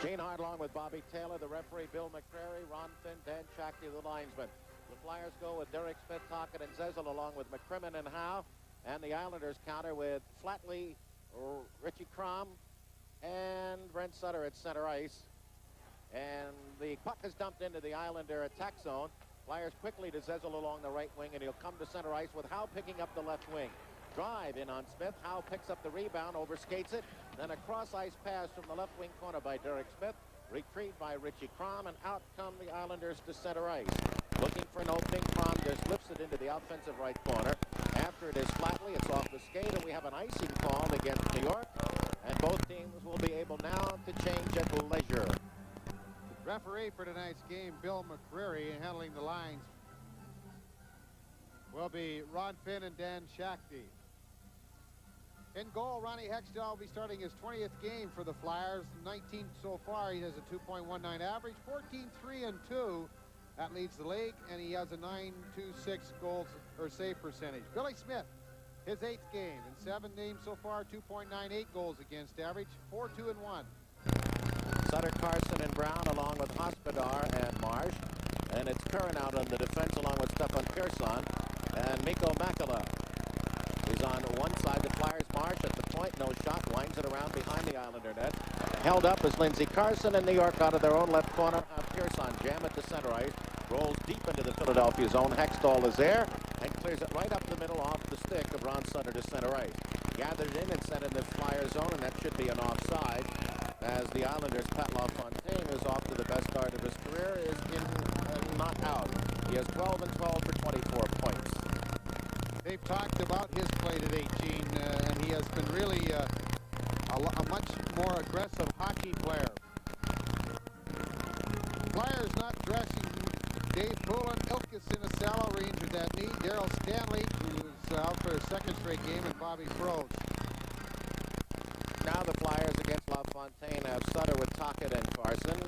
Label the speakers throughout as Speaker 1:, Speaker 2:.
Speaker 1: Gene Hart along with Bobby Taylor, the referee Bill McCrary, Ron Finn, Dan Shakti, the linesman. The Flyers go with Derek Smith, Tocchet, and Zezel along with McCrimmon and Howe. And the Islanders counter with Flatley, Richie Crom, and Brent Sutter at center ice. And the puck is dumped into the Islander attack zone. Flyers quickly to Zezel along the right wing, and he'll come to center ice with Howe picking up the left wing. Drive in on Smith. Howe picks up the rebound, overskates it. Then a cross-ice pass from the left wing corner by Derek Smith. Retrieved by Richie Crom, and out come the Islanders to center ice. Looking for an opening, Crom just lifts it into the offensive right corner. After it is Flatley, it's off the skate, and we have an icing call against New York. And both teams will be able now to change at leisure.
Speaker 2: Referee for tonight's game, Bill McCrary, and handling the lines will be Ron Finn and Dan Shakti. In goal, Ronnie Hextall will be starting his 20th game for the Flyers. 19 so far. He has a 2.19 average, 14-3-2. That leads the league, and he has a .926 goals or save percentage. Billy Smith, his 8th game. In 7 games so far, 2.98 goals against average, 4-2-1.
Speaker 1: Sutter, Carson, and Brown along with Hospodar and Marsh. And it's Kerr out on the defense along with Stefan Pearson. And Makela is on one side. The Flyers Marsh at the point, no shot, winds it around behind the Islander net. Held up as Lindsey Carson and New York out of their own left corner. Pearson jam it to center ice, rolls deep into the Philadelphia zone. Hextall is there and clears it right up the middle off the stick of Ron Sutter to center ice. Gathered in and sent in the Flyer zone, and that should be an offside, as the Islanders' Pat LaFontaine, who's off to the best start of his career, is in not out. He has 12 and 12 for 24 points.
Speaker 2: They've talked about his play today, Gene, and he has been really a much more aggressive hockey player. Flyers not dressing Dave Poulin, Ilkes in a sallow range with that knee. Daryl Stanley, who's out for his 2nd straight game, and Bobby Froese.
Speaker 1: Now the Flyers against LaFontaine have Sutter with Tocchet and Carson.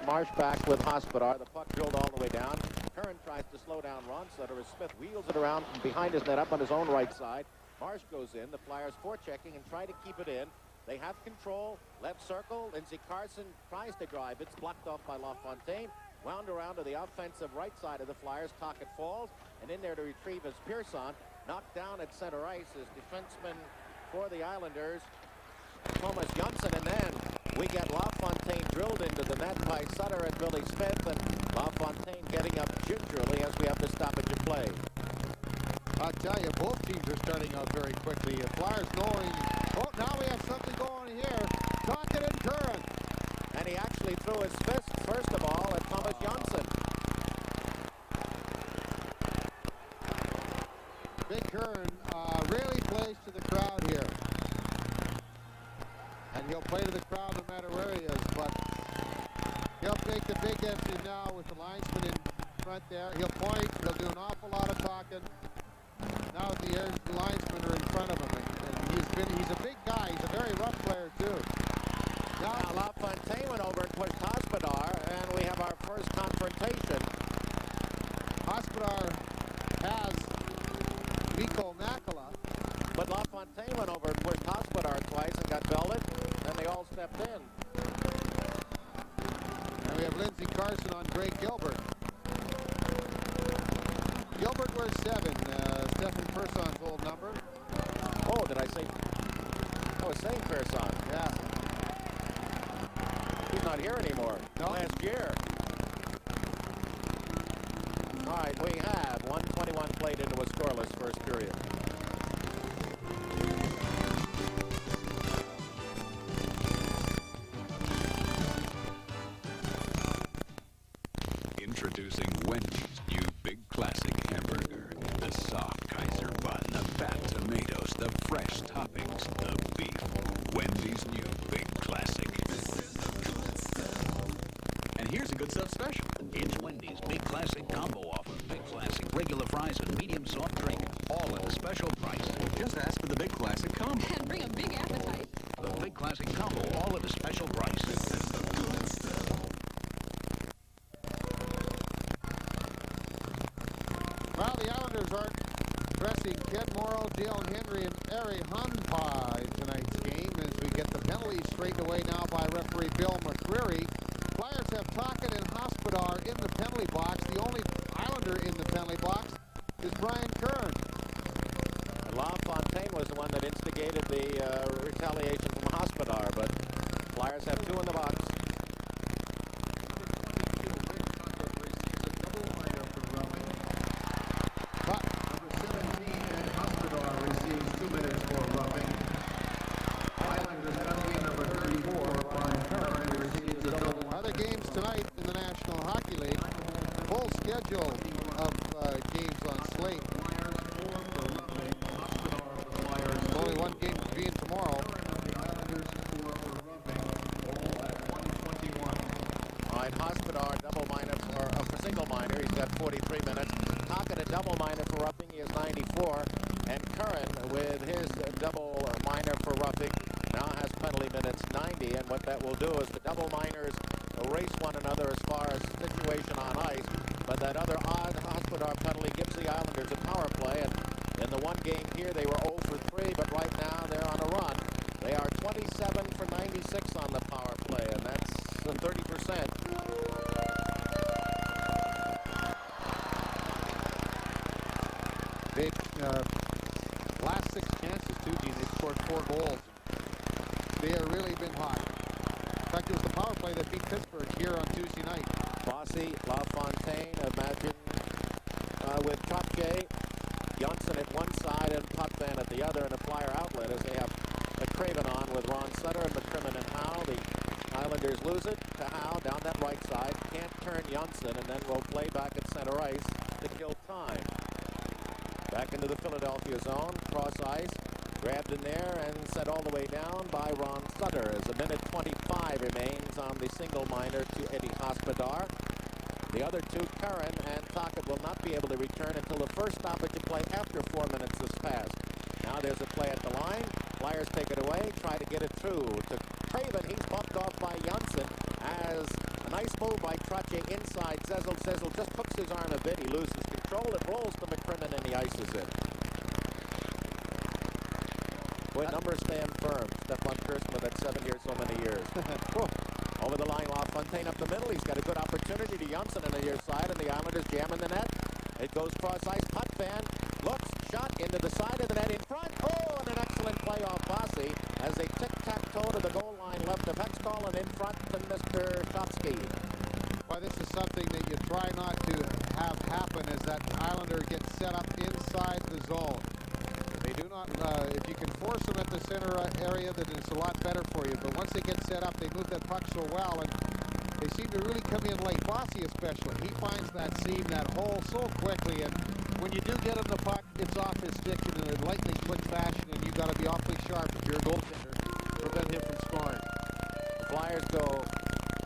Speaker 1: Marsh back with Hospodar. The puck drilled all the way down. Curran tries to slow down Ron Sutter as Smith wheels it around from behind his net up on his own right side. Marsh goes in. The Flyers forechecking and try to keep it in. They have control. Left circle. Lindsey Carson tries to drive. It's blocked off by LaFontaine. Wound around to the offensive right side of the Flyers. Tocchet falls. And in there to retrieve is Pearson. Knocked down at center ice is defenseman for the Islanders, Thomas Jonsson. And then we get LaFontaine drilled into the net by Sutter and Billy Smith. And LaFontaine getting up gingerly as we have to stoppage of play.
Speaker 2: I'll tell you, both teams are starting out very quickly. The Flyers knowing, oh, now we have something going here. Tocchet and Curran.
Speaker 1: And he actually threw his fist, first of all, at Thomas Jonsson.
Speaker 2: Big Curran really plays to the crowd here. And he'll play to the crowd no matter where he is, but he'll take the big entry now with the linesman in front there. He'll point, he'll do an awful lot of talking. Now the linesmen are in front of him, and he's a big guy. He's a very rough player too.
Speaker 1: Now LaFontaine went over and pushed Hospodar, and we have our first confrontation.
Speaker 2: Hospodar has Makela.
Speaker 1: But LaFontaine went over and pushed Hospodar twice and got belted, and they all stepped in.
Speaker 2: And we have Lindsey Carson on Greg Gilbert. Gilbert wears 7, Stefan Person's old number.
Speaker 1: Oh, did I say? I was saying Persson.
Speaker 2: Yeah.
Speaker 1: He's not here anymore.
Speaker 2: No.
Speaker 1: Last year. All right, we have 1:21 played into a scoreless first period.
Speaker 3: Introducing Wendy's new Big Classic Hamburger. The soft Kaiser bun, the fat tomatoes, the fresh toppings, the beef. Wendy's new Big Classic. And here's a good stuff special. It's Wendy's Big Classic Combo Offer. Big Classic, regular fries, and medium soft drink. All at a special price. Just ask for the Big Classic Combo.
Speaker 4: And bring a big appetite.
Speaker 3: The Big Classic Combo, all at a special price.
Speaker 2: Well, the Islanders aren't dressing Ken Morrow, Dale Henry, and Haanpaa in tonight's game as we get the penalties straightened away now by referee Bill McCrary.
Speaker 1: Flyers have 2 in the box.
Speaker 2: Other games tonight in the National Hockey League. Full schedule of games on slate. Only one game to be in tomorrow.
Speaker 1: All right, Hospodar, double minor for single minor. He's got 43 minutes. Tocchet, a double minor for roughing. He has 94. And Curran, with his double minor for roughing, now has penalty minutes 90. And what that will do is the double minors erase one another as far as situation on ice. But that other odd Hospodar penalty gives the Islanders a power play. And in the one game here, they were 0 for 3, but right now they're on a run. They are 27 for 96 on the power play, and that's 30%.
Speaker 2: They last 6 chances, too, Gene. They've scored 4 goals. They have really been hot. In fact, it was the power play that beat Pittsburgh here on Tuesday night.
Speaker 1: Bossy, LaFontaine, imagine with Trottier, Jonsson at one side and Potvin at the other, and a Flyer outlet as they have Craven on with Ron Sutter and McCrimmon and Howe. The Islanders lose it to Howe down that right side. Can't turn Jonsson, and then will play back at center ice to kill time. Back into the Philadelphia zone, cross ice, grabbed in there and set all the way down by Ron Sutter as a minute 25 remains on the single minor to Eddie Hospodar. The other two, Curran and Tocchet, will not be able to return until the first stoppage of play after 4 minutes has passed. Now there's a play at the line. Flyers take it away, try to get it through to Craven. He's bumped off by Jonsson as a nice move by Trottier inside. Zezel just hooks his arm a bit. He loses control. It rolls to McCrimmon and the ice is in. Boy, numbers stand firm. Stefan Kirsten with that 7 years, so many years. Over the line, LaFontaine up the middle. He's got a good opportunity to Jonsson on the near side, and the Islanders jam in the net. It goes cross ice. Potvin looks, shot into the side of the net in front. Oh, and an excellent play off Bossy as they tic-tac-toe to the goal line left of Hextall and in front to Mr. Shotsky.
Speaker 2: Well, this is something that you try not to have happen, is that Islander gets set up inside the zone. They do not, if you can force them at the center area, then it's a lot better for you. But once they get set up, they move that puck so well, and they seem to really come in late. Bossy especially, he finds that seam, that hole so quickly, and when you do get him the puck, it's off his stick in a lightning quick fashion, and you've got to be awfully sharp if you're a goaltender to prevent him from scoring.
Speaker 1: The Flyers go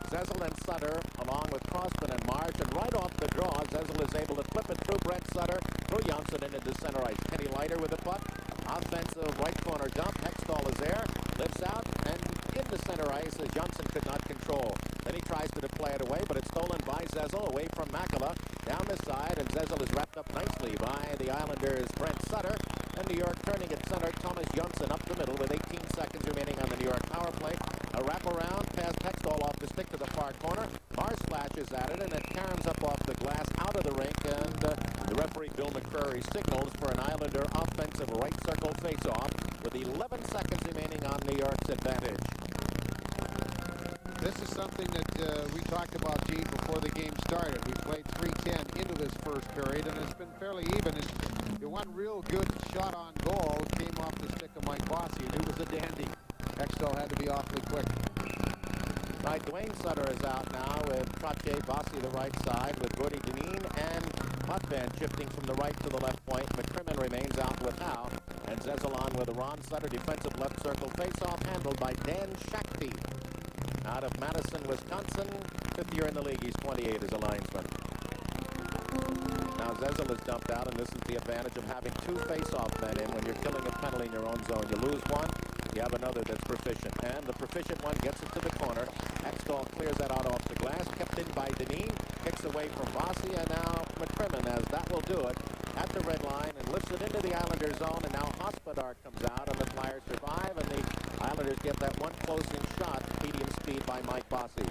Speaker 1: Zezel and Sutter along with Crossman and March, and right off the draw, Zezel is able to flip it through Brett Sutter, through Jonsson into the center ice. Kenny Leiter with the puck. Offensive right corner dump. Hextall is there, lifts out, and in the center ice as Jonsson could not control. Then he tries to play it away, but it's stolen by Zezel away from Makela down the side, and Zezel is wrapped up nicely by the Islanders' Brent Sutter. And New York turning at center, Thomas Jonsson up the middle with 18 seconds remaining on the New York power play. A wraparound past Hextall off the stick to the far corner. Mars flashes at it, and it caroms up off the glass out of the rink, and the referee Bill McCreary signals for an Islander offensive right circle face-off with 11 seconds remaining on New York's advantage.
Speaker 2: This is something that we talked about, Gene, before the game started. We played 3:10 into this first period, and it's been fairly even. And the one real good shot on goal came off the stick of Mike Bossy, and it was a dandy. Hextall had to be awfully quick.
Speaker 1: Right, Dwayne Sutter is out now with Trottier, Bossy the right side with Gordy Dineen and Potvin shifting from the right to the left point. McCrimmon remains out with Howe, and Zezel on with a Ron Sutter defensive left circle face-off handled by Dan Shakti. Out of Madison, Wisconsin, 5th year in the league. He's 28 as a linesman. Now Zezel is dumped out, and this is the advantage of having 2 face-off men in. When you're killing a penalty in your own zone, you lose one, you have another that's proficient. And the proficient one gets it to the corner. Hextall clears that out off the glass, kept in by Dineen, kicks away from Bossy, and now McCrimmon, as that will do it, at the red line and lifts it into the Islanders zone, and now Hospodar comes out, and the Flyers survive, and the Islanders get that one closing shot, medium speed by Mike Bossy.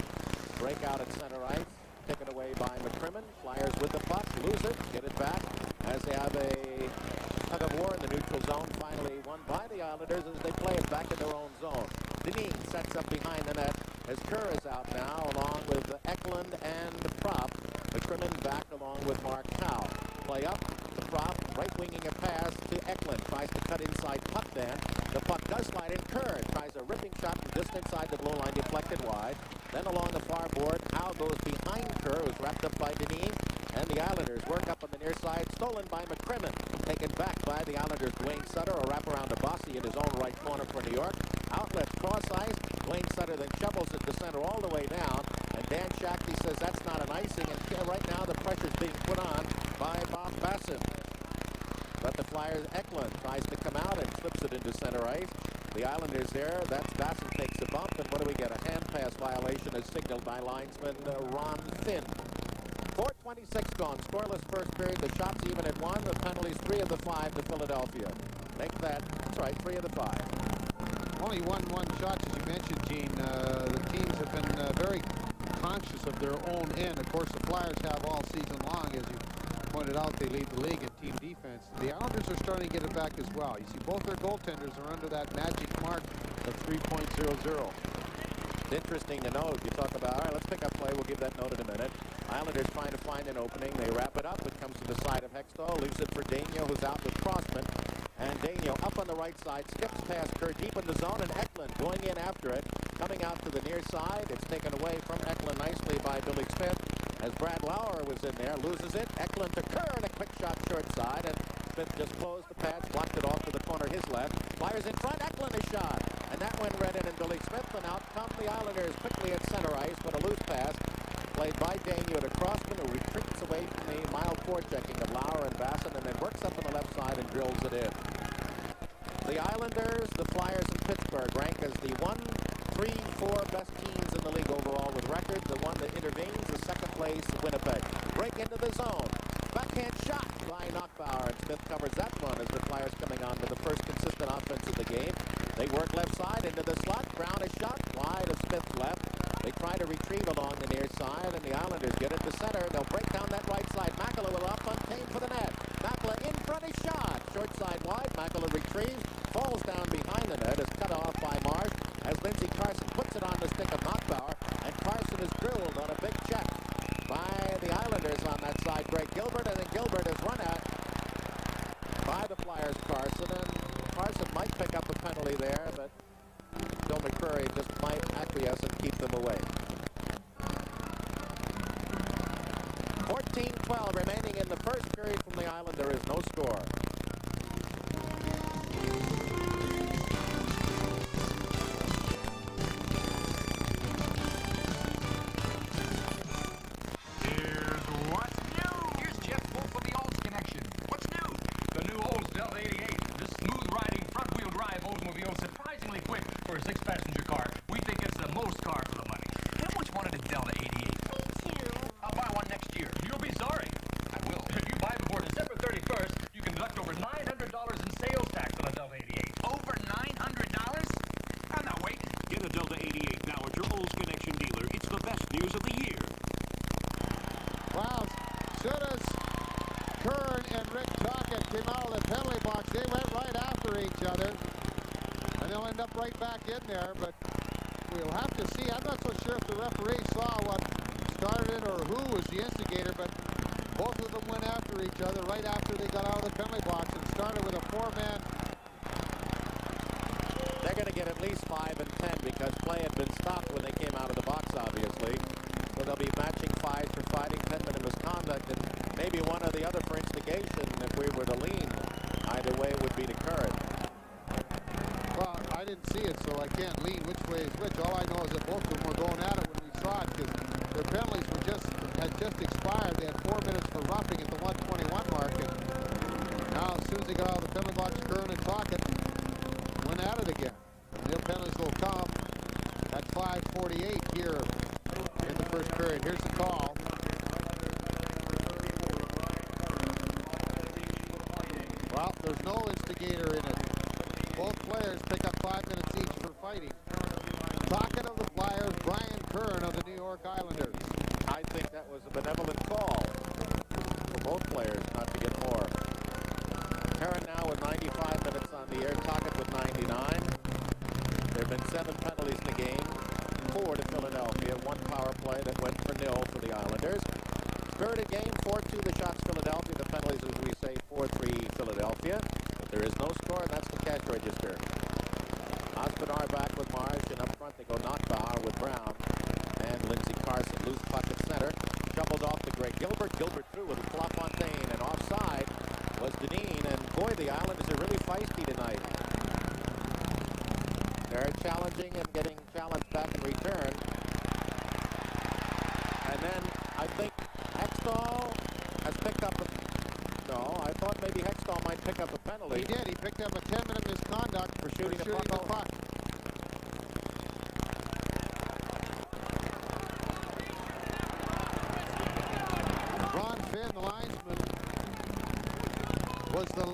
Speaker 1: Breakout at center ice, taken away by McCrimmon. Flyers with the puck, lose it, get it back, as they have a tug of war in the neutral zone, finally won by the Islanders as they play it back in their own zone. Dineen sets up behind the net as Kerr is out now, along with Eklund and the prop. McCrimmon back along with Makela. Play up, the prop, right-winging a pass to Eklund. Tries to cut inside Potvin. The puck does slide in. Kerr tries a ripping shot from just inside the blue line, deflected wide. Then along the far board, Howe goes behind Kerr, who's wrapped up by Dineen. And the Islanders work up on the near side, stolen by McCrimmon. Taken back by the Islanders' Dwayne Sutter, a wraparound to Bossy in his own right corner for New York. Outlet cross ice. Dwayne Sutter then shovels it to center all the way down. And Dan Shakti says that's not an icing. And right now the pressure's being put on by Bob Bassett. But the Flyers' Eklund tries to come out and slips it into center ice. The Islanders there, that's Bassett takes a bump. And what do we get? A hand pass violation as signaled by linesman Ron Finn. 4:26 gone. Scoreless first period. The shots even at 1. The penalties 3 of the 5 to Philadelphia. Make that, that's right, 3 of the 5.
Speaker 2: Only 1-1 shots, as you mentioned, Gene. The teams have been very conscious of their own end. Of course, the Flyers have all season long. As you pointed out, they lead the league in team defense. The Islanders are starting to get it back as well. You see, both their goaltenders are under that magic mark of 3.00.
Speaker 1: It's interesting to note. You talk about, all right, let's pick up play. We'll give that note in a minute. Islanders trying to find an opening. They wrap it up. It comes to the side of Hextall. Leaves it for Daigneault, who's out with Crossman. And Daigneault up on the right side. Skips past Kerr deep in the zone. And Eklund going in after it. Coming out to the near side. It's taken away from Eklund nicely by Billy Smith. As Brad Lauer was in there. Loses it. Eklund to Kerr. And a quick shot short side. And Smith just closed the pads. Blocked it off to the corner his left. Flyers in front. Eklund is shot. And that went right in. And Billy Smith. And out come the Islanders quickly at center ice. But a loose pass played by Daigneault to Crossman, who retreats away from the mild forechecking of Lauer and Bassett, and then works up on the left side and drills it in. The Islanders, the Flyers, and Pittsburgh rank as the 1, 3, 4 best teams in the league overall with record. The one that intervenes, the second place, Winnipeg. Break into the zone. Backhand shot by Knockbauer, and Smith covers that one as the Flyers coming on with the first consistent offense of the game. They work left side into the slot. Brown is shot wide of Smith's left. They try to retrieve along the near side, and the Islanders get it to center. They'll break down that right side. Makela with LaFontaine for the net. Makela in front, is shot. Short side wide. Makela retrieves, falls down behind the net, is cut off by Marsh as Lindsey Carson puts it on the stick of Knockbauer, and Carson is drilled on a big check by the Islanders on that side. Greg Gilbert, and then Gilbert is run at by the Flyers' Carson, and Carson might pick up a penalty there, but Bill McCreary just might acquiesce and keep them away. 14-12 remaining in the first period from the Island. There is no score.
Speaker 4: Here's what's new. Here's Jeff Wolf of the Olds Connection. What's new? The new Olds Delta 88. This smooth-riding front-wheel drive Oldsmobile is surprisingly quick for a 6-passenger car. We think it's the most car for the money. How much wanted a Delta 88? Me too. I'll buy one next year. You'll be sorry. I will. If you buy before December 31st, you can deduct over $900 in sales tax on a Delta 88. Over $900? I'm not waiting.
Speaker 5: Get a Delta 88 now at your Olds Connection dealer. It's the best news of the year.
Speaker 2: Wow, soon as Kerr and Rick Tocchet came out of the penalty box, they went right after each other. And they'll end up right back in there, but we'll have to see. I'm not so sure if the referee saw what started it or who was the instigator, but both of them went after each other right after they got out of the penalty box and started with a 4-man.
Speaker 1: They're going to get at least 5 and 10 because play had been stopped when they came out of the box, obviously. So they'll be matching 5s for fighting, 10-minute misconduct, and maybe one or the other for instigation. If we were to lean, either way would be to Kerr.
Speaker 2: Well, I didn't see it, so I can't lean which way is which. All I know is that both of them were going at it when we saw it because their penalties had just expired. They had 4 minutes for roughing at the 121 mark. And now, as soon as they got out of the penalty box, Kerr and Tocchet went at it again. And their penalties will come at 5:48 here in the first period. Here's the call. Well, there's no instigator in it. Both players pick up 5 minutes each for fighting. Tocchet of the Flyers, Brian Kerr of the New York Islanders.
Speaker 1: I think that was a benevolent call for both players not to get more. now with 95 minutes on the air. Tocchet with 99. There have been 7 penalties in the game. 4 to Philadelphia. 1 power play that went for nil for the Islanders. Spirited game, 4-2 the shots Philadelphia. The penalties, as we say, 4-3 Philadelphia. But there is no score, and that's the cash register. Hospodar back with Marsh, and up front they go Knockbauer with Brown and Lindsey Carson. Loose puck at center. Shoveled off to Greg Gilbert. Gilbert through with LaFontaine, and offside was Dineen. And boy, the Islanders are really feisty tonight. They're challenging and getting challenged back in return. And then I think Hextall has picked up a... No, I thought maybe Hextall might pick up a penalty.
Speaker 2: He did. He picked up a 10-minute misconduct
Speaker 1: for shooting the puck.
Speaker 2: Ron Finn, the linesman, was the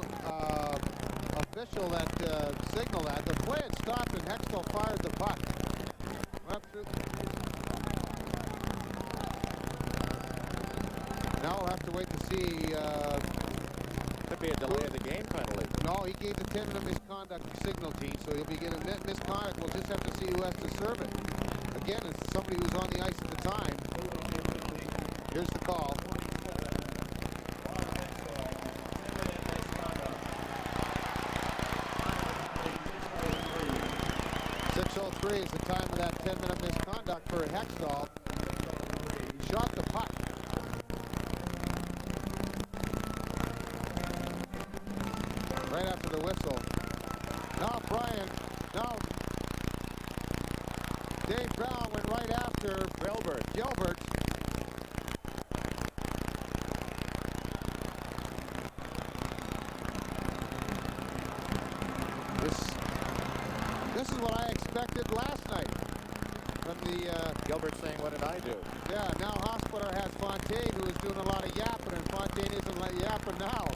Speaker 2: official that signaled that. The play had stopped and Hextall fired the puck. Up through. Now we'll have to wait to see.
Speaker 1: Could be a delay of the game penalty.
Speaker 2: No, he gave the 10-minute misconduct signal, Gene, so he'll be getting misconduct. We'll just have to see who has to serve it. Again, it's somebody who's on the ice at the time. Here's the call. .603 is the time of that 10-minute misconduct for Hextall. He shot the puck. Right after the whistle. Now Brian. Now Dave Brown went right after Gilbert. This is what I expected last night from the
Speaker 1: Gilbert saying, "What did I do?"
Speaker 2: Yeah. Now Hospodar has Fontaine, who is doing a lot of yapping, and Fontaine isn't like yapping now.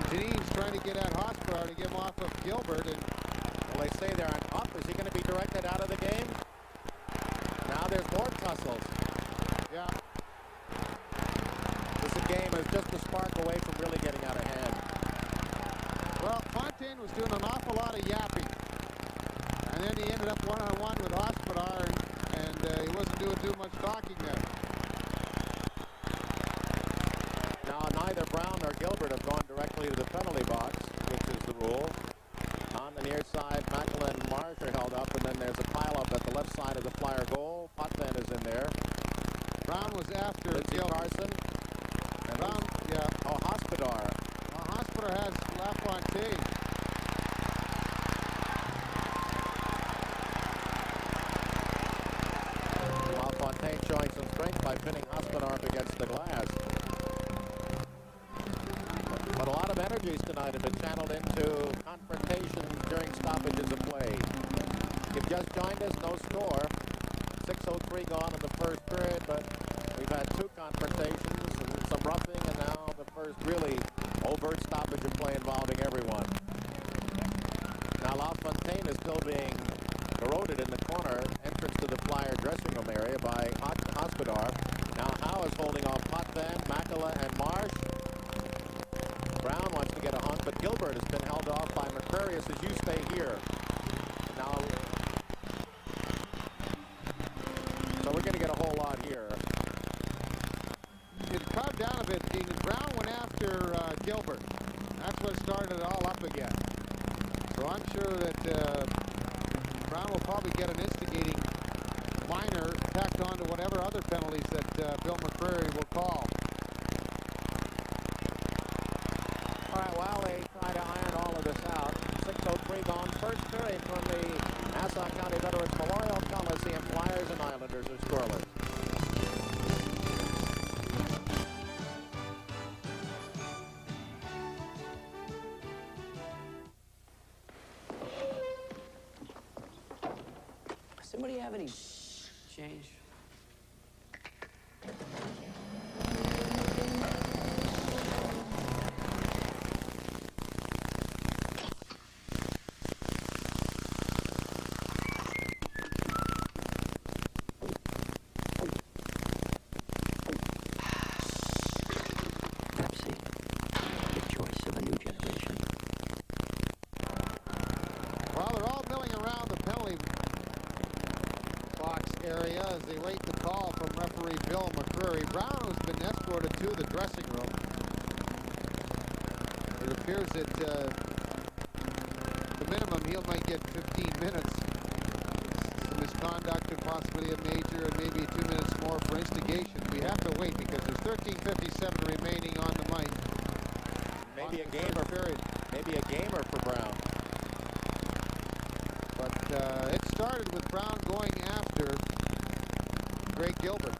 Speaker 2: Janine's trying to get at Hospodar to get him off of Gilbert, and
Speaker 1: well, they say they're on up. Is he going to be directed out of the game? Now there's more tussles.
Speaker 2: Yeah.
Speaker 1: This game is just a spark away from really getting out of hand.
Speaker 2: Well, Fontaine was doing an awful lot of yapping, and then he ended up one-on-one with Hospodar, and he wasn't doing too much talking there.
Speaker 1: Now, neither Brown nor Gilbert have gone directly to the penalty box, which is the rule. On the near side, Makela and Marsh are held up, and then there's a pileup at the left side of the Flyer goal. Potvin is in there.
Speaker 2: Brown was after
Speaker 1: Lindsey Carson. And
Speaker 2: Brown, yeah.
Speaker 1: Oh, Hospodar.
Speaker 2: Hospodar has LaFontaine.
Speaker 1: LaFontaine showing some strength by pinning Hospodar up against the glass. But a lot of energies tonight have been channeled into confrontations during stoppages of play. If you've just joined us, no score. 6:03 gone in the first period, but we've had 2 confrontations and some roughing, and now the first really overt stoppage of play involving everyone. Now LaFontaine is still being eroded in the corner, entrance to the Flyer dressing room area by Hospodar. Now Howe is holding off Potvin, Makela, and Marsh. Brown wants to get a hunk, but Gilbert has been held off by Mercurius as you stay here. Now, so we're going to get a whole lot here.
Speaker 2: It calmed down a bit, Dean. Brown went after Gilbert. That's what started it all up again. So I'm sure that Brown will probably get an instigating minor tacked on to whatever other penalties that Bill McCreary will call.
Speaker 1: All right, while they try to iron all of this out, 6:03 gone. First period from the Nassau County Veterans Memorial Coliseum. Flyers and Islanders are scoreless.
Speaker 6: Does anybody have any change?
Speaker 2: referee. Brown has been escorted to the dressing room. It appears that the minimum he might get 15 minutes. Some misconduct and possibly a major, and maybe 2 minutes more for instigation. We have to wait because there's 13:57 remaining on the mic.
Speaker 1: Maybe a gamer period. Maybe a gamer for Brown.
Speaker 2: But it started with Brown going after Greg Gilbert.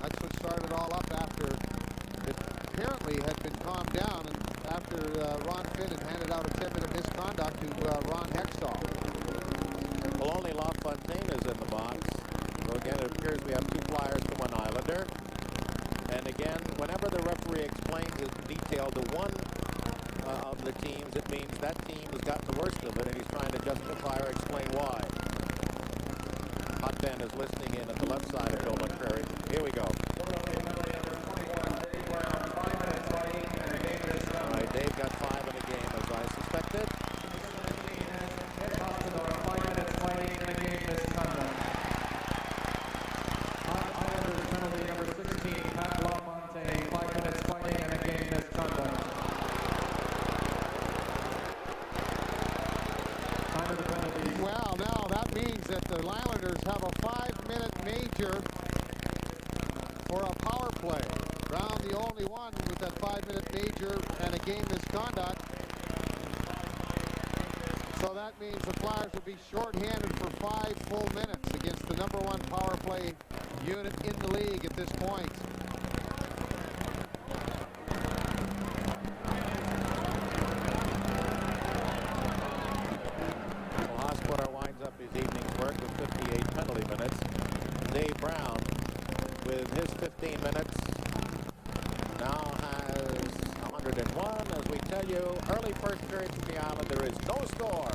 Speaker 2: That's what started all up after it apparently had been calmed down, and after Ron Finn had handed out a 10-minute misconduct to Ron Hextall.
Speaker 1: Well, only LaFontaine is in the box. So again, it appears we have 2 Flyers to 1 Islander. And again, whenever the referee explains in detail to one of the teams, it means that team has gotten the worst of it, and he's trying to justify or explain why. Potvin is listening in at the left side of Bill McCreary. Here we go. All right, Dave got 5 in the game, as I suspected.
Speaker 4: Islanders penalty number 16, Pat LaFontaine, 5 minutes fighting and a game misconduct. Time of the penalty.
Speaker 2: Well, now that means that the Islanders have a 5-minute major for a power play. Brown the only one with that 5-minute major and a game misconduct. So that means the Flyers will be shorthanded for 5 full minutes against the #1 power play unit in the league at this point.
Speaker 1: Well, Hospital winds up his evening's work with 58 penalty minutes. Dave Brown, with his 15 minutes, now has 101. As we tell you, early first period from the Island, there is no score.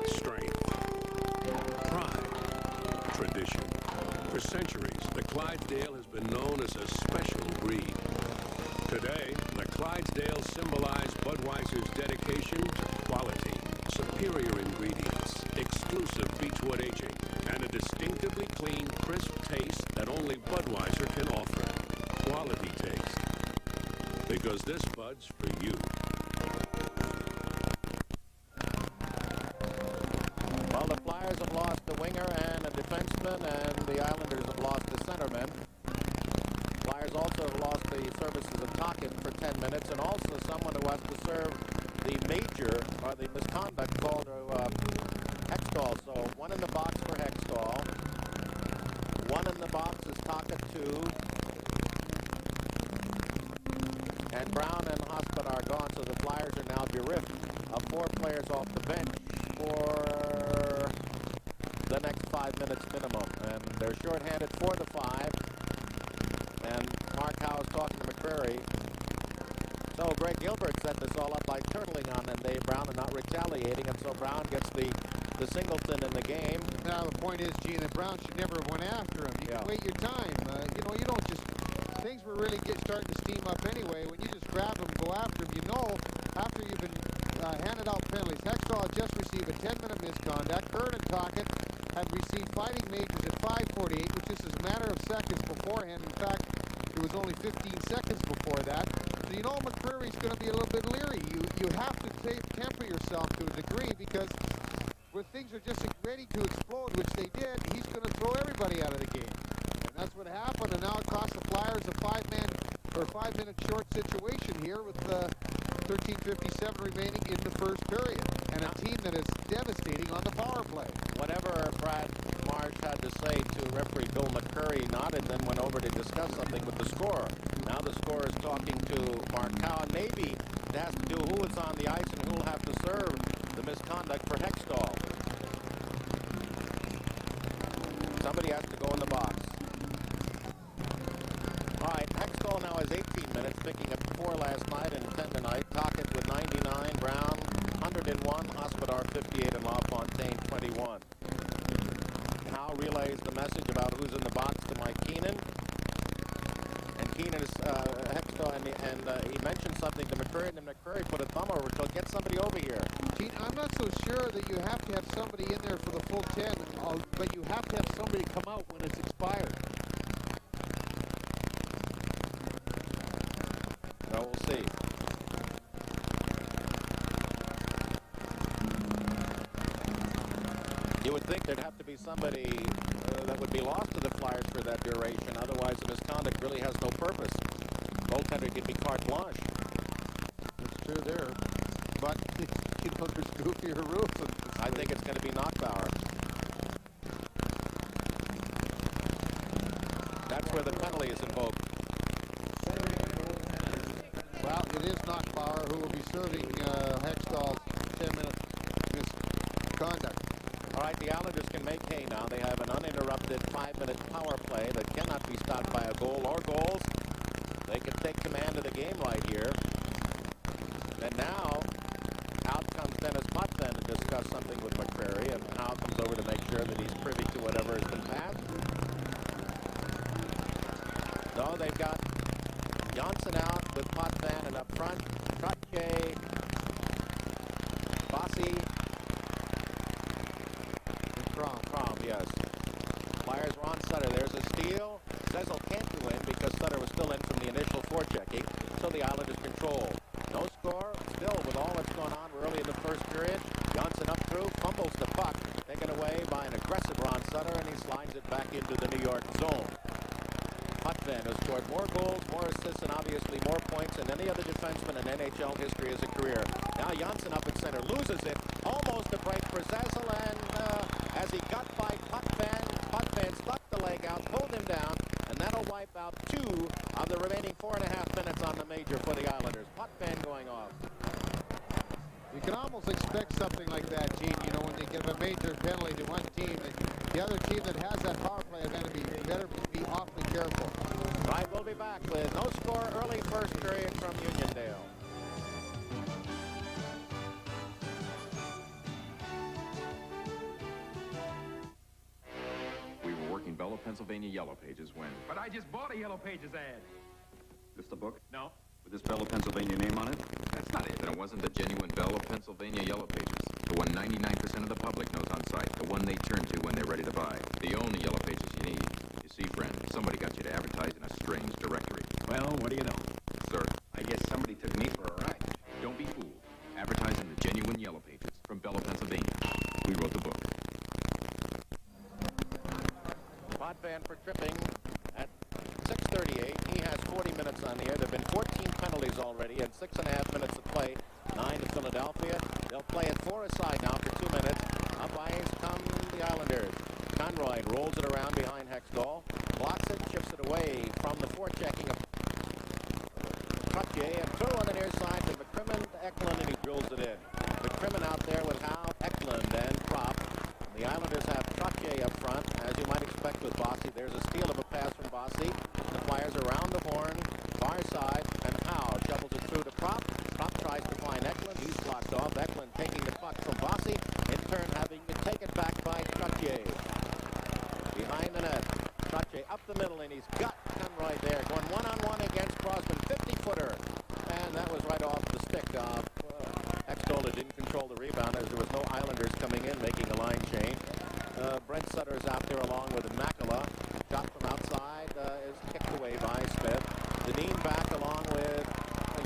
Speaker 3: Strength, pride, tradition. For centuries, the Clydesdale has been known as a special breed. Today, the Clydesdale symbolize Budweiser's dedication to quality, superior ingredients, exclusive beechwood aging, and a distinctively clean, crisp taste that only Budweiser can offer. Quality taste. Because this Bud's for you.
Speaker 1: Well, the Flyers have lost a winger and a defenseman, and the Islanders have lost a centerman. Flyers also have lost the services of Tocchet for 10 minutes, and also someone who has to serve the major, or the misconduct call to Hextall. So 1 in the box for Hextall. 1 in the box is Tocchet 2. And Brown and Hospital are gone, so the Flyers are now bereft of 4 players off the bench for the next 5 minutes minimum. And they're shorthanded 4 to 5. And Mark Howe is talking to McCreary. So Greg Gilbert set this all up by turtling on and Dave Brown and not retaliating, and so Brown gets the singleton in the game.
Speaker 2: Now the point is, Gene, that Brown should never have went after him. You can wait your time. You know, you don't just... Things were really starting to steam up anyway. When you just grab him, go after him, you know, after you've been handed out penalties. Hextall had just received a 10-minute misconduct. Kerr and Tocchet had received fighting majors at 5:48, which is a matter of seconds beforehand. In fact, it was only 15 seconds before that. So you know McCreary's going to be a little bit leery. You have to temper yourself to a degree, because when things are just ready to explode, which they did, he's going to throw everybody out of the game. And that's what happened, and now it cost the Flyers a 5-minute short situation here with 13:57 remaining in the first period, and a team that is devastating on the power play.
Speaker 1: Whatever Brad Marsh had to say to referee Bill McCreary nodded, then went over to discuss something with the scorer. Now the scorer is talking to Mark Howe, and maybe it has to do who is on the ice and who will have to serve the misconduct for Hextall. Somebody has to go in the box. All right, Hextall now has 18 minutes, picking up 4 last night and 10 tonight. Tocchet with 99, Brown 101, Hospodar 58, and LaFontaine 21. Howe relays the message about who's in the box to Mike Keenan. And Keenan is, Hextall Hextall, and he mentioned something to McCreary, and McCreary put a thumb over to get somebody over here.
Speaker 2: Gene, I'm not so sure that you have to have somebody in there for the full 10, but you have to have somebody come out when it's expired.
Speaker 1: Well, we'll see. You would think there'd have to be somebody that would be lost to the Flyers for that duration. Otherwise, the misconduct really has no purpose. Goaltender could be carte blanche.
Speaker 2: That's true there. But, you know, there's goofier rules.
Speaker 1: I think it's going to be Knockbauer. That's where the penalty is invoked.
Speaker 2: Well, it is Knockbauer who will be serving Hextall's 10-minute misconduct.
Speaker 1: All right, the Islanders can make hay now. They have an uninterrupted 5-minute power play that cannot be stopped by a goal or goals. They can take command of the game right here. And now, out comes Dennis Potvin to discuss something with McCreary, and Howe comes over to make sure that he's privy to whatever has been passed. So they've got Jonsson out with Potvin, and up front, Trottier, Bossy, Crom, yes. Flyers are on Sutter. There's a steal. Zezel can't go in because Sutter was still in from the initial forechecking, so the Islanders control. No score. Still, with all that's going on early in the first period, Jonsson up through, fumbles the puck, taken away by an aggressive Ron Sutter, and he slides it back into the New York zone. Potvin has scored more goals, more assists, and obviously more points than any other defenseman in NHL history as a career. Now Jonsson up at center, loses it, almost a break for Zezel, and as he got by Potvin stuck the leg out, pulled him down, and that'll wipe out 2 of the remaining 4.5 minutes on the major for the Islanders. Potvin going off.
Speaker 2: You can almost expect something like that, Gene. You know, when they give a major penalty to one team, the other team that has that power play are going to be better be awfully careful.
Speaker 1: Right, we'll be back with no score early first period from Uniondale.
Speaker 7: We were working Bella, Pennsylvania Yellow Pages when...
Speaker 4: But I just bought a Yellow Pages ad.
Speaker 7: This the book?
Speaker 4: No.
Speaker 7: With this Bella, Pennsylvania name on it?
Speaker 4: That's not it.
Speaker 7: Then it wasn't the genuine Bella, Pennsylvania Yellow Pages. The one 99% of the public knows on sight. The one they turn to when they're ready to buy. The only Yellow Pages you need. You see, friend, somebody got you to advertise in a strange directory.
Speaker 4: Well, what do you know?
Speaker 7: Sir,
Speaker 4: I guess somebody took me for a ride.
Speaker 7: don't be fooled. Advertise in the genuine Yellow Pages from Bella, Pennsylvania. We wrote the book.
Speaker 1: Potvin for tripping at 6:38. He has 40 minutes on the air. There have been 14 penalties already and 6.5 minutes of play. 9 to Philadelphia. They'll play it 4 aside now for 2 minutes. Up ice come the Islanders. Conroy rolls it around behind Hextall. Blocks it, chips it away from the forechecking of Trottier, and through on the near side to McCrimmon to Eklund, and he drills it in. McCrimmon out there with Howe, Eklund, and Prop. The Islanders have Trottier up front, as you might expect with Bossy. There's a steal of a pass from Bossy. The Flyers around the horn, far side, and Howe shovels it through to Prop. Prop tries to find Eklund. He's blocked off. Eklund taking the puck from Bossy, in turn having to take it back by Trottier. Behind the net, Trottier up the middle, and he's got Conroy there, going one-on-one against Crosman, 50-footer. And that was right off the stick of Hextall, that didn't control the rebound, as there was no Islanders coming in, making a line change. Brent Sutter is out there along with Makela. Shot from outside is kicked away by Smith. Deneen back along with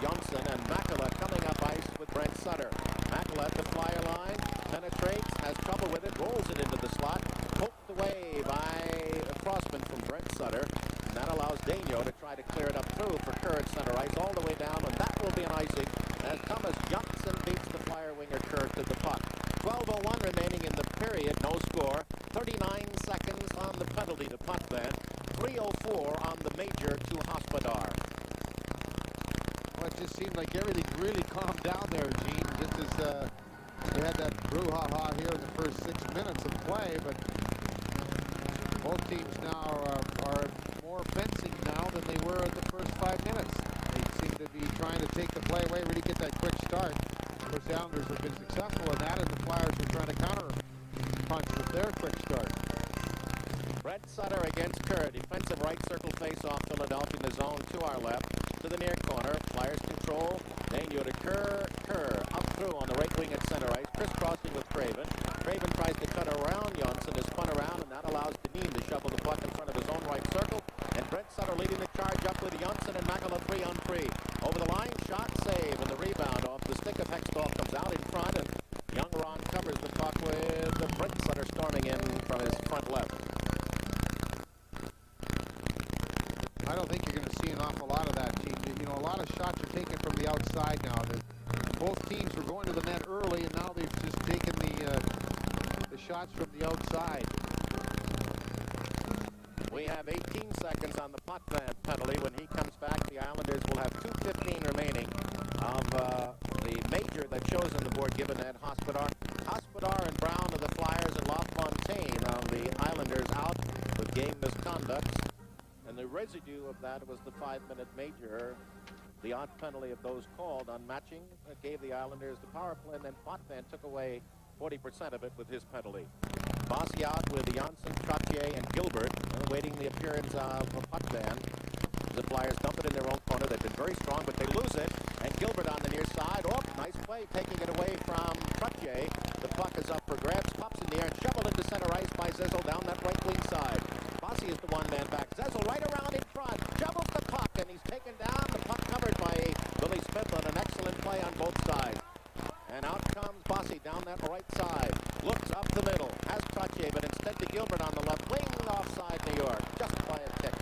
Speaker 1: Jonsson, and Makela coming up ice with Brent Sutter. Makela at the flyer line, penetrates, has trouble with it, rolls it into the slot, poked away by Crossman from Brent Sutter, and that allows Daigneault to try to clear it up through for Kerr at center ice all the way down, and that will be an icing as Thomas Jonsson beats the Flyer winger Kerr to the puck. 12:01 remaining in the period, no score. 39 seconds on the penalty to Potvin. 3:04 on the major to Hospodar.
Speaker 2: Well, it just seemed like everything really calmed down there, Gene. Just as we had that brouhaha here in the first 6 minutes of play, but both teams now are more fencing now than they were in the first 5 minutes. They seem to be trying to take the play away, really get that quick start. Of course, the Islanders have been successful in that, and the Flyers are trying to counter punch with their quick start.
Speaker 1: Brent Sutter against Kerr. Defensive right circle face-off. Philadelphia in the zone to our left. to the near corner. Flyers control. Daigneault to Kerr. Kerr up through on the right wing at center ice. Crisscrossing with Craven. Craven tries to cut around Jonsson. Is spun around, and that allows Dineen to shovel the puck in front of his own right circle. And Brent Sutter leading the charge up with Jonsson and Makela 3-on-3. Over the line, shot, save, and the rebound off the stick of Hextall comes out in front, and young Ron covers the puck with Brent Sutter storming in from his front left.
Speaker 2: I don't think you're going to see an awful lot of that, team. You know, a lot of shots are taken from the outside now. Both teams were going to the net early, and now they've just taken the shots from the outside.
Speaker 1: We have 18 seconds on the Potvin penalty. When he comes back, the Islanders will have 2:15 remaining of the major that shows on the board given at Hospodar. Hospodar and Brown of the Flyers and LaFontaine of the Islanders out with game misconducts. And the residue of that was the 5-minute major. The odd penalty of those called on matching gave the Islanders the power play, and then Potvin took away 40% of it with his penalty. Bossy out with Jonsson, Trottier, and Gilbert, awaiting the appearance of Potvin. The Flyers dump it in their own corner. They've been very strong, but they lose it. And Gilbert on the near side. Oh, nice play, taking it away from Trottier. The puck is up for grabs, pops in the air, and shoveled into center ice by Zezel down that right wing side. Bossy is the one-man back. Zezel right around in front, shovels the puck, and he's taken down. The puck covered by Billy Smith on an excellent play on both sides. And out comes Bossy down that right side. Looks up the middle. Has Trottier, but instead to Gilbert on the left wing, offside New York, just by a tick.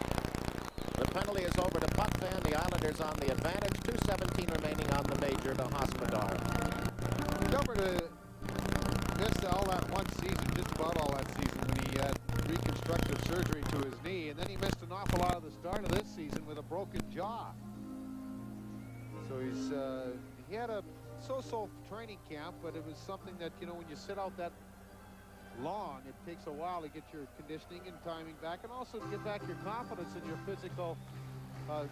Speaker 1: The penalty is over to Potvin. The Islanders on the advantage. 2:17 remaining on the major to Hospodar.
Speaker 2: Gilbert missed all that one season, just about all that season, when he had reconstructive surgery to his knee, and then he missed an awful lot of the start of this season with a broken jaw. So he had a so-so training camp, but it was something that, you know, when you sit out that long, it takes a while to get your conditioning and timing back, and also to get back your confidence in your physical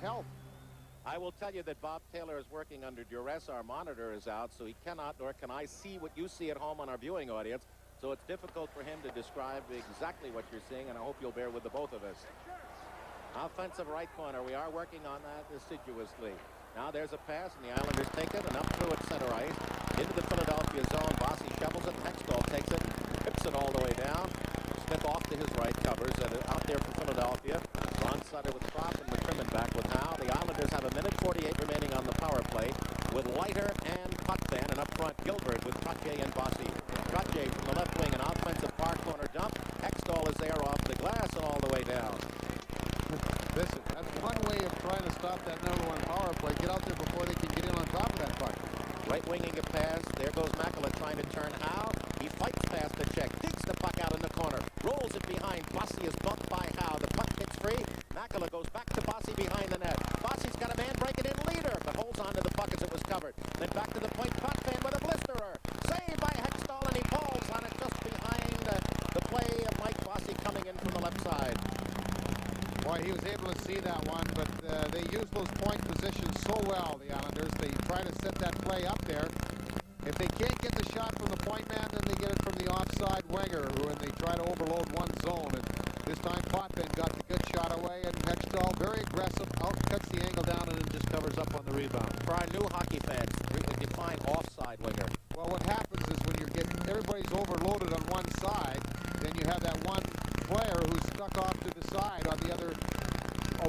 Speaker 2: health.
Speaker 1: I will tell you that Bob Taylor is working under duress. Our monitor is out, so he cannot, nor can I see what you see at home on our viewing audience. So it's difficult for him to describe exactly what you're seeing, and I hope you'll bear with the both of us. Offensive right corner. We are working on that assiduously. Now there's a pass, and the Islanders take it, and up through at center ice. Into the Philadelphia zone. Bossy shovels it. Hextall takes it, whips it all the way down. Smith off to his right, covers, and out there for Philadelphia. Ron Sutter with Crop and McCrimmon back with Howe. The Islanders have 1:48 remaining on the power play with Leiter and Potvin, and up front Gilbert with Trottier and Bossy. Trottier from the left wing, an offensive far corner dump. Hextall is there off the glass and all the way down.
Speaker 2: Listen, that's one way of trying to stop that #1 power play. Get out there before they can get in on top of that puck.
Speaker 1: Right winging a pass. There goes Makela trying to turn Howe. He fights past the check, digs the puck out in the corner, rolls it behind. Bossy is bumped by Howe. The puck gets free. Makela goes back to Bossy behind the net. Bossy's got a man breaking in leader, but holds on to the puck as it was covered. Then back to the point. Potvin with a blisterer. Saved by Hextall, and he falls on it just behind the play of Mike Bossy coming in from the left side.
Speaker 2: Boy, he was able to see that one, but they use those point positions so well, the Islanders. They try to set that play up there. If they can't get the shot from the point man, then they get it from the offside winger, when they try to overload one zone. And this time, Potvin got the good shot away, and Hextall, very aggressive, cuts the angle down, and then just covers up on the rebound.
Speaker 1: For our new hockey fans, we can define offside winger.
Speaker 2: Well, what happens is when you're getting everybody's overloaded on one side, then you have that one player who's stuck off to the side on the other,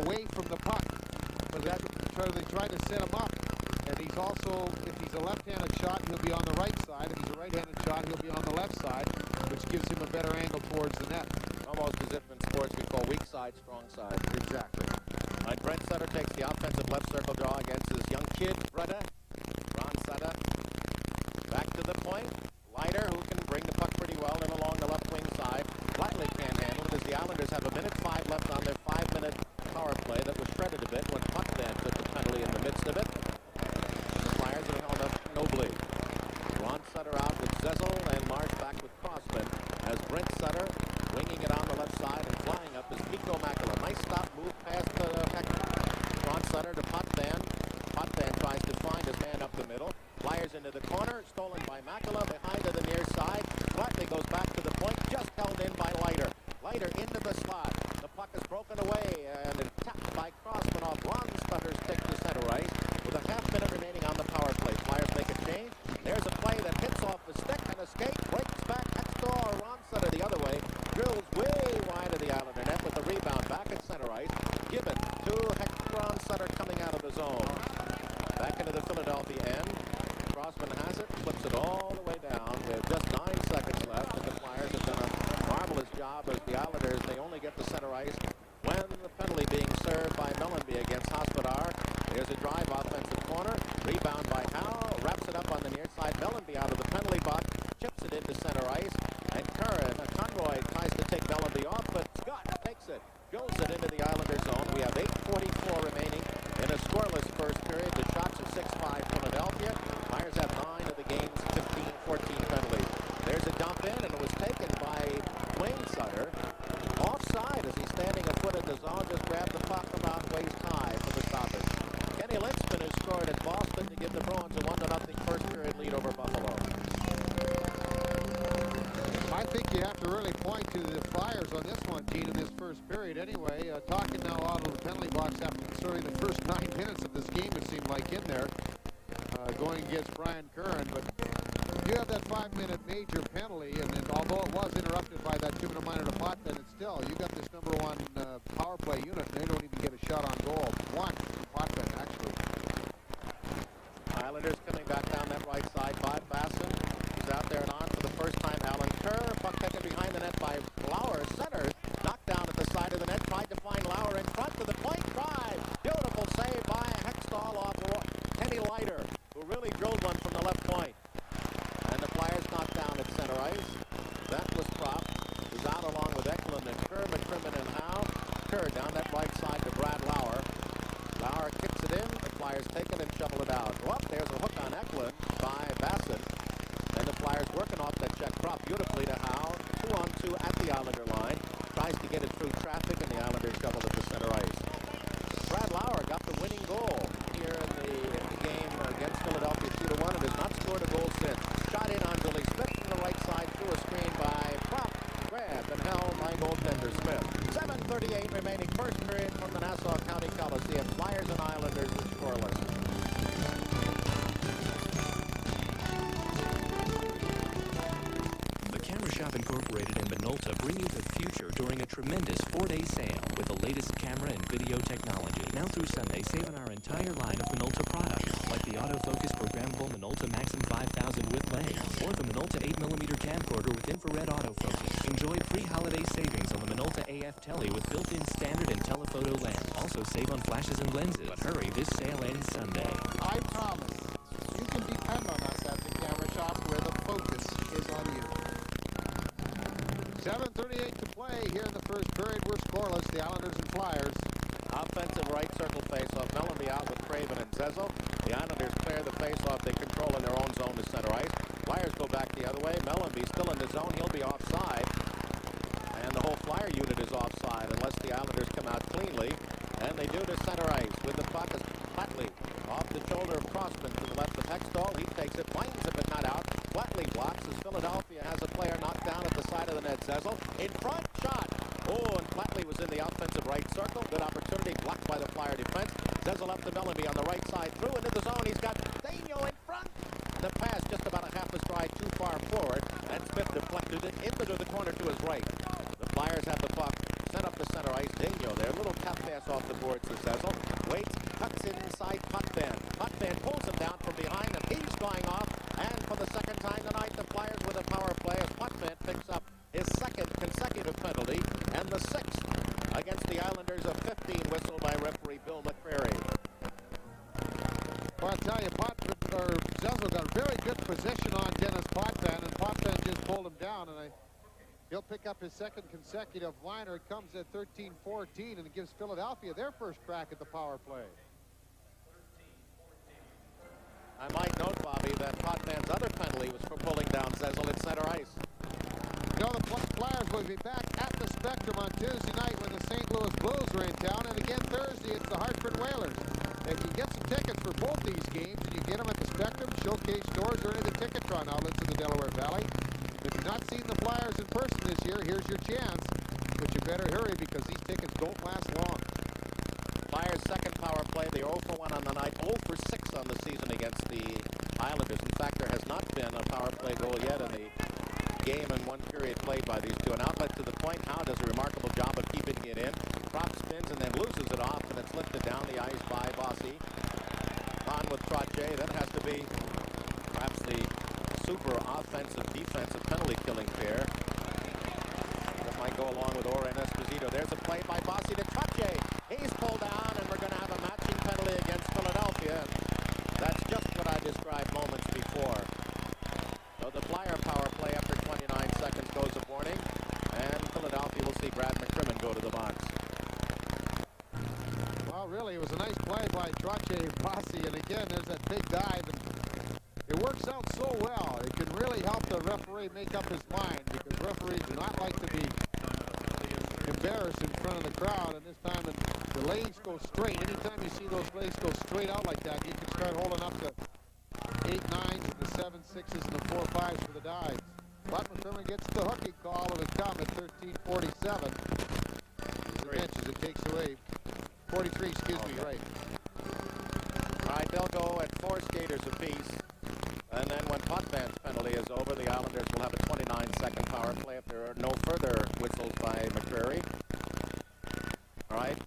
Speaker 2: away from the puck. So they try to set him up. And he's also, if he's a left-handed shot, he'll be on the right side. If he's a right-handed shot, he'll be on the left side, which gives him a better angle towards the net.
Speaker 1: Almost as if in sports we call weak side, strong side.
Speaker 2: Exactly.
Speaker 1: And Brent Sutter takes the offensive left circle draw against his young kid, brother, Ron Sutter. Back to the point. Leiter, who can bring the puck pretty well in along the left wing side. Flatley can't handle it as the Islanders have 1:05 left on their 5-minute power play that was shredded a bit when Potvin took the penalty in the midst of it. The Flyers are held up nobly. Ron Sutter out with Zezel and Marsh back with Crossman as Brent Sutter winging it on the left side and flying up is Pico Makela. Nice stop move past the Ron Sutter to Potvin. Potvin tries to find his man up the middle. Flyers into the corner, stolen by Makela, behind to the near side. Flatley goes back to the point, just held in by Leiter. Leiter into the slot. The puck is broken away, and it's tapped by Crossman off Ron Sutter's stick to center job as the Islanders, they only get the center ice when the penalty being served by Mellanby against Hospodar. There's a drive offensive corner. Rebound by Howe. Wraps it up on the near side. Mellanby out of the penalty box. Chips it into center ice. And Kerr and Conroy tries to take Mellanby off, but Scott takes it. Drills it into the Islander zone. We have 8:44 remaining in a scoreless first period. The shots are 6-5 Philadelphia. Flyers have 9 of the game's 15-14 penalties. There's a dump in, and it was taken by Wayne Sutter. Offside as he's standing a foot in the zone. Just grabbed the puck about waist high for the stoppage. Kenny Litzman, who scored at Boston to give the Bruins a 1-0 first period lead over Buffalo.
Speaker 2: I think you have to really point to the Flyers on this one, Gene, in this first period anyway. Talking now out of the penalty box after considering the first 9 minutes of this game, it seemed like, in there, going against Brian Kerr. But you have that 5-minute major penalty, and then, although it was interrupted by that 2-minute minor to Potvin, it's still, you got this #1 power play unit, and they don't even get a shot on goal. One, Potvin, actually.
Speaker 1: Islanders coming back down that right side by Basson. He's out there and on for the first time. Alan Kerr, puck taken behind the net by Lauer, center, knocked down at the side of the net, tried to find Lauer in front to the point, drive. Beautiful save by Hextall off Kenny Leiter, who really drilled one from the left point. And the Flyers knocked down at center ice. That was Prop, who's out along with Eklund and Kerr, McCrimmon and Howe. Kerr down that right side to Brad Lauer. Lauer kicks it in. The Flyers take it and shovel it out. Well, there's a hook on Eklund by Bassett. And the Flyers working off that check Prop beautifully to Howe. 2-on-2 at the Islander line. Tries to get it through traffic, and the Islanders shovel at the center ice. Brad Lauer got the winning goal here in the game against Philadelphia 2-1 and has not scored a goal since. Shot in on Billy Smith from the right side through a screen by Prop. Grabbed and held by goaltender Smith. 7:38 remaining first period from the Nassau County Coliseum. Flyers and Islanders are scoreless.
Speaker 8: The Camera Shop Incorporated in Minolta bring you the future during a tremendous 4-day sale with the latest camera and video technology. Now through Sunday, save on our entire line of Minolta products, like the autofocus programmable Minolta Maxim 5000 with lens, or the Minolta 8mm camcorder with infrared autofocus. Enjoy pre-holiday savings on the Minolta AF Tele with built-in standard and telephoto lens. Also save on flashes and lenses. But hurry, this sale ends Sunday.
Speaker 9: I promise you can depend on us at the Camera Shop where the focus is on you.
Speaker 2: 7:38 to play here in the first period. We're scoreless, the Islanders and Flyers.
Speaker 1: Offensive right circle faceoff. Mellanby out with Craven and Zezel. The Islanders clear the faceoff. They control in their own zone to center ice. Flyers go back the other way. Mellanby still in the zone. He'll be offside. And the whole Flyer unit is offside unless the Islanders come out cleanly. And they do to center ice with the puck is Flatley off the shoulder of Crossman to the left of Hextall. He takes it, winds it, but not out. Flatley blocks as Philadelphia has a player knocked down at the side of the net. Zezel in front, shot. Oh, and Flatley was in the offensive right circle. Good opportunity, blocked by the Flyer defense. Zezel up to Mellanby on the right side, through into the zone. He's got Daniel in front. The pass just about a half a stride too far forward, and Smith deflected it into the corner to his right. The Flyers have the puck sent up the center ice. Daniel there, little tap pass off the boards to Zezel. Waits, cuts it inside Potvin. Potvin pulls him down from behind, and he's going off. And for the second time tonight, the Flyers with a power play as Potvin picks up his second consecutive penalty, and the 6th against the Islanders, a 15 whistle by referee Bill McCrary.
Speaker 2: Well, I'll tell you, Zezel got a very good position on Dennis Potvin, and Potvin just pulled him down, and he'll pick up his second consecutive liner. It comes at 13-14, and it gives Philadelphia their first crack at the power play.
Speaker 1: I might note, Bobby, that Potvin's other penalty was for pulling down Zezel at center ice.
Speaker 2: You know, the Flyers will be back at the Spectrum on Tuesday night when the St. Louis Blues are in town, and again Thursday it's the Hartford Whalers. If you get some tickets for both these games, and you get them at the Spectrum, Showcase stores, or any of the Ticketron outlets in the Delaware Valley, if you've not seen the Flyers in person this year, here's your chance. But you better hurry because these tickets don't last long.
Speaker 1: Flyers' second power play, the 0 for 1 on the night, 0 for 6 on the season against the Islanders. In fact, there has not been a power play goal yet in the game in one period played by these two. An outlet to the point. Howe does a remarkable job of keeping it in. Prop spins and then loses it off, and it's lifted down the ice by Bossy. On with Trottier. That has to be perhaps the super offensive defensive penalty killing pair that might go see Brad McCrimmon go to the box.
Speaker 2: Well, really, it was a nice play by Trottier and Bossy, and again, there's that big dive, and it works out so well. It can really help the referee make up his mind, because referees do not like to be embarrassed in front of the crowd, and this time the lanes go straight. Anytime you see those lanes go straight out like that, you can start holding up the 8-9s and the 7-6s and the 4-5s for the dives. But McCrimmon gets the hooking call of the come at 13:47. As it takes away 43, excuse me, right.
Speaker 1: All right, they'll go at 4 skaters apiece. And then when Potvin's penalty is over, the Islanders will have a 29-second power play if there are no further whistles by McCreary. All right,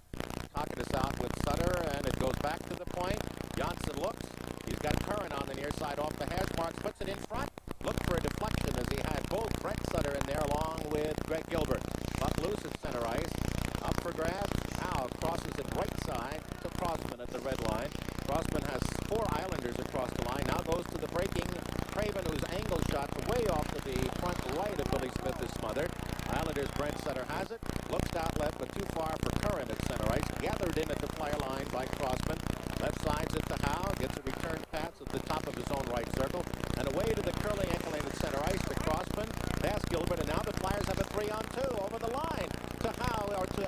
Speaker 1: Tocchet is out with Sutter, and it goes back to the point. Jonsson looks. He's got Curran on the near side off the hash marks, puts it in front. Looked for a deflection as he had both Brent Sutter in there along with Greg Gilbert. Puck loose at center ice. Up for grabs. Howe crosses it right side to Crossman at the red line. Crossman has 4 Islanders across the line. Now goes to the breaking Craven, whose angle shot way off to the front right of Billy Smith is smothered. Islanders Brent Sutter has it. Looks to outlet, but too far for Curran at center ice. Gathered in at the flyer line by Crossman. Left side's it to Howe. Gets a return pass at the top of his own right circle. And away to the curling ankle lane at center ice to Crossman. Past Gilbert, and now the Flyers have a 3-on-2 over the line to Howe, or to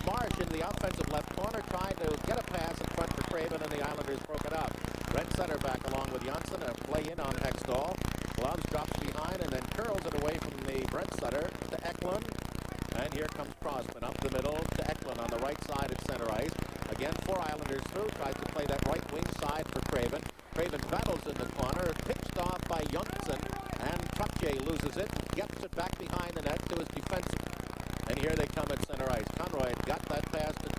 Speaker 1: Marsh in the offensive left corner. Tried to get a pass in front for Craven, and the Islanders broke it up. Brent Sutter back along with Jonsson. A play in on Hextall. Gloves drops behind and then curls it away from the Brent Sutter to Eklund. And here comes Crossman up the middle to Eklund on the right side at center ice. Again, 4 Islanders through. Tries to play that right wing side for Craven. Craven battles in the corner. Pitched off by Jonsson. And Trottier loses it. Gets it back behind the net to his defensive. And here they come at center ice. Conroy got that pass to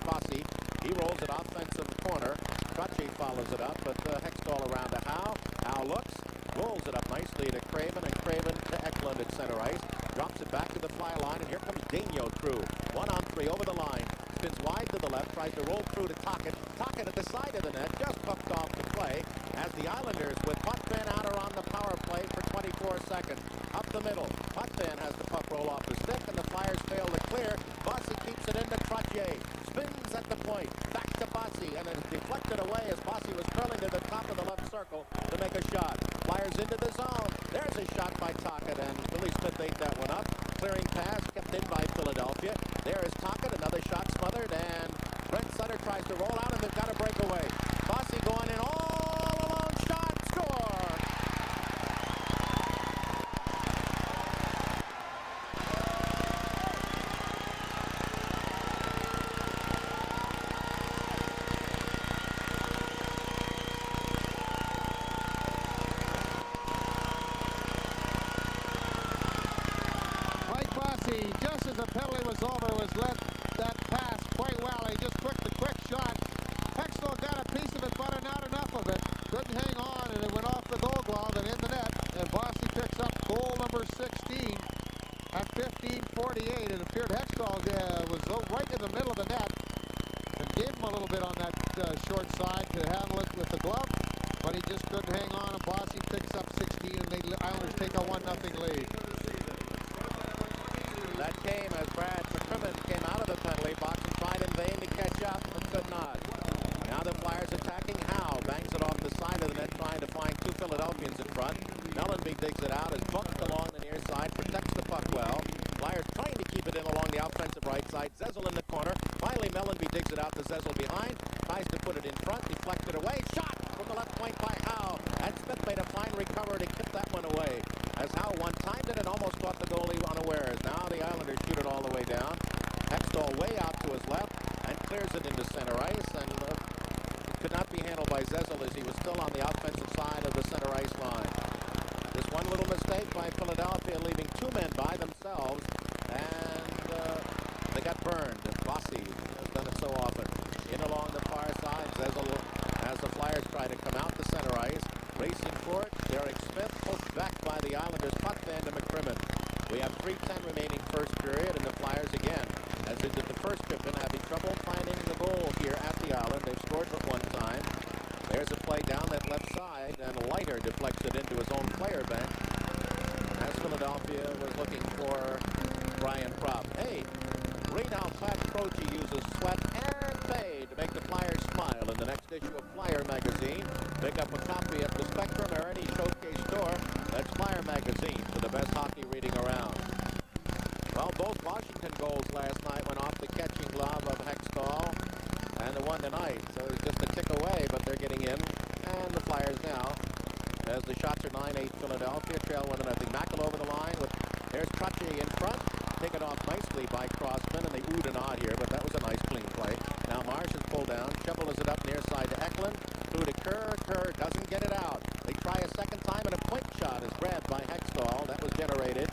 Speaker 1: Bossy. He rolls it offensive corner. Trottier follows it up, but Hextall around to Howe. Howe looks, rolls it up nicely to Craven, and Craven to Eklund at center ice. Drops it back to the fly line, and here comes Daigneault through. 1-on-3 over the line. Spins wide to the left, tries to roll through to Tocchet. Tocchet at the side of the net, just puffed off the play, as the Islanders with Potvin out are on the power play for 24 seconds. Up the middle, Potvin has the puck roll off the stick, and the Flyers fail to clear. Bossy keeps it into Trottier. Spins at the point, back to Bossy, and then deflected away as Bossy was curling to the top of the left circle to make a shot. Flyers into the zone. There's a shot by Tocchet, and Billy Smith ate that one up. Clearing pass, kept in by Philadelphia. There is Tocchet, another shot smothered, and Brent Sutter tries to roll out, and they've got a breakaway. Bossy going in all alone, shot, score!
Speaker 2: Just as the penalty was over, was let that pass quite well. He just took the quick shot. Hextall got a piece of it, but not enough of it. Couldn't hang on, and it went off the goal glove and in the net. And Bossy picks up goal number 16 at 15:48. It appeared Hextall was right in the middle of the net and gave him a little bit on that short side to handle it with the glove, but he just couldn't hang on. And Bossy picks up 16, and the Islanders take a 1-0 lead.
Speaker 1: That came as Brad McCrimmon came out of the penalty box and tried in vain to catch up, but could not. Now the Flyers attacking Howe. Bangs it off the side of the net, trying to find 2 Philadelphians in front. Mellenby digs it out, is bumped along the near side, protects the puck well. Flyers trying to keep it in along the offensive right side. Zezel in the corner. Finally, Mellenby digs it out to Zezel behind. Tries to put it in front, deflected away. Shot from the left point by Howe. And Smith made a fine recovery to keep that one away. As Howe one-timed it and almost caught the goalie unawares. Now the Islanders shoot it all the way down. Hextall way out to his left and clears it into center ice, and it could not be handled by Zezel as he was still on the offensive side of the center ice line. Just one little mistake by Philadelphia, leaving 2 men by themselves, and they got burned. Bossy has done it so often. In along the far side, Zezel, as the Flyers try to come out to center ice, racing for it. Derek Smith poked back by the Islanders, Potvin to McCrimmon. We have 3:10 remaining first period, and the Flyers again, as they did the first trip in, having trouble finding the goal here at the Island. They've scored but 1 time. There's a play down that left side, and Leiter deflects it into his own player bench, as Philadelphia was looking for Brian Price. taken off nicely by Crossman, and they oohed and awed here, but that was a nice clean play. Now Marsh is pulled down. Shovelers it up near side to Eklund. Through to Kerr. Kerr doesn't get it out. They try a second time, and a point shot is grabbed by Hextall. That was generated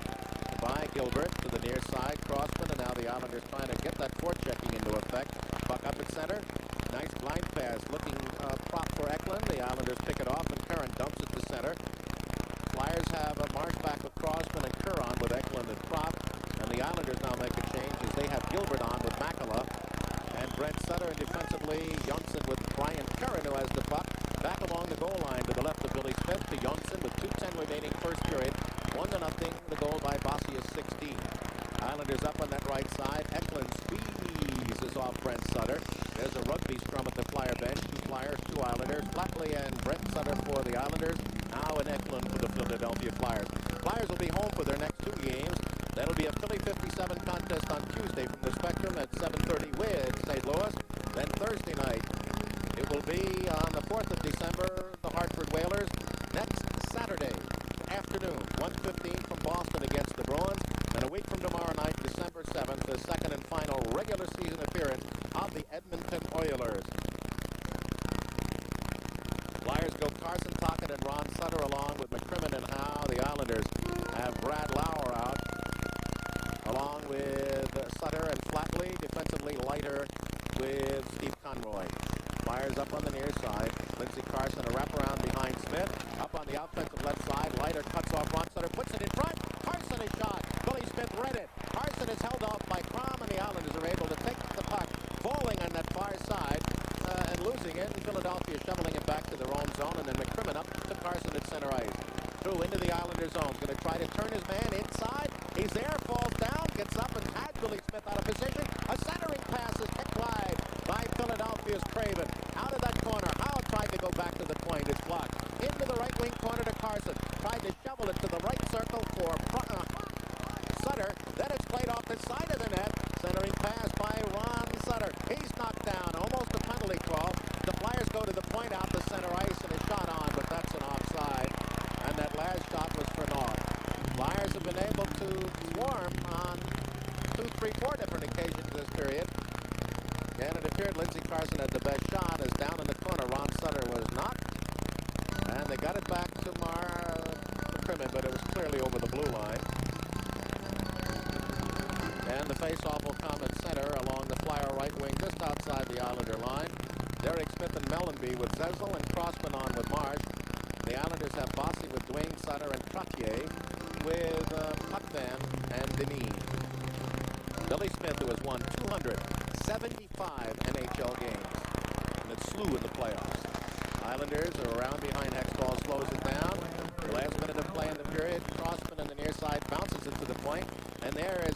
Speaker 1: by Gilbert to the near side. Crossman, and now the Islanders trying to get that forechecking into effect. Puck up at center. Nice blind pass. Looking prop for Eklund. The Islanders pick it off, and Curran dumps it to center. Flyers have a march back of Crossman and Kerr on with Eklund and prop. And the Islanders now make a change as they have Gilbert on with Makela. And Brent Sutter, and defensively Jonsson with Brian Curran, who has the puck. Back along the goal line to the left of Billy Smith to Jonsson with 2:10 remaining first period. 1-0. The goal by Bossy is 16. Islanders up on that right side. Eklund squeezes off Brent Sutter. There's a rugby scrum at the Flyer bench. 2 Flyers, 2 Islanders. Flatley and Brent Sutter for the Islanders. Now in Eklund for the Philadelphia Flyers. Flyers will be home for their next 2 games. That'll be a Philly 57 contest on Tuesday from the Spectrum at 7:30 with St. Louis. Then Thursday night, it will be on the 4th of December, the Hartford Whalers. Next Saturday afternoon, 1:15 from Boston against the Bruins. And a week from tomorrow night, December 7th, the second and final regular season appearance of the Edmonton Oilers. Flyers go Carson Tocchet and Ron Sutter along with McCrimmon and Howe. The Islanders have Brad Lauer out along with Sutter and Flatley. Defensively lighter with Steve Conroy. Flyers up on the near side. Lindsey Carson a wraparound behind Smith. Up on the offensive left side. Lighter cuts off Ron Sutter. Puts it in front. Carson is shot. Billy Smith read it. Carson is held off by Crom, and the Islanders are able to take the puck, falling on that far side and losing it. And Philadelphia shoveling it back to their own zone, and then McCrimmon up to Carson at center ice. Through into the Islanders zone. Going to try to turn his man inside. He's there, falls down, gets up, and has Billy Smith out of position. A centering pass is kicked wide by Philadelphia's Craven. Out of that corner. Howe tried to go back to the point. It's blocked. Into the right wing corner to Carson. Tried to shovel it to the right circle for Sutter. Then it's played off the side of the net. Centering pass by Ron Sutter. He's knocked down. Almost a penalty call. The Flyers go to the point out the center ice, and a shot on, but that's an offside. And that last shot was for naught. Flyers have been able to swarm on 2, 3, 4 different occasions this period. And it appeared Lindsey Carson had the best shot, as down in the corner Ron Sutter was not. And they got it back to McCrimmon, but it was clearly over the blue line. And the face-off will come at center along the Flyer right wing, just outside the Islander line. Derek Smith and Mellenby with Zezel and Crossman on with Marsh. The Islanders have Bossy with Dwayne Sutter and Trottier with Potvin and Denis. Billy Smith, who has won 275 NHL games, and it slew in the playoffs. Islanders are around behind Hextall, slows it down. The last minute of play in the period, Crossman on the near side bounces it to the point, and there is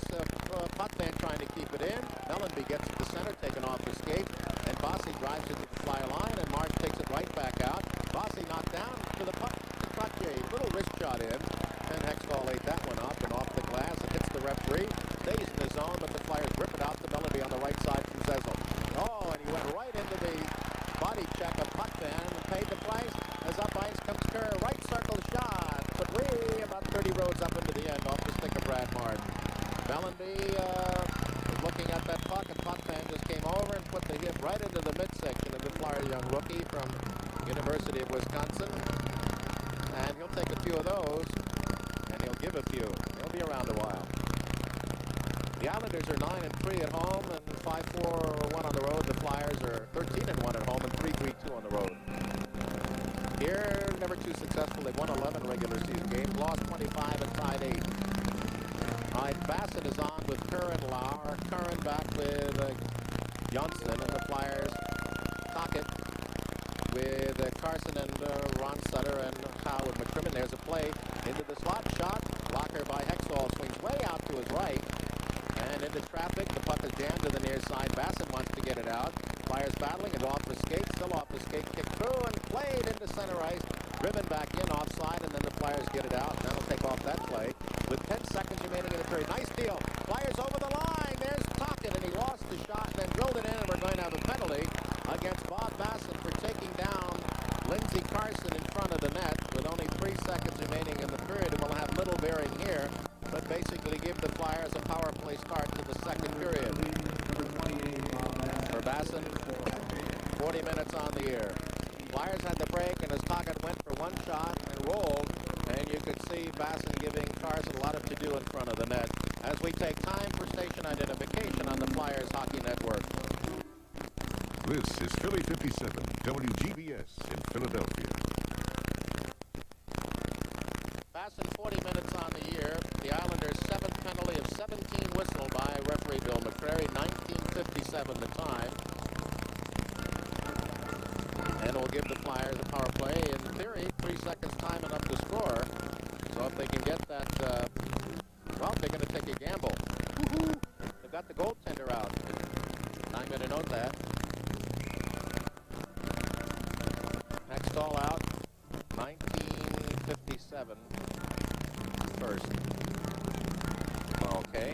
Speaker 1: Potvin trying to keep it in. Mellenby gets it to center, taken off the skate, and Bossy drives it to the fly line, and Marsh takes it right back out. Bossy knocked down to the puck to Trottier. Little wrist shot in, and Hextall ate that one up and off the glass. It hits the referee, stays in the zone, but the Flyers rip it out to Mellenby on the right side from Zezel. Oh, and he went right into the body check of Potvin and paid the price. As up ice comes Kerr, right circle shot, but way about 30 roads up into the end off the stick of Brad Marsh. Mellenby was looking at that puck, and Potvin just came over and put the hit right into the midsection of the Flyer young rookie from University of Wisconsin. And he'll take a few of those, and he'll give a few. He'll be around a while. The Islanders are 9-3 at home and 5-4-1 on the road. The Flyers are 13-1 at home and 3-3-2 on the road. Here, never too successful. They've won 11 regular season games, lost 25 and tied 8. All right, Bassett is on with Kerr and Lauer. Curran back with Jonsson, and the Flyers Tocchet with Carson and Ron Sutter and Howe with McCrimmon. There's a play into the slot shot. Blocker by Hextall swings way out to his right. And into traffic, the puck is jammed to the near side. Bassett wants to get it out. Flyers battling and off the skate, still off the skate, kicked through and played into center ice. Driven back in offside, and then the Flyers get it out, and that'll take off that play. With 10 seconds remaining in the period. Nice deal. Flyers over the line. There's Tocchet, and he lost the shot and then drilled it in, and we're going to have a penalty against Bob Bassett for taking down Lindsey Carson in front of the net with only 3 seconds remaining in the period. It will have little bearing here, but basically give the Flyers a power play start to the second period. For Basson, 40 minutes on the air. Flyers had the break, and his pocket went for one shot and rolled, and you could see Basson giving Carson a lot of to-do in front of the net as we take time for station identification on the Flyers Hockey Network.
Speaker 10: This is Philly 57, WGBS in Philadelphia.
Speaker 1: Basson 40 minutes on the year. The Islanders' seventh penalty of 17 whistled by referee Bill McCrary, 19:57 the time. And will give the Flyers a power play. In theory, 3 seconds time enough to score. So if they can get that, well, they're going to take a gamble. Woohoo! They've got the goaltender out. I'm going to note that. Hextall out. 19:57 first. Okay.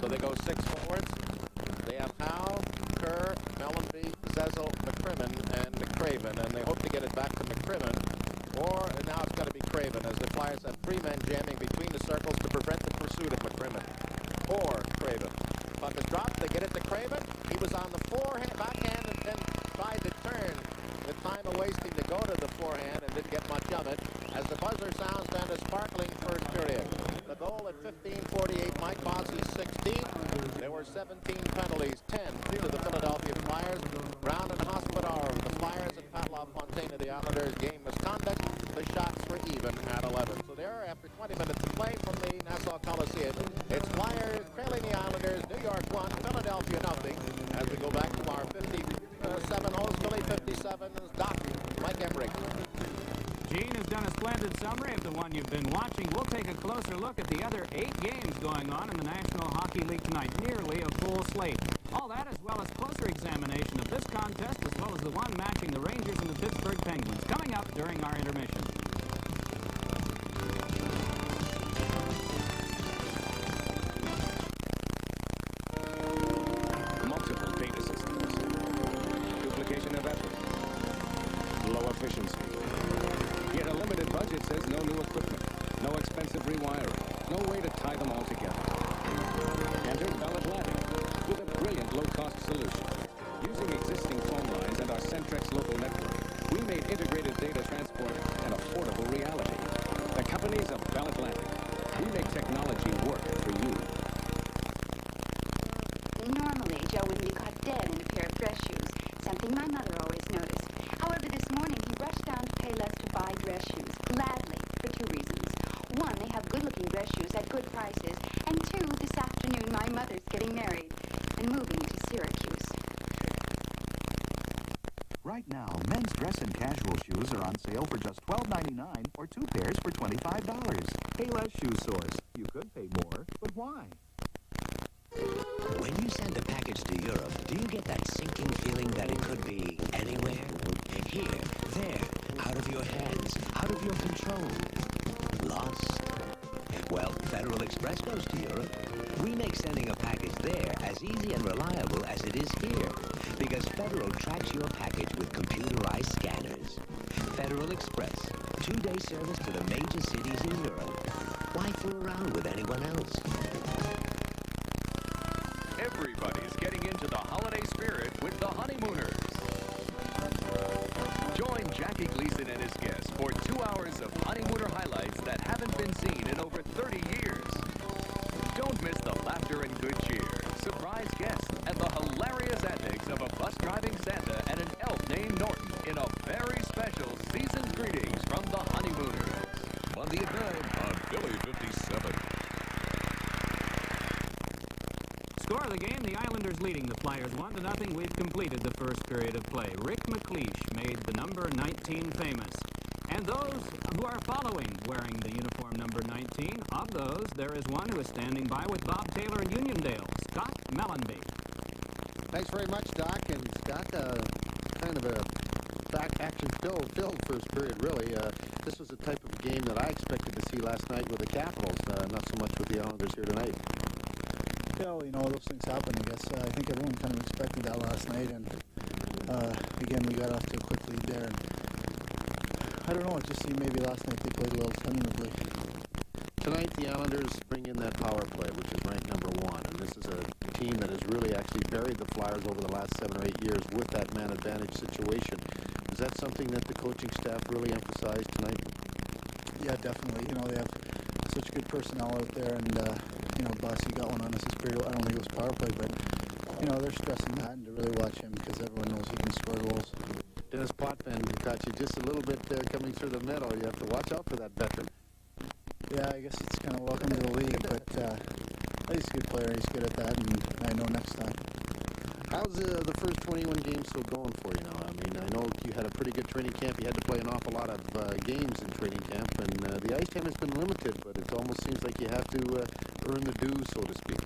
Speaker 1: So they go 6 forwards. They have Howe, Kerr, Mellenby, Zezel, McCrimmon, and McCraven, and they hope to get it back to McCrimmon, or now it's got to be Craven, as the Flyers have 3 men jamming between the circles to prevent the pursuit of McCrimmon, or Craven. Puck is dropped, they get it to Craven. He was on the forehand, backhand, and then tried to turn with time of wasting to go to the forehand and didn't get much of it. As the buzzer sounds, then a sparkling first period. The goal at 15:48, Mike Bossy's 16. There were 17 penalties, 10 to the Philadelphia Flyers. Brown and Hospital, the Flyers, and Pat LaFontaine of the Islanders. Game misconduct. The shots were even at 11. So there, after 20 minutes of play from the Nassau Coliseum, it's Flyers trailing the Islanders. New York 1, Philadelphia nothing. As we go back to our 57 host, Philly 57 is Doc Mike Emmerich.
Speaker 11: Gene has done a splendid summary of the one you've been watching. We'll take a closer look at the other 8 games going on in the National Hockey League tonight. Nearly a full slate. All that as well as closer examination of this contest as well as the one matching the Rangers and the Pittsburgh Penguins coming up during our intermission.
Speaker 12: Multiple data systems. Duplication of effort. Low efficiency. Yet a limited budget says no new equipment, no expensive rewiring, no way to tie them all together. Enter Bell Atlantic with a brilliant low-cost solution. Using existing phone lines and our Centrex local network, we made integrated data transport an affordable reality. The companies of Bell Atlantic. We make technology work for you.
Speaker 13: Normally, Joe would be caught dead in a pair of dress shoes, something my mother always noticed. However, this morning he rushed down to Payless to buy dress shoes, gladly, for 2 reasons. 1, they have good-looking dress shoes at good prices, and 2, this afternoon my mother's getting married and moving to Syracuse.
Speaker 14: Right now, men's dress and casual shoes are on sale for just $12.99 or 2 pairs for $25. Payless Shoe Source. You could pay more, but why?
Speaker 15: When you send a package to Europe, do you get that sinking feeling that it could be anywhere? Here, there, out of your hands, out of your control. Lost? Well, Federal Express goes to Europe. We make sending a package there as easy and reliable as it is here, because Federal tracks your package with computerized scanners. Federal Express, 2-day service to the major cities in Europe. Why fool around with anyone else?
Speaker 16: Everybody's getting into the holiday spirit with the Honeymooners. Join Jackie Gleason and his guests for 2 hours of Honeymooner highlights that haven't been seen in over 30 years. Don't miss the laughter and good cheer, surprise guests, and the hilarious antics of a bus-driving Santa and an elf named Norton in a very special season's greetings from the Honeymooners. Monday at 9 on Philly 57.
Speaker 11: Score of the game, the Islanders leading the Flyers 1-0. We've completed the first period of play. Rick McLeish made the number 19 famous. And those who are following wearing the uniform number 19, of those, there is one who is standing by with Bob Taylor in Uniondale, Scott Mellenby.
Speaker 2: Thanks very much, Doc. And Scott, kind of a action-filled first period, really. This was the type of game that I expected to see last night with the Capitals, not so much with the Islanders here tonight.
Speaker 17: Yeah, well, you know, those things happen, I guess. I think everyone kind of expected that last night, and again, we got off to a quick lead there. And I don't know, it just seemed maybe last night they played a little tentatively.
Speaker 18: Tonight, the Islanders bring in that power play, which is ranked #1. And this is a team that has really actually buried the Flyers over the last 7 or 8 years with that man advantage situation. Is that something that the coaching staff really emphasized tonight?
Speaker 17: Yeah, definitely. You know, they have such good personnel out there, and, you know, Bossy got one on us this period. I don't think it was power play, but, you know, they're stressing that, and to really watch him because everyone knows he can score goals.
Speaker 18: Dennis Potvin caught you just a little bit coming through the middle. You have to watch out for that veteran.
Speaker 17: Yeah, I guess it's kind of welcome to the league, but he's a good player. He's good at that, and I know next time.
Speaker 18: How's the first 21 games still going for you now? I mean, I know you had a pretty good training camp. You had to play an awful lot of games in training camp, and the ice time has been limited, but it almost seems like you have to earn the dues, so to speak.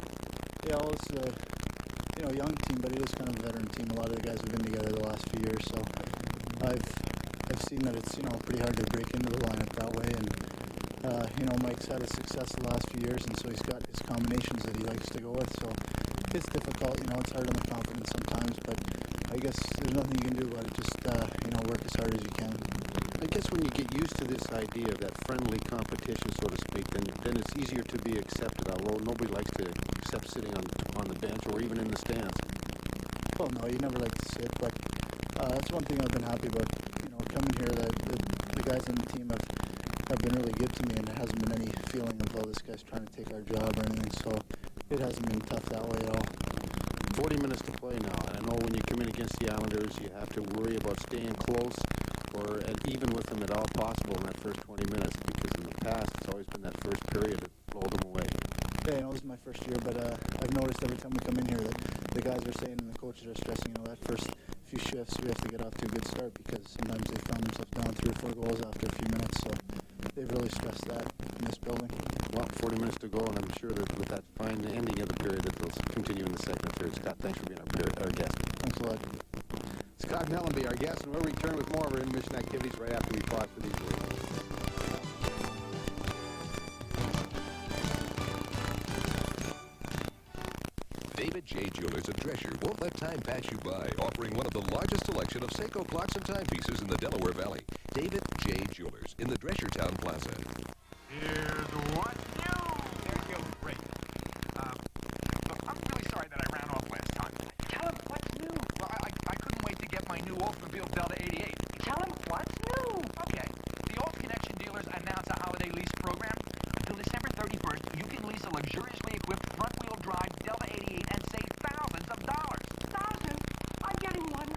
Speaker 17: Yeah, well, it's a young team, but it is kind of a veteran team. A lot of the guys have been together the last few years, so I've seen that it's pretty hard to break into the lineup that way, and Mike's had his success the last few years, and so he's got his combinations that he likes to go with. So it's difficult. It's hard on the confidence sometimes, but I guess there's nothing you can do about it. Just work as hard as you can.
Speaker 18: I guess when you get used to this idea of that friendly competition, so to speak, then it's easier to be accepted. Although nobody likes to accept sitting on the bench or even in the stands.
Speaker 17: Well, no, you never like to sit, but that's one thing I've been happy about. Coming here, that the guys on the team have been really good to me, and there hasn't been any feeling of, oh, this guy's trying to take our job or anything, so it hasn't been tough that way at all.
Speaker 18: 40 minutes to play now, and I know when you come in against the Islanders, you have to worry about staying close and even with them at all possible in that first 20 minutes, because in the past, it's always been that first period that blow them away.
Speaker 17: Yeah, this is my first year, but I've noticed every time we come in here that the guys are saying and the coaches are stressing, that first few shifts we have to get off to a good start, because sometimes they found themselves down 3 or 4 goals after a few minutes, so they've really stressed that in this building.
Speaker 18: Well, 40 minutes to go, and I'm sure that with that fine ending of the period that they'll continue in the second and third. Scott, thanks for being our guest.
Speaker 17: Thanks a lot.
Speaker 2: Scott Mellenby, our guest, and we'll return with more of our intermission activities right after we pause for these words.
Speaker 19: David J. Jewelers of Drescher won't let time pass you by, offering one of the largest selection of Seiko clocks and timepieces in the Delaware Valley. David J. Jewelers in the Dreschertown Plaza.
Speaker 4: Here's what's new. There's your break. Look, I'm really sorry that I ran off last time. Tell him what's new. Well, I couldn't wait to get my new Oldsmobile Delta 88. Tell him what's new. Okay. The Old Connection dealers announce a holiday lease program. Until December 31st, you can lease a luxuriously equipped front-wheel drive Delta 88 and save thousands of dollars. Thousands? I'm getting one.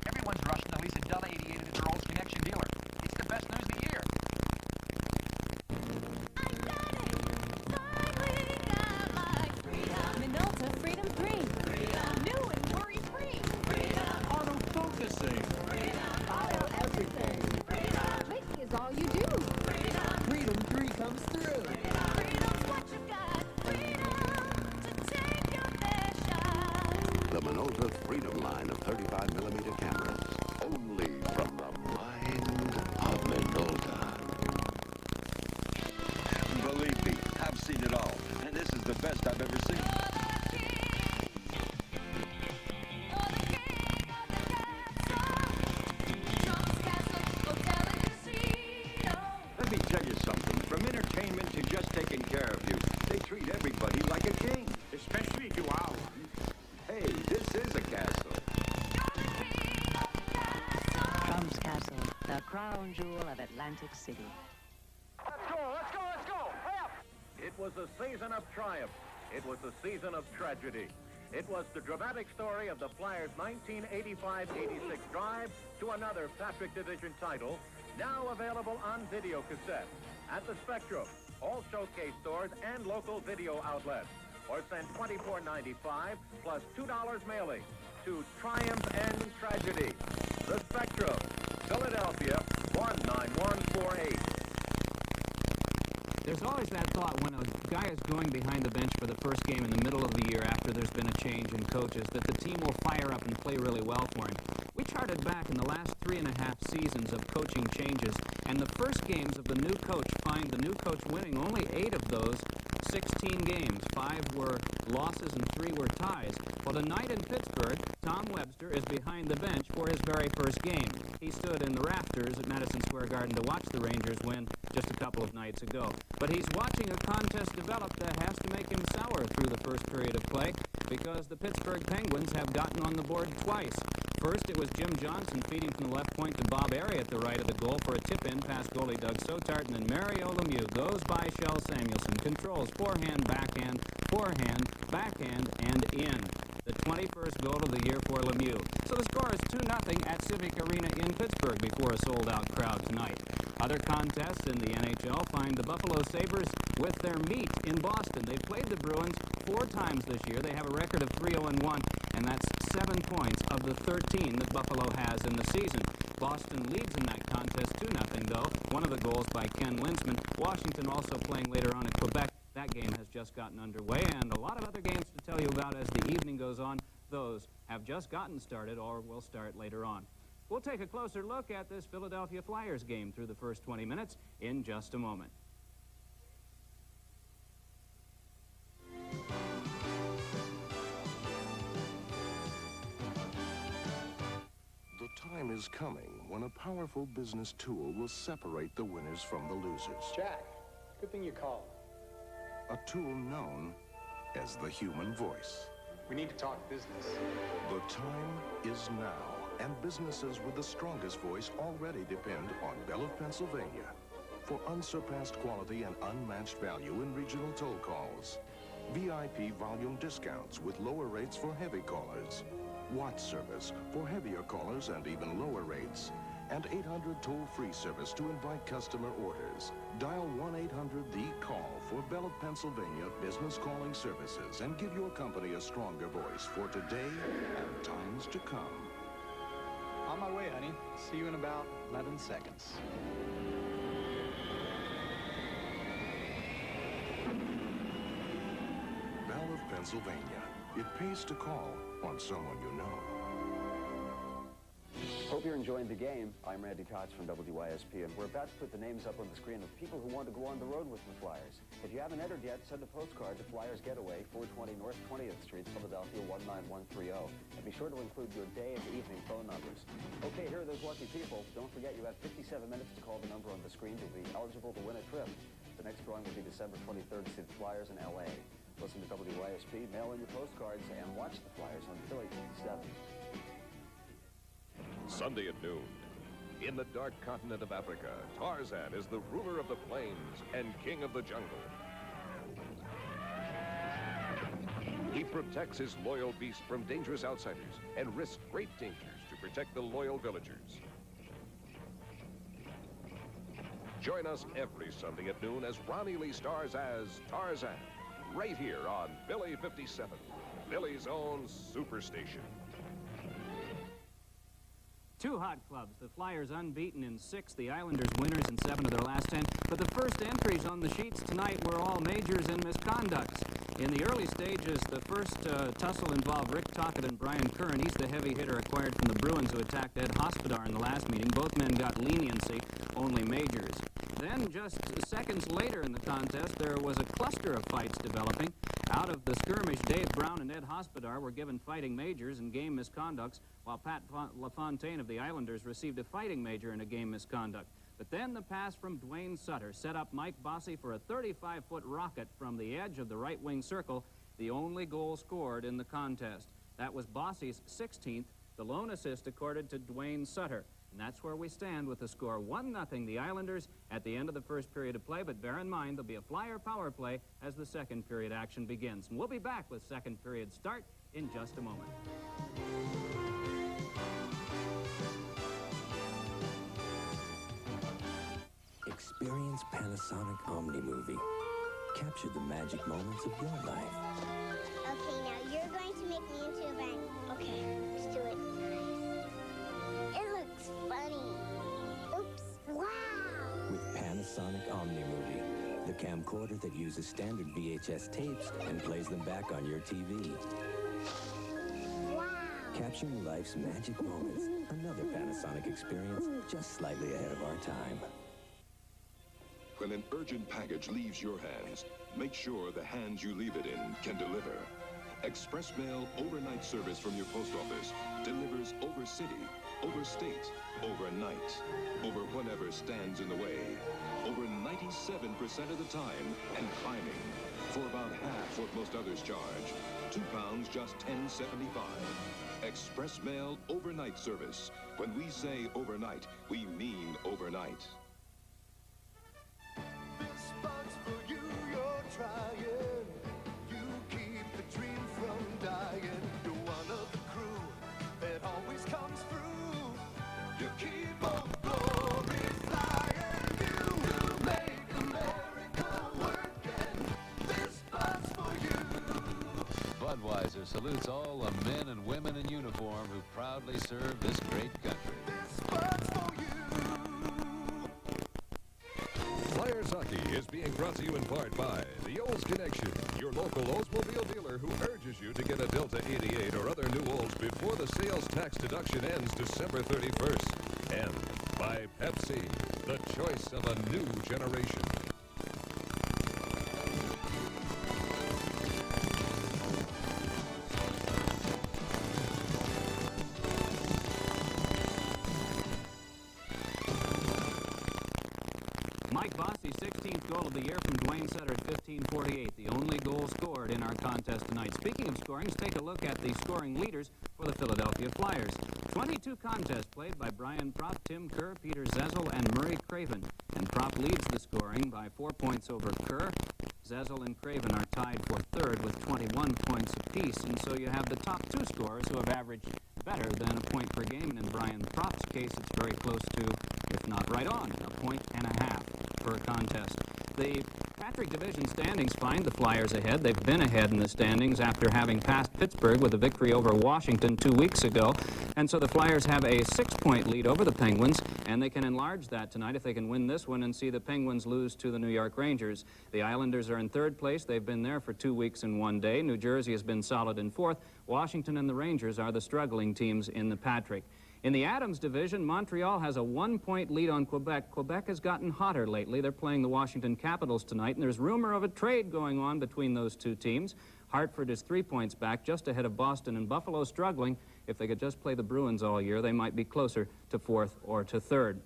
Speaker 4: Everyone's rushing to lease a Delta 88 at their Old Connection dealer. It's the best news of the year.
Speaker 20: Minolta Freedom 3. New and worry-free.
Speaker 12: Auto-focusing.
Speaker 20: Auto everything. Click is all you do.
Speaker 12: Freedom 3 comes through.
Speaker 20: Freedom's what you got. Freedom to take your fair shot.
Speaker 21: The Minolta Freedom line of 35mm cameras. Only from the mind of Minolta.
Speaker 22: Believe me, I've seen it all, and this is the best I've ever seen. Let me tell you something. From entertainment to just taking care of you, they treat everybody like a king. Especially you are one. Hey, this is a castle.
Speaker 23: Trump's Castle, the crown jewel of Atlantic City.
Speaker 1: Let's go, let's go, let's go! Hurry up! It was a season of triumph. It was a season of tragedy. It was the dramatic story of the Flyers' 1985-86 drive to another Patrick Division title, now available on video cassette at the Spectrum, all showcase stores and local video outlets. Or send $24.95 plus $2 mailing to Triumph and Tragedy. The Spectrum, Philadelphia, 19148.
Speaker 11: There's always that thought when a guy is going behind the bench for the first game in the middle of the year after there's been a change in coaches that the team will fire up and play really well for him. We charted back in the last 3.5 seasons of coaching changes, and the first games of the new coach find the new coach winning only 8 of those, 16 games. 5 were losses and 3 were ties. Well, tonight in Pittsburgh, Tom Webster is behind the bench for his very first game. He stood in the rafters at Madison Square Garden to watch the Rangers win just a couple of nights ago. But he's watching a contest develop that has to make him sour through the first period of play because the Pittsburgh Penguins have gotten on the board twice. First, it was Jim Jonsson feeding from the left point to Bob Airy at the right of the goal for a tip-in past goalie Doug Sotart, and then Mario Lemieux goes by Shell Samuelson, controls forehand, backhand, and in. The 21st goal of the year for Lemieux. So the score is 2-0 at Civic Arena in Pittsburgh before a sold-out crowd tonight. Other contests in the NHL find the Buffalo Sabres with their meet in Boston. They've played the Bruins 4 times this year. They have a record of 3-0-1, and that's 7 points of the 13 that Buffalo has in the season. Boston leads in that contest 2-0, though. One of the goals by Ken Linsman. Washington also playing later on in Quebec. That game has just gotten underway, and a lot of other games to tell you about as the evening goes on. Those have just gotten started or will start later on. We'll take a closer look at this Philadelphia Flyers game through the first 20 minutes in just a moment.
Speaker 19: The time is coming when a powerful business tool will separate the winners from the losers.
Speaker 3: Jack, good thing you called.
Speaker 19: A tool known as the human voice.
Speaker 3: We need to talk business.
Speaker 19: The time is now, and businesses with the strongest voice already depend on Bell of Pennsylvania for unsurpassed quality and unmatched value in regional toll calls. VIP volume discounts with lower rates for heavy callers. Watch service for heavier callers and even lower rates. And 800 toll-free service to invite customer orders. Dial 1-800-THE-CALL for Bell of Pennsylvania business calling services and give your company a stronger voice for today and times to come.
Speaker 3: On my way, honey. See you in about 11 seconds.
Speaker 19: Bell of Pennsylvania. It pays to call on someone you know.
Speaker 5: Hope you're enjoying the game. I'm Randy Cox from WYSP, and we're about to put the names up on the screen of people who want to go on the road with the Flyers. If you haven't entered yet, send a postcard to Flyers Getaway, 420 North 20th Street, Philadelphia, 19130. And be sure to include your day and evening phone numbers. Okay, here are those lucky people. Don't forget you have 57 minutes to call the number on the screen to be eligible to win a trip. The next drawing will be December 23rd to see the Flyers in L.A. Listen to WYSP, mail in your postcards, and watch the Flyers on Philly 57.
Speaker 19: Sunday at noon. In the dark continent of Africa, Tarzan is the ruler of the plains and king of the jungle. He protects his loyal beast from dangerous outsiders and risks great dangers to protect the loyal villagers. Join us every Sunday at noon as Ronnie Lee stars as Tarzan, right here on Philly 57, Philly's own superstation.
Speaker 11: 2 hot clubs, the Flyers unbeaten in 6, the Islanders winners in 7 of their last 10. But the first entries on the sheets tonight were all majors and misconducts. In the early stages, the first tussle involved Rick Tocchet and Brian Kerr, and he's the heavy hitter acquired from the Bruins who attacked Ed Hospodar in the last meeting. Both men got leniency, only majors. Then, just seconds later in the contest, there was a cluster of fights developing. Out of the skirmish, Dave Brown and Ed Hospodar were given fighting majors and game misconducts, while Pat LaFontaine of the Islanders received a fighting major and a game misconduct. But then the pass from Dwayne Sutter set up Mike Bossy for a 35-foot rocket from the edge of the right wing circle, the only goal scored in the contest. That was Bossy's 16th, the lone assist accorded to Dwayne Sutter. And that's where we stand with the score 1-0 the Islanders at the end of the first period of play. But bear in mind, there'll be a Flyer power play as the second period action begins. And we'll be back with second period start in just a moment.
Speaker 15: Experience Panasonic Omni-Movie. Capture the magic moments of your life.
Speaker 6: Okay, now you're going to make me into a bank. Okay, let's do it. It looks funny. Oops. Wow.
Speaker 15: With Panasonic Omni-Movie, the camcorder that uses standard VHS tapes and plays them back on your TV.
Speaker 6: Wow.
Speaker 15: Capturing life's magic moments. Another Panasonic experience, just slightly ahead of our time.
Speaker 7: When an urgent package leaves your hands, make sure the hands you leave it in can deliver. Express Mail overnight service from your post office delivers over city, over state, overnight, over whatever stands in the way. Over 97% of the time and climbing. For about half what most others charge. £2, just $10.75. Express Mail overnight service. When we say overnight, we mean overnight.
Speaker 8: Budweiser salutes all the men and women in uniform who proudly serve this great country.
Speaker 9: Flyers Hockey is being brought to you in part by the Olds Connection, your local Oldsmobile dealer who urges you to get a Delta 88 or other new Olds before the sales tax deduction ends December 31st. And by Pepsi, the choice of a new generation.
Speaker 11: Bossy's 16th goal of the year from Dwayne Sutter at 15:48, the only goal scored in our contest tonight. Speaking of scoring, let's take a look at the scoring leaders for the Philadelphia Flyers. 22 contests played by Brian Propp, Tim Kerr, Peter Zezel, and Murray Craven. And Propp leads the scoring by 4 points over Kerr. Zezel and Craven are tied for third with 21 points apiece. And so you have the top two scorers who have averaged better than a point per game. And in Brian Propp's case, it's very close to, if not right on, 1.5 points per contest. The Patrick Division standings find the Flyers ahead. They've been ahead in the standings after having passed Pittsburgh with a victory over Washington 2 weeks ago. And so the Flyers have a 6-point lead over the Penguins, and they can enlarge that tonight if they can win this one and see the Penguins lose to the New York Rangers. The Islanders are in third place. They've been there for 2 weeks and 1 day. New Jersey has been solid in fourth. Washington and the Rangers are the struggling teams in the Patrick. In the Adams division, Montreal has a 1-point lead on Quebec. Quebec has gotten hotter lately. They're playing the Washington Capitals tonight, and there's rumor of a trade going on between those two teams. Hartford is 3 points back, just ahead of Boston, and Buffalo struggling. If they could just play the Bruins all year, they might be closer to fourth or to third.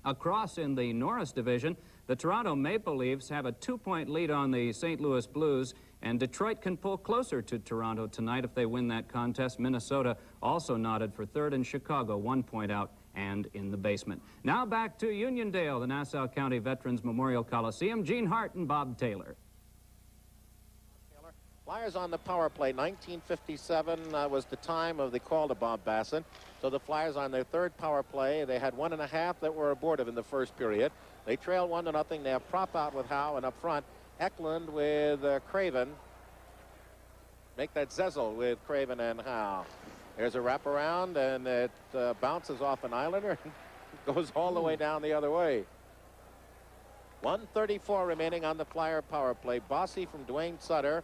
Speaker 11: Across in the Norris division, the Toronto Maple Leafs have a 2-point lead on the St. Louis Blues, and Detroit can pull closer to Toronto tonight if they win that contest. Minnesota also knotted for third, and Chicago 1 point out and in the basement. Now back to Uniondale, the Nassau County Veterans Memorial Coliseum. Gene Hart and Bob Taylor.
Speaker 1: Flyers on the power play. 1957 was the time of the call to Bob Bassett. So the Flyers on their third power play. They had 1.5 that were abortive in the first period. They trail 1-0. They have Propp out with Howe, and up front, Eklund with Craven. Make that Zezel with Craven and Howe. There's a wraparound, and it bounces off an Islander and goes all the way down the other way. 1:34 remaining on the Flyer power play. Bossy from Dwayne Sutter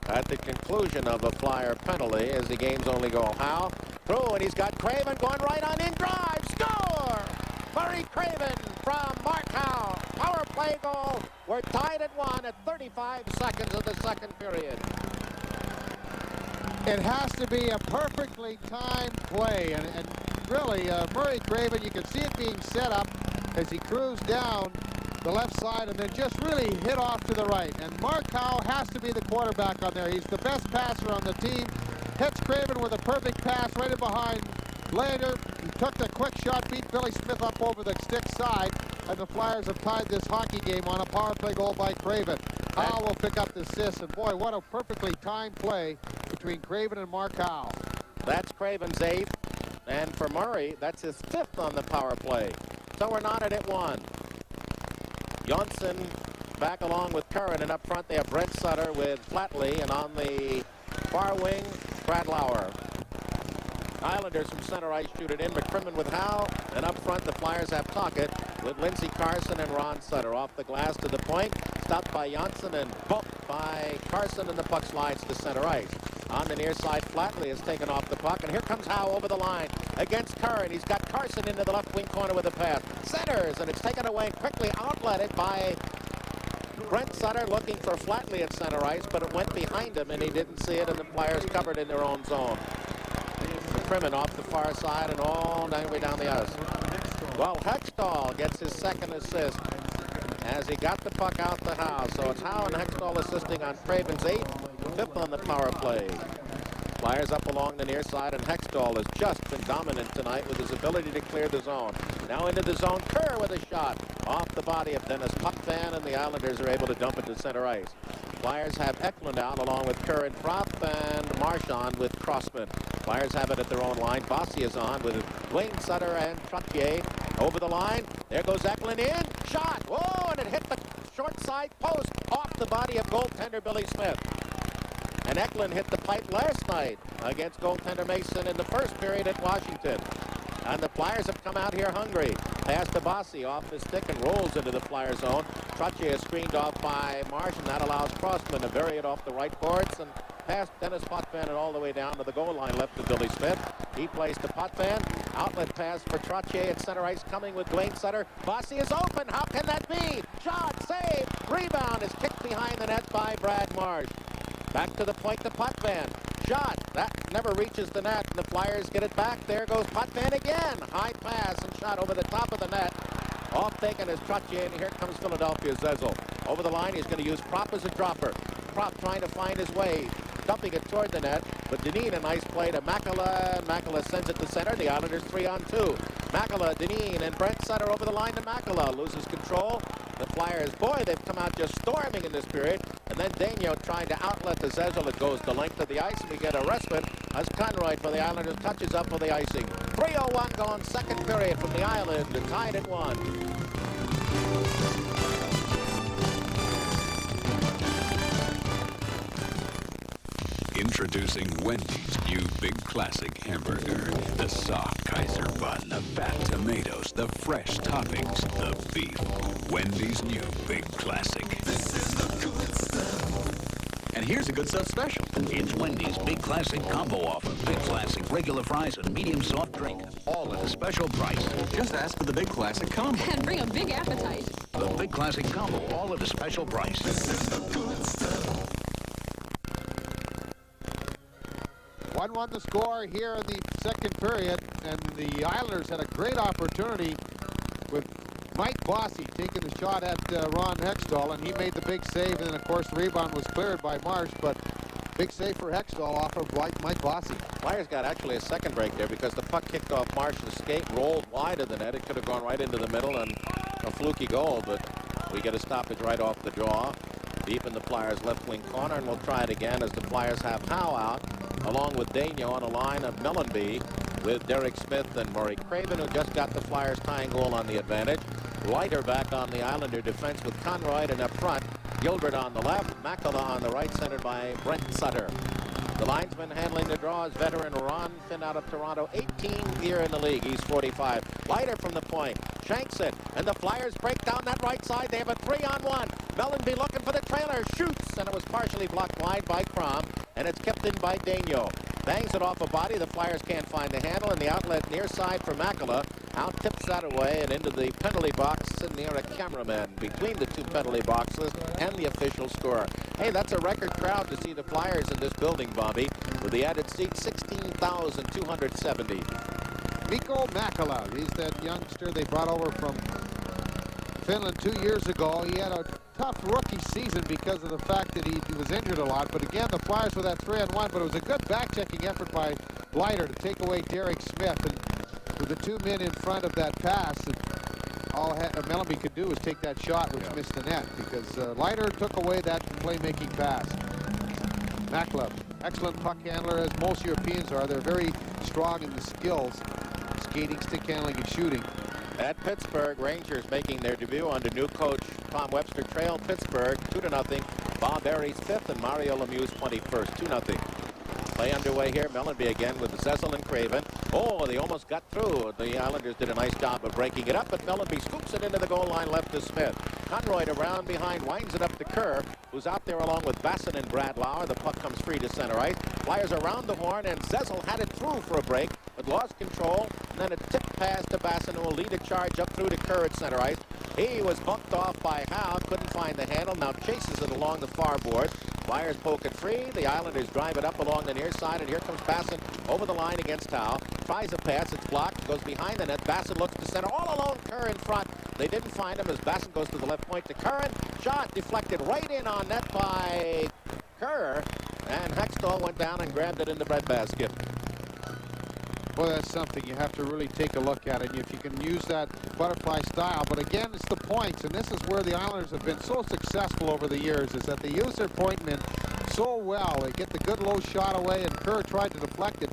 Speaker 1: at the conclusion of a Flyer penalty as the game's only goal. Howe through, and he's got Craven going right on in drive. Score! Murray Craven from Mark Howe. Power play goal. We're tied at 1 at 35 seconds of the second period.
Speaker 2: It has to be a perfectly timed play, and really, Murray Craven, you can see it being set up as he cruised down the left side and then just really hit off to the right. And Mark Howe has to be the quarterback on there. He's the best passer on the team. Hits Craven with a perfect pass right in behind Lander. He took the quick shot, beat Billy Smith up over the stick side, and the Flyers have tied this hockey game on a power play goal by Craven. Howe will pick up the assist, and boy, what a perfectly timed play between Craven and Mark Howe.
Speaker 1: That's Craven's 8th, and for Murray, that's his 5th on the power play. So we're knotted at 1. Jonsson back along with Curran, and up front they have Brent Sutter with Flatley, and on the far wing, Brad Lauer. Islanders from center ice shoot it in. McCrimmon with Howe, and up front the Flyers have Tocchet with Lindsey Carson and Ron Sutter. Off the glass to the point, stopped by Jonsson and bumped by Carson, and the puck slides to center ice. On the near side, Flatley has taken off the puck, and here comes Howe over the line against Kerr, and he's got Carson into the left wing corner with a pass. Centers, and it's taken away quickly, outletted by Brent Sutter, looking for Flatley at center ice, but it went behind him, and he didn't see it, and the Flyers covered in their own zone. McCrimmon off the far side and all the way down the ice. Well, Hextall gets his second assist as he got the puck out to Howe. So it's Howe and Hextall assisting on Craven's 8th, 5th on the power play. Flyers up along the near side, and Hextall has just been dominant tonight with his ability to clear the zone. Now into the zone, Kerr with a shot off the body of Dennis Potvin, and the Islanders are able to dump it to center ice. Flyers have Eklund out along with Kerr and Propp, and Marchand with Crossman. Flyers have it at their own line. Bossy is on with Dwayne Sutter and Trottier over the line. There goes Eklund in. Shot. Whoa, and it hit the short side post off the body of goaltender Billy Smith. And Eklund hit the pipe last night against goaltender Mason in the first period at Washington. And the Flyers have come out here hungry. Pass to Bossy off his stick and rolls into the Flyer zone. Trottier is screened off by Marsh, and that allows Crossman to bury it off the right boards and past Dennis Potvin and all the way down to the goal line left to Billy Smith. He plays to Potvin. Outlet pass for Trottier at center ice, coming with Dwayne Sutter. Bossy is open. How can that be? Shot, save, rebound is kicked behind the net by Brad Marsh. Back to the point to Potvin. Shot. That never reaches the net, and the Flyers get it back. There goes Potvin again. High pass and shot over the top of the net. Off taken is Trottier, and here comes Philadelphia Zezel. Over the line, he's going to use Propp as a dropper. Propp trying to find his way, dumping it toward the net, but Dineen a nice play to Makela. Makela sends it to center. The Islanders 3-on-2. Makela, Dineen, and Brent Sutter over the line to Makela. Loses control. The Flyers, boy, they've come out just storming in this period. And then Daigneault trying to outlet to Zezel. It goes the length of the ice, and we get a respite as Conroy for the Islanders touches up for the icing. 3:01 gone, second period from the Island, tied at 1.
Speaker 10: Introducing Wendy's new Big Classic Hamburger. The soft Kaiser bun, the fat tomatoes, the fresh toppings, the beef. Wendy's new Big Classic. This is the good stuff.
Speaker 13: And here's a good stuff special. It's Wendy's Big Classic Combo Offer. Big Classic, regular fries, and medium soft drink. All at a special price.
Speaker 12: Just ask for the Big Classic Combo.
Speaker 14: And bring a big appetite.
Speaker 13: The Big Classic Combo, all at a special price.
Speaker 12: This is the good stuff.
Speaker 2: 1-1 the score here in the second period, and the Islanders had a great opportunity with Mike Bossy taking the shot at Ron Hextall, and he made the big save, and then of course the rebound was cleared by Marsh, but big save for Hextall off of Mike Bossy.
Speaker 1: Flyers got actually a second break there because the puck kicked off Marsh's skate, rolled wide of the net. It could have gone right into the middle and a fluky goal, but we get a stoppage right off the draw. Deep in the Flyers' left wing corner, and we'll try it again as the Flyers have Howe out, along with Daigneault on a line of Mellenby with Derek Smith and Murray Craven, who just got the Flyers tying goal on the advantage. Leiter back on the Islander defense with Conroy, and up front, Gilbert on the left, Makela on the right, centered by Brent Sutter. The linesman handling the draw is veteran Ron Finn out of Toronto, 18th year in the league. He's 45. Leiter from the point, shanks it, and the Flyers break down that right side. They have a 3-on-1. Mellenby looking for the trailer, shoots, and it was partially blocked wide by Crom, and it's kept in by Daigneault. Bangs it off a body. The Flyers can't find the handle, and the outlet near side for Makela. Out tips that away and into the penalty box near a cameraman between the two penalty boxes and the official score. Hey, that's a record crowd to see the Flyers in this building, Bobby, with the added seats, 16,270.
Speaker 2: Mikko Makela, he's that youngster they brought over from Finland 2 years ago. He had a tough rookie season because of the fact that he was injured a lot. But again, the Flyers with that 3-on-1, but it was a good back-checking effort by Leiter to take away Derek Smith. And with the two men in front of that pass, all Mellenby could do was take that shot, which missed the net, because Leiter took away that playmaking pass. Makela, excellent puck handler, as most Europeans are. They're very strong in the skills, skating, stick handling, and shooting.
Speaker 1: At Pittsburgh, Rangers making their debut under new coach Tom Webster trail Pittsburgh 2-0. Bob Aries 5th and Mario Lemieux 21st, 2-0. Play underway here. Mellenby again with Cecil and Craven. Oh, they almost got through. The Islanders did a nice job of breaking it up, but Mellenby scoops it into the goal line left to Smith. Conroy around behind, winds it up to Kerr, who's out there along with Basson and Bradlauer. The puck comes free to center ice. Flyers around the horn, and Cecil had it through for a break, but lost control. And then a tip pass to Basson, who will lead a charge up through to Kerr at center ice. He was bumped off by Howe, couldn't find the handle, now chases it along the far boards. Flyers poke it free. The Islanders drive it up along the near side, and here comes Basson over the line against Howe. Tries a pass, it's blocked, goes behind the net. Basson looks to center, all alone, Kerr in front. They didn't find him as Basson goes to the left point to Curran. Shot deflected right in on net by Kerr, and Hextall went down and grabbed it in the breadbasket.
Speaker 2: Well, that's something you have to really take a look at, and if you can use that butterfly style. But again, it's the points, and this is where the Islanders have been so successful over the years, is that they use their point men so well. They get the good low shot away, and Kerr tried to deflect it.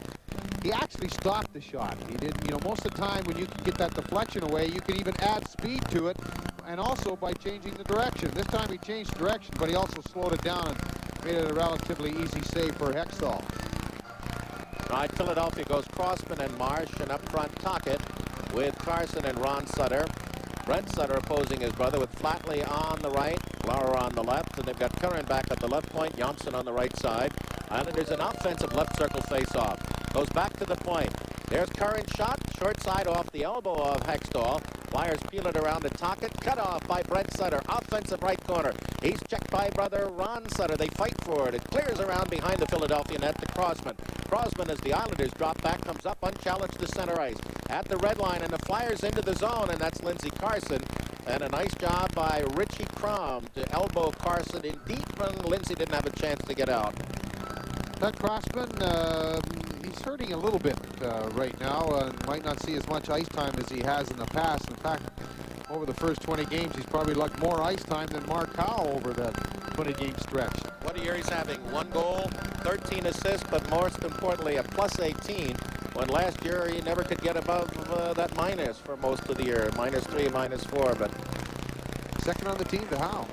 Speaker 2: He actually stopped the shot. He didn't, you know, most of the time when you can get that deflection away, you can even add speed to it, and also by changing the direction. This time he changed direction, but he also slowed it down and made it a relatively easy save for Hextall.
Speaker 1: All right, Philadelphia goes Crossman and Marsh, and up front Tocchet with Carson and Ron Sutter. Brent Sutter opposing his brother with Flatley on the right, Lauer on the left, and they've got Curran back at the left point, Jonsson on the right side. Islanders an offensive left circle face-off. Goes back to the point. There's Curran's shot, short side off the elbow of Hextall. Flyers peel it around to Tocchet, cut off by Brent Sutter, offensive right corner. He's checked by brother Ron Sutter. They fight for it. It clears around behind the Philadelphia net to Crossman. Crossman, as the Islanders drop back, comes up unchallenged to center ice. At the red line, and the Flyers into the zone, and that's Lindsey Carson. And a nice job by Richie Crom to elbow Carson in deep, and Lindsey didn't have a chance to get out.
Speaker 2: That Crossman, he's hurting a little bit right now. Might not see as much ice time as he has in the past. In fact, over the first 20 games, he's probably lugged more ice time than Mark Howe over that 20-game stretch.
Speaker 1: What a year he's having. 1 goal, 13 assists, but most importantly, a +18. When last year he never could get above that minus for most of the year. -3, -4, but
Speaker 2: second on the team to Howe.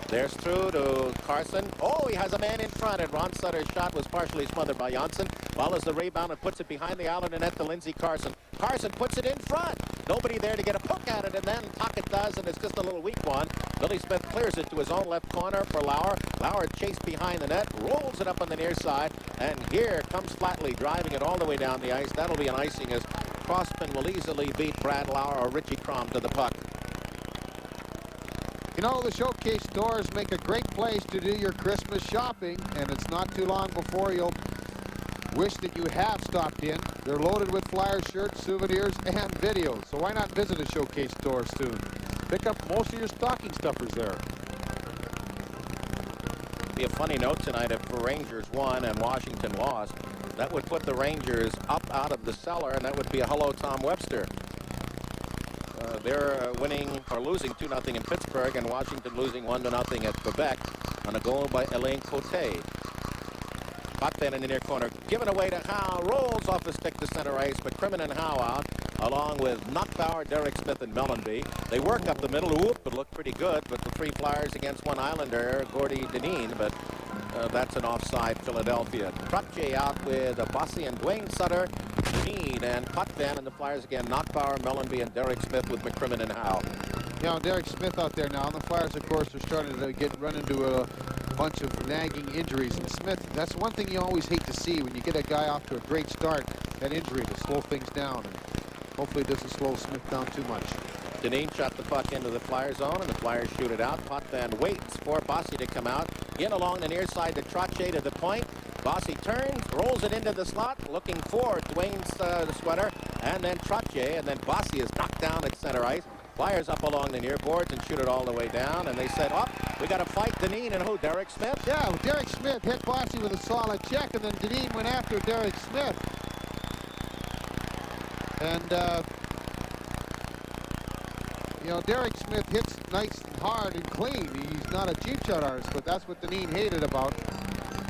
Speaker 1: There's through to Carson. Oh, he has a man in front, and Ron Sutter's shot was partially smothered by Jonsson. Follows the rebound and puts it behind the Islander net to Lindsey Carson. Carson puts it in front. Nobody there to get a poke at it, and then Tocchet does, and it's just a little weak one. Billy Smith clears it to his own left corner for Lauer. Lauer chased behind the net, rolls it up on the near side, and here comes Flatley driving it all the way down the ice. That'll be an icing as Crossman will easily beat Brad Lauer or Richie Crom to the puck.
Speaker 2: You know, the Showcase stores make a great place to do your Christmas shopping, and it's not too long before you'll wish that you have stopped in. They're loaded with Flyers shirts, souvenirs, and videos, so why not visit a Showcase store soon? Pick up most of your stocking stuffers there.
Speaker 1: Be a funny note tonight if the Rangers won and Washington lost. That would put the Rangers up out of the cellar, and that would be a hello Tom Webster. They're winning or losing 2-0 in Pittsburgh, and Washington losing 1-0 at Quebec on a goal by Alain Cote. Potvin in the near corner, given away to Howe, rolls off the stick to center ice, but Crimmon and Howe out, along with Knockbauer, Derek Smith, and Mellenby. They work up the middle, whoop, it looked pretty good, but the 3 Flyers against 1 Islander, Gordy Dineen, but that's an offside Philadelphia. Trottier out with Bossy and Dwayne Sutter, Dineen and Potvin, and the Flyers again, Knockbauer, Mellenby, and Derek Smith with McCrimmon and Howe.
Speaker 2: You know, Derek Smith out there now, and the Flyers, of course, are starting to run into a bunch of nagging injuries. And Smith, that's one thing you always hate to see when you get a guy off to a great start, that injury to slow things down. And hopefully it doesn't slow Smith down too much.
Speaker 1: Dineen shot the puck into the Flyer zone, and the Flyers shoot it out. Potvin waits for Bossy to come out. In along the near side to Trottier to the point. Bossy turns, rolls it into the slot, looking for Dwayne's sweater, and then Trottier, and then Bossy is knocked down at center ice. Flyers up along the near boards and shoot it all the way down, and they said, oh, we got to fight Dineen and who, Derek Smith?
Speaker 2: Yeah, well, Derek Smith hit Bossy with a solid check, and then Dineen went after Derek Smith. And, you know, Derek Smith hits nice and hard and clean. He's not a cheap shot artist, but that's what Dineen hated about.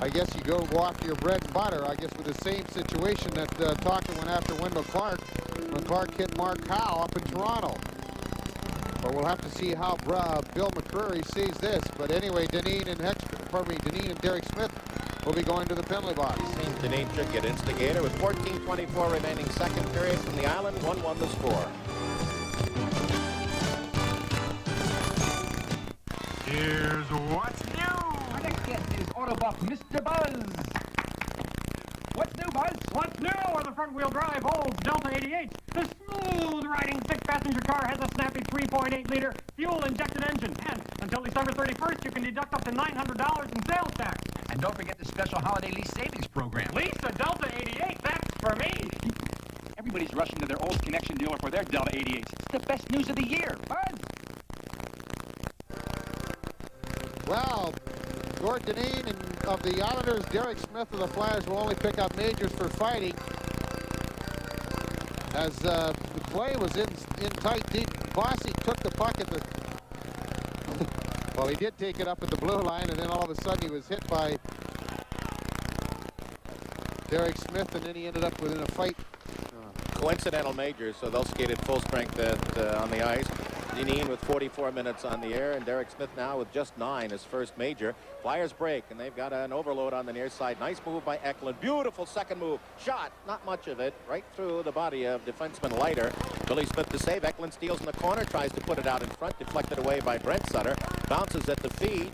Speaker 2: I guess you go after your bread and butter. I guess with the same situation that Tocchet went after Wendell Clark when Clark hit Mark Howe up in Toronto. But we'll have to see how Bill McCreary sees this. But anyway, Dineen and Derek Smith will be going to the penalty box.
Speaker 1: Seems Deneen should get instigator with 14:24 remaining second period from the island. 1-1 the score.
Speaker 4: Here's what's new. Our next guest is Autobuff Mr. Buzz. What's new, Buzz? What's new are the front-wheel drive Olds Delta 88. The smooth-riding six-passenger car has a snappy 3.8-liter fuel-injected engine. And until December 31st, you can deduct up to $900 in sales tax.
Speaker 12: And don't forget the special holiday lease savings program.
Speaker 4: Lease a Delta 88, that's for me.
Speaker 12: Everybody's rushing to their Olds Connection dealer for their Delta 88s. It's the best news of the year. Buzz!
Speaker 2: Well, Gord Deneen and of the Islanders, Derek Smith of the Flyers will only pick up majors for fighting. As the play was in tight deep, Bossy took the puck at the... well, he did take it up at the blue line, and then all of a sudden he was hit by Derek Smith, and then he ended up within a fight.
Speaker 1: Coincidental majors, so they'll skate at full strength on the ice. Deneen with 44 minutes on the air, and Derek Smith now with just 9, his first major. Flyers break, and they've got an overload on the near side. Nice move by Eklund. Beautiful second move. Shot, not much of it, right through the body of defenseman Leiter. Billy Smith to save. Eklund steals in the corner, tries to put it out in front, deflected away by Brent Sutter. Bounces at the feet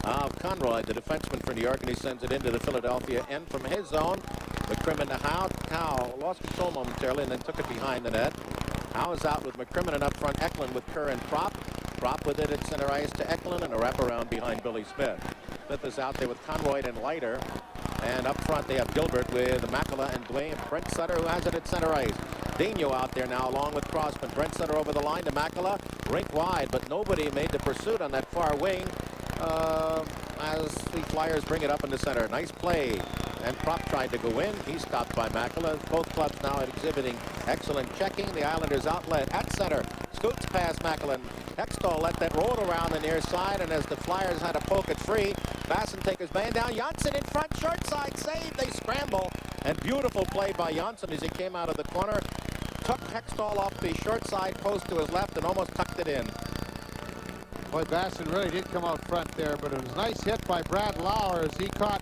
Speaker 1: of Conroy, the defenseman for New York, and he sends it into the Philadelphia end from his zone. McCrimmon to Howe. Howe lost control momentarily and then took it behind the net. Howe is out with McCrimmon, and up front Eklund with Kerr and Prop. Prop with it at center ice to Eklund, and a wraparound behind Billy Smith. Smith is out there with Conroy and Leiter. And up front they have Gilbert with Makela and Dwayne. Brent Sutter, who has it at center ice. Dino out there now along with Crossman. Brent Sutter over the line to Makela. Rink wide, but nobody made the pursuit on that far wing as the Flyers bring it up in the center. Nice play. And Prop tried to go in. He's stopped by Makela. Both clubs now exhibiting excellent checking. The Islanders outlet at center. Scoots past Makela. Hextall let that roll around the near side, and as the Flyers had to poke it free, Basson takes his man down. Jonsson in front, short side save. They scramble. And beautiful play by Jonsson as he came out of the corner. Took Hextall off the short side post to his left and almost tucked it in.
Speaker 2: Boy, Basson really did come out front there, but it was a nice hit by Brad Lauer as he caught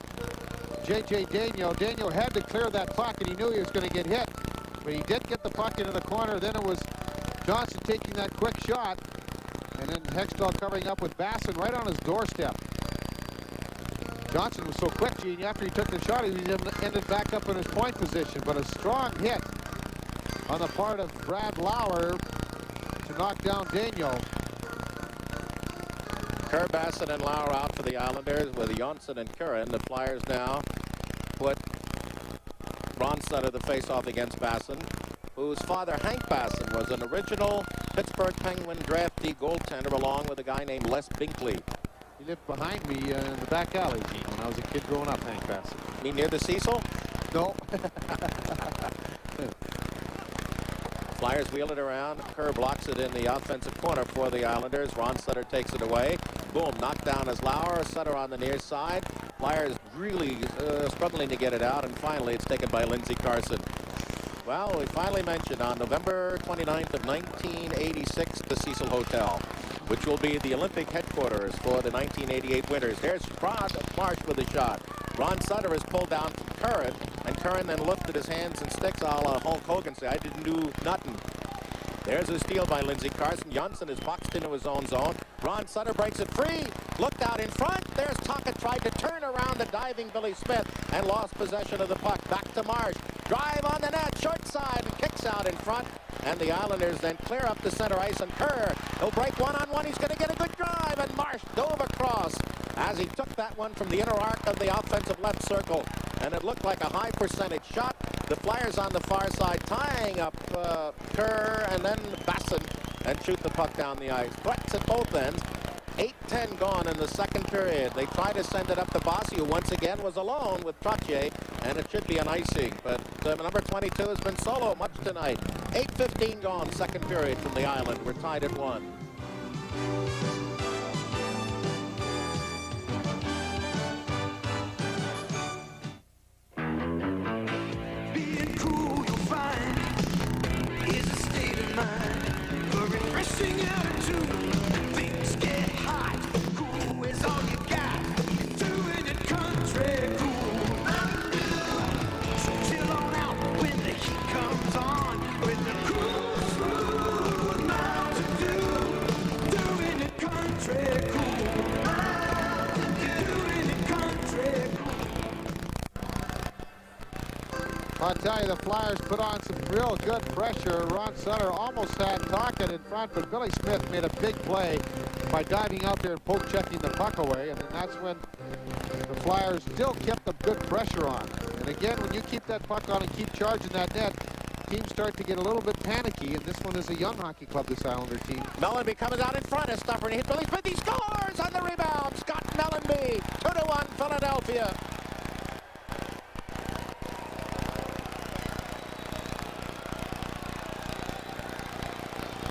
Speaker 2: J.J. Daniel. Daniel had to clear that puck, and he knew he was going to get hit. But he did get the puck into the corner. Then it was Jonsson taking that quick shot, and then Hextall covering up with Basson right on his doorstep. Jonsson was so quick, Gene, after he took the shot, he ended back up in his point position. But a strong hit on the part of Brad Lauer to knock down Daniel.
Speaker 1: Kerr, Basson, and Lauer out for the Islanders with Jonsson and Kerr in. The Flyers now put Ron Sutter the face-off against Basson, whose father, Hank Basson, was an original Pittsburgh Penguin draftee goaltender along with a guy named Les Binkley.
Speaker 2: He lived behind me in the back alley, Gene, when I was a kid growing up, Hank Basson.
Speaker 1: You mean near the Cecil?
Speaker 2: No.
Speaker 1: Flyers wheel it around. Kerr blocks it in the offensive corner for the Islanders. Ron Sutter takes it away. Boom, knocked down as Lauer. Sutter on the near side. Flyers really struggling to get it out, and finally it's taken by Lindsey Carson. Well, we finally mentioned on November 29th of 1986, the Cecil Hotel, which will be the Olympic headquarters for the 1988 winners. There's Marsh with a shot. Ron Sutter is pulled down from Curran, and Curran then lifted his hands and sticks a la Hulk Hogan, say, I didn't do nothing. There's a steal by Lindsey Carson. Jonsson is boxed into his own zone. Ron Sutter breaks it free. Looked out in front. There's Tocchet, tried to turn around the diving Billy Smith and lost possession of the puck. Back to Marsh. Drive on the net, short side, and kicks out in front. And the Islanders then clear up the center ice, and Kerr, he'll break one-on-one. He's going to get a good drive, and Marsh dove across as he took that one from the inner arc of the offensive left circle. And it looked like a high percentage shot. The Flyers on the far side tying up Kerr and then Basson and shoot the puck down the ice. Threats at both ends. 8:10 gone in the second period. They try to send it up to Bossy, who once again was alone with Trottier, and it should be an icing. But number 22 has been solo much tonight. 8:15 gone, second period from the Island. We're tied at 1.
Speaker 20: Being cool, you'll find, is a state of mind, a refreshing attitude. Things get hot, cool is all you got. Doing it country, cool
Speaker 2: I'll tell you, the Flyers put on some real good pressure. Ron Sutter almost had Tocchet in front, but Billy Smith made a big play by diving out there and poke checking the puck away, and then that's when the Flyers still kept the good pressure on. And again, when you keep that puck on and keep charging that net, teams start to get a little bit panicky, and this one is a young hockey club, this Islander team.
Speaker 1: Mellanby comes out in front. Is Stuffer and hit Billy Smith. He scores on the rebound. Scott Mellanby, 2-1 Philadelphia.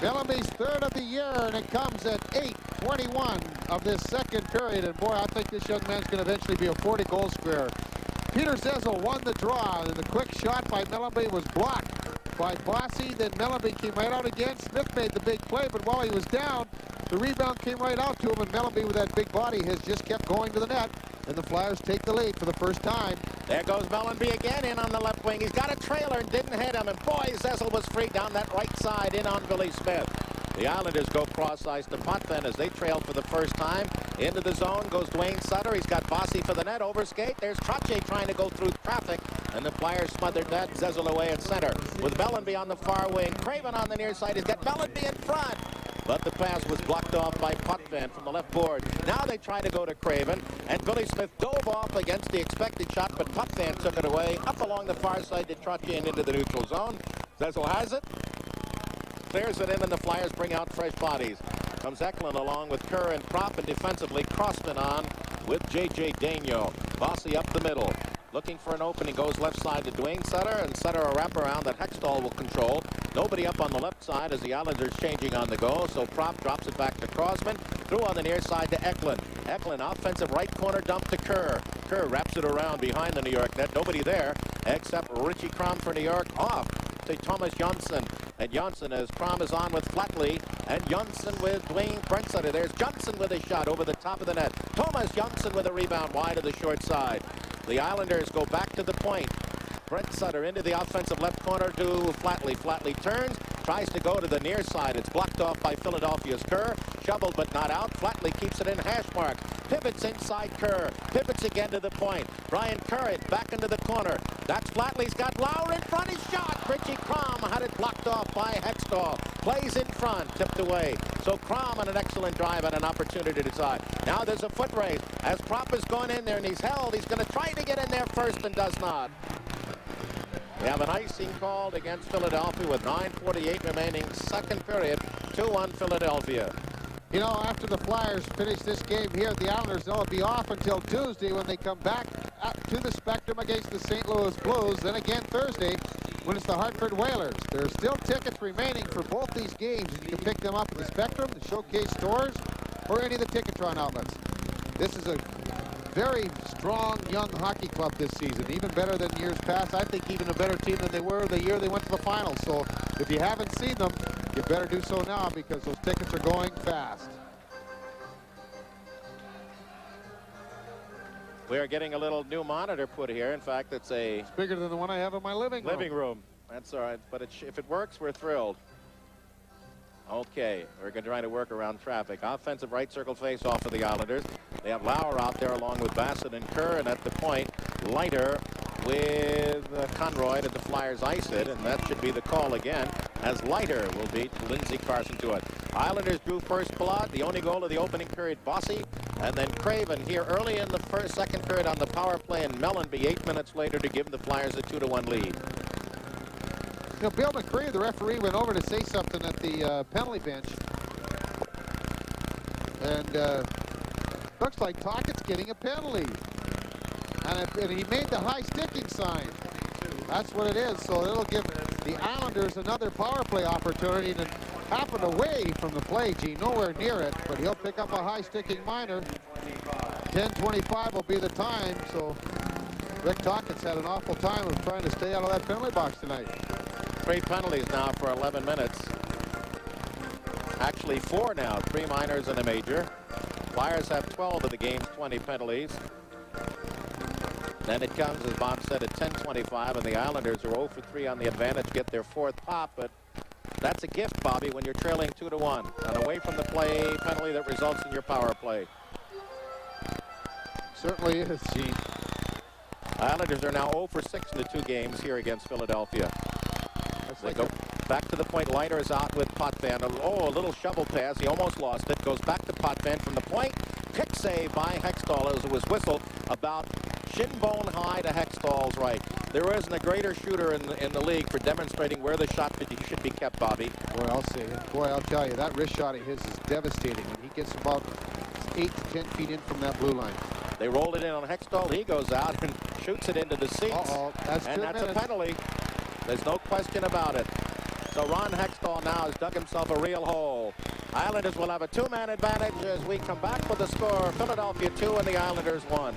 Speaker 2: Mellanby's third of the year, and it comes at 8:21 of this second period. And boy, I think this young man's going to eventually be a 40-goal scorer. Peter Zezel won the draw, and the quick shot by Mellanby was blocked by Bossy. Then Mellanby came right out again. Smith made the big play, but while he was down, the rebound came right out to him, and Mellanby with that big body has just kept going to the net. And the Flyers take the lead for the first time.
Speaker 1: There goes Mellanby again in on the left wing. He's got a trailer and didn't hit him. And boy, Zezel was free down that right side in on Billy Smith. The Islanders go cross-ice to Potvin as they trail for the first time. Into the zone goes Dwayne Sutter. He's got Bossy for the net. Overskate. There's Trottier trying to go through traffic. And the Flyers smothered that. Zezel away at center. With Mellanby on the far wing. Craven on the near side. He's got Mellanby in front. But the pass was blocked off by Potvin from the left board. Now they try to go to Craven, and Billy Smith dove off against the expected shot, but Potvin took it away up along the far side to Trottier and into the neutral zone. Zezel has it, clears it in, and the Flyers bring out fresh bodies. Comes Eklund along with Kerr and Prop, and defensively Crossman on with J.J. Daigneault. Bossy up the middle. Looking for an opening, goes left side to Dwayne Sutter, and Sutter a wraparound that Hextall will control. Nobody up on the left side as the Islanders changing on the go, so Prop drops it back to Crossman. Through on the near side to Eklund. Eklund, offensive right corner dump to Kerr. Kerr wraps it around behind the New York net. Nobody there except Richie Crom for New York. Off to Thomas Jonsson. And Jonsson, as Crom is on with Flatley. And Jonsson with Brent Sutter. There's Jonsson with a shot over the top of the net. Thomas Jonsson with a rebound wide of the short side. The Islanders go back to the point. Brent Sutter into the offensive left corner to Flatley. Flatley turns, tries to go to the near side. It's blocked off by Philadelphia's Kerr. Shoveled but not out. Flatley keeps it in hash mark. Pivots inside Kerr. Pivots again to the point. Brian Kerr back into the corner. That's Flatley's got Lauer in front. His shot. Richie Crom had it blocked off by Hextall. Plays in front. Tipped away. So Crom on an excellent drive and an opportunity to decide. Now there's a foot race. As Prop is going in there and he's held, he's going to try to get in there first and does not. We have an icing called against Philadelphia with 9:48 remaining, second period, 2-1 Philadelphia.
Speaker 2: You know, after the Flyers finish this game here at the Islanders, they'll be off until Tuesday when they come back to the Spectrum against the St. Louis Blues. Then again Thursday when it's the Hartford Whalers. There's still tickets remaining for both these games. You can pick them up at the Spectrum, the Showcase stores, or any of the Ticketron outlets. This is a very strong young hockey club this season, even better than years past. I think even a better team than they were the year they went to the finals. So if you haven't seen them, you better do so now because those tickets are going fast.
Speaker 1: We are getting a little new monitor put here. In fact, it's
Speaker 2: bigger than the one I have in my living room.
Speaker 1: That's all right, but if it works, we're thrilled. Okay, we're going to try to work around traffic. Offensive right circle face off of the Islanders. They have Lauer out there along with Bassett and Kerr, and at the point, Leiter with Conroy that the Flyers ice it, and that should be the call again, as Leiter will beat Lindsey Carson to it. Islanders drew first blood, the only goal of the opening period, Bossy, and then Craven here early in the second period on the power play, and Mellanby 8 minutes later to give the Flyers a 2-1 lead.
Speaker 2: You know, Bill McCree, the referee, went over to say something at the penalty bench. And looks like Tocchet's getting a penalty. And he made the high sticking sign. That's what it is. So it'll give the Islanders another power play opportunity. And it happened away from the play, Gene, nowhere near it. But he'll pick up a high sticking minor. 10:25 will be the time. So Rick Tocchet's had an awful time of trying to stay out of that penalty box tonight.
Speaker 1: 3 penalties now for 11 minutes. Actually 4 now, 3 minors and a major. Flyers have 12 of the game's 20 penalties. Then it comes, as Bob said, at 10:25, and the Islanders are 0 for 3 on the advantage, get their 4th pop, but that's a gift, Bobby, when you're trailing 2-1. An away from the play penalty that results in your power play.
Speaker 2: Certainly is, Gene.
Speaker 1: Islanders are now 0 for 6 in the 2 games here against Philadelphia. They go back to the point. Leiter is out with Potvin. Oh, a little shovel pass. He almost lost it. Goes back to Potvin from the point. Pick save by Hextall as it was whistled about shin bone high to Hextall's right. There isn't a greater shooter in the league for demonstrating where the shot should be kept, Bobby.
Speaker 2: Boy, I'll say it. Boy, I'll tell you, that wrist shot of his is devastating. And he gets about 8 to 10 feet in from that blue line.
Speaker 1: They rolled it in on Hextall. He goes out and shoots it into the seats.
Speaker 2: Uh-oh, that's
Speaker 1: a penalty. There's no question about it. So Ron Hextall now has dug himself a real hole. Islanders will have a 2-man advantage as we come back with the score. Philadelphia 2 and the Islanders 1.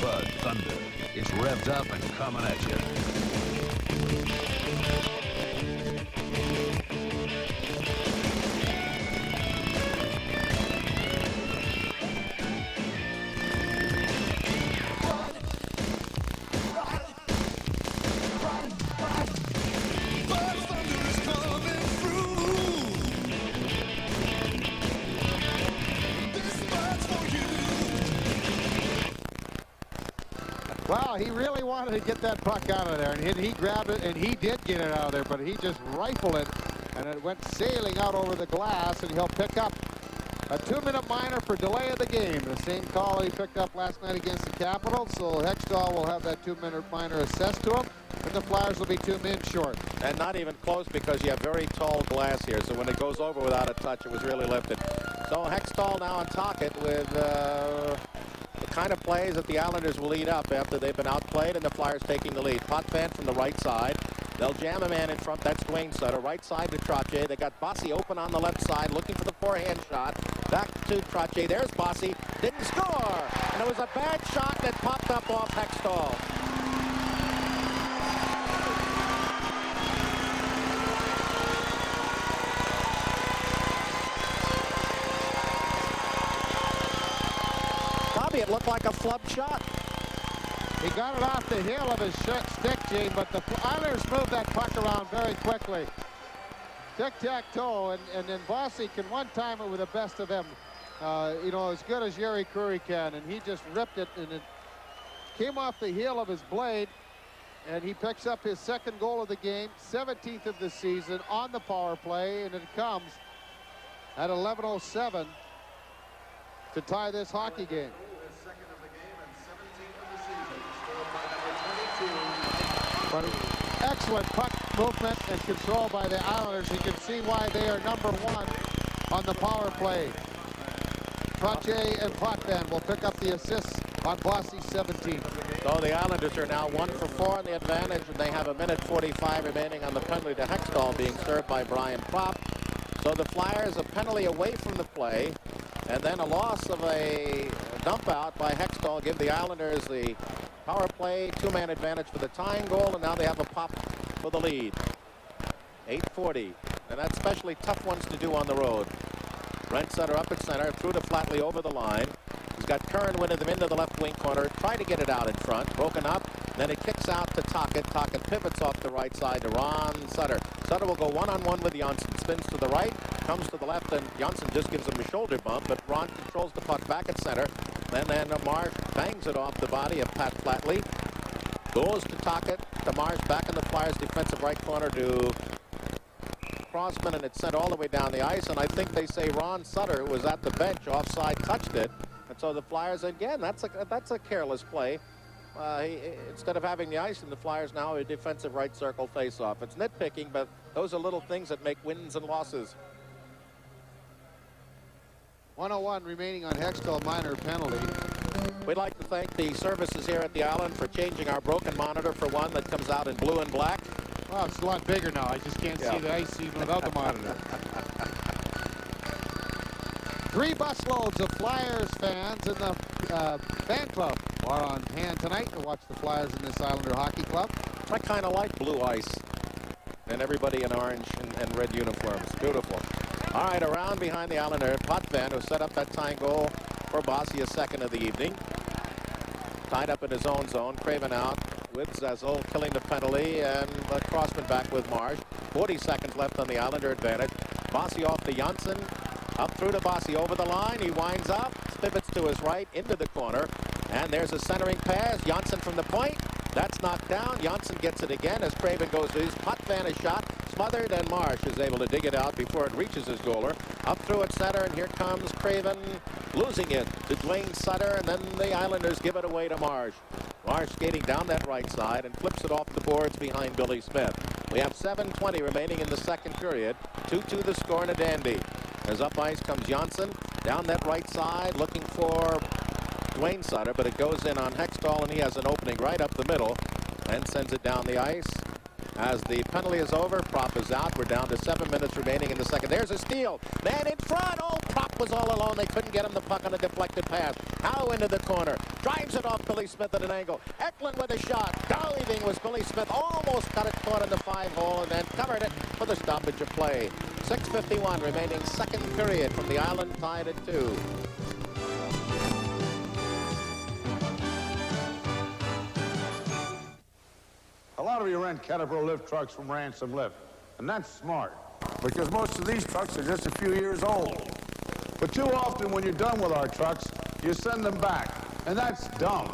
Speaker 10: Bud Thunder. It's revved up and coming at you.
Speaker 2: Wow, he really wanted to get that puck out of there, and he grabbed it, and he did get it out of there, but he just rifled it, and it went sailing out over the glass, and he'll pick up a 2-minute minor for delay of the game. The same call he picked up last night against the Capitals, so Hextall will have that 2-minute minor assessed to him, and the Flyers will be 2 men short.
Speaker 1: And not even close because you have very tall glass here, so when it goes over without a touch, it was really lifted. So Hextall now on target with the kind of plays that the Islanders will lead up after they've been outplayed and the Flyers taking the lead. Potvin from the right side. They'll jam a man in front. That's Dwayne Sutter. Right side to Trottier. They got Bossy open on the left side looking for the forehand shot. Back to Trottier. There's Bossy. Didn't score. And it was a bad shot that popped up off Hextall. It looked like a flub shot.
Speaker 2: He got it off the heel of his stick, Gene, but the Islanders moved that puck around very quickly. Tic-tac-toe, and then Bossy can one-time it with the best of them. You know, as good as Jerry Curry can, and he just ripped it, and it came off the heel of his blade, and he picks up his 2nd goal of the game, 17th of the season on the power play, and it comes at 11:07 to tie this hockey game. But excellent puck movement and control by the Islanders. You can see why they are #1 on the power play. Trottier and Potvin will pick up the assists on Bossy's 17th.
Speaker 1: So the Islanders are now 1 for 4 in the advantage, and they have 1:45 remaining on the penalty to Hextall being served by Brian Propp. So the Flyers a penalty away from the play, and then a loss of a dump out by Hextall give the Islanders the power play 2-man advantage for the tying goal, and now they have a pop for the lead. 8:40, and that's especially tough ones to do on the road. Brent Sutter up at center, threw to Flatley over the line. He's got Kerr winning them into the left wing corner, tried to get it out in front, broken up, then it kicks out to Tocchet. Tocchet pivots off the right side to Ron Sutter. Sutter will go one-on-one with Jonsson, spins to the right, comes to the left, and Jonsson just gives him a shoulder bump, but Ron controls the puck back at center. Then Marsh bangs it off the body of Pat Flatley. Goes to Tocchet, to Marsh, back in the Flyers' defensive right corner to Crossman, and it's sent all the way down the ice, and I think they say Ron Sutter, who was at the bench offside, touched it. And so the Flyers, again, that's a careless play. Instead of having the ice, and the Flyers now a defensive right circle face-off. It's nitpicking, but those are little things that make wins and losses.
Speaker 2: 1:01 remaining on Hextall minor penalty.
Speaker 1: We'd like to thank the services here at the Island for changing our broken monitor for one that comes out in blue and black.
Speaker 2: Well, it's a lot bigger now. I just can't see the ice even without the monitor. 3 busloads of Flyers fans in the fan club are on hand tonight to watch the Flyers in this Islander hockey club.
Speaker 1: I kind of like blue ice and everybody in orange and red uniforms. Beautiful. All right, around behind the Islander, Potvin, who set up that tying goal for Bossy, a 2nd of the evening. Tied up in his own zone, Craven out with Zezel, killing the penalty, and Crossman back with Marsh. 40 seconds left on the Islander advantage. Bossy off to Jonsson. Up through to Bossy, over the line. He winds up, pivots to his right, into the corner. And there's a centering pass. Jonsson from the point. That's knocked down. Jonsson gets it again as Craven goes to his Potvin a shot. Smothered, and Marsh is able to dig it out before it reaches his goaler. Up through at center, and here comes Craven, losing it to Dwayne Sutter, and then the Islanders give it away to Marsh. Marsh skating down that right side and flips it off the boards behind Billy Smith. We have 7:20 remaining in the second period. 2-2 the score and a dandy. As up ice comes Jonsson down that right side looking for Dwayne Sutter, but it goes in on Hextall, and he has an opening right up the middle and sends it down the ice. As the penalty is over, Prop is out. We're down to 7 minutes remaining in the second. There's a steal. Man in front. Oh, Prop was all alone. They couldn't get him the puck on a deflected pass. Howe into the corner. Drives it off Billy Smith at an angle. Eklund with a shot. Diving was Billy Smith. Almost got it caught in the 5-hole and then covered it for the stoppage of play. 6:51 remaining second period from the Island tied at 2.
Speaker 14: A lot of you rent Caterpillar lift trucks from Ransom Lift, and that's smart, because most of these trucks are just a few years old. But too often when you're done with our trucks, you send them back, and that's dumb.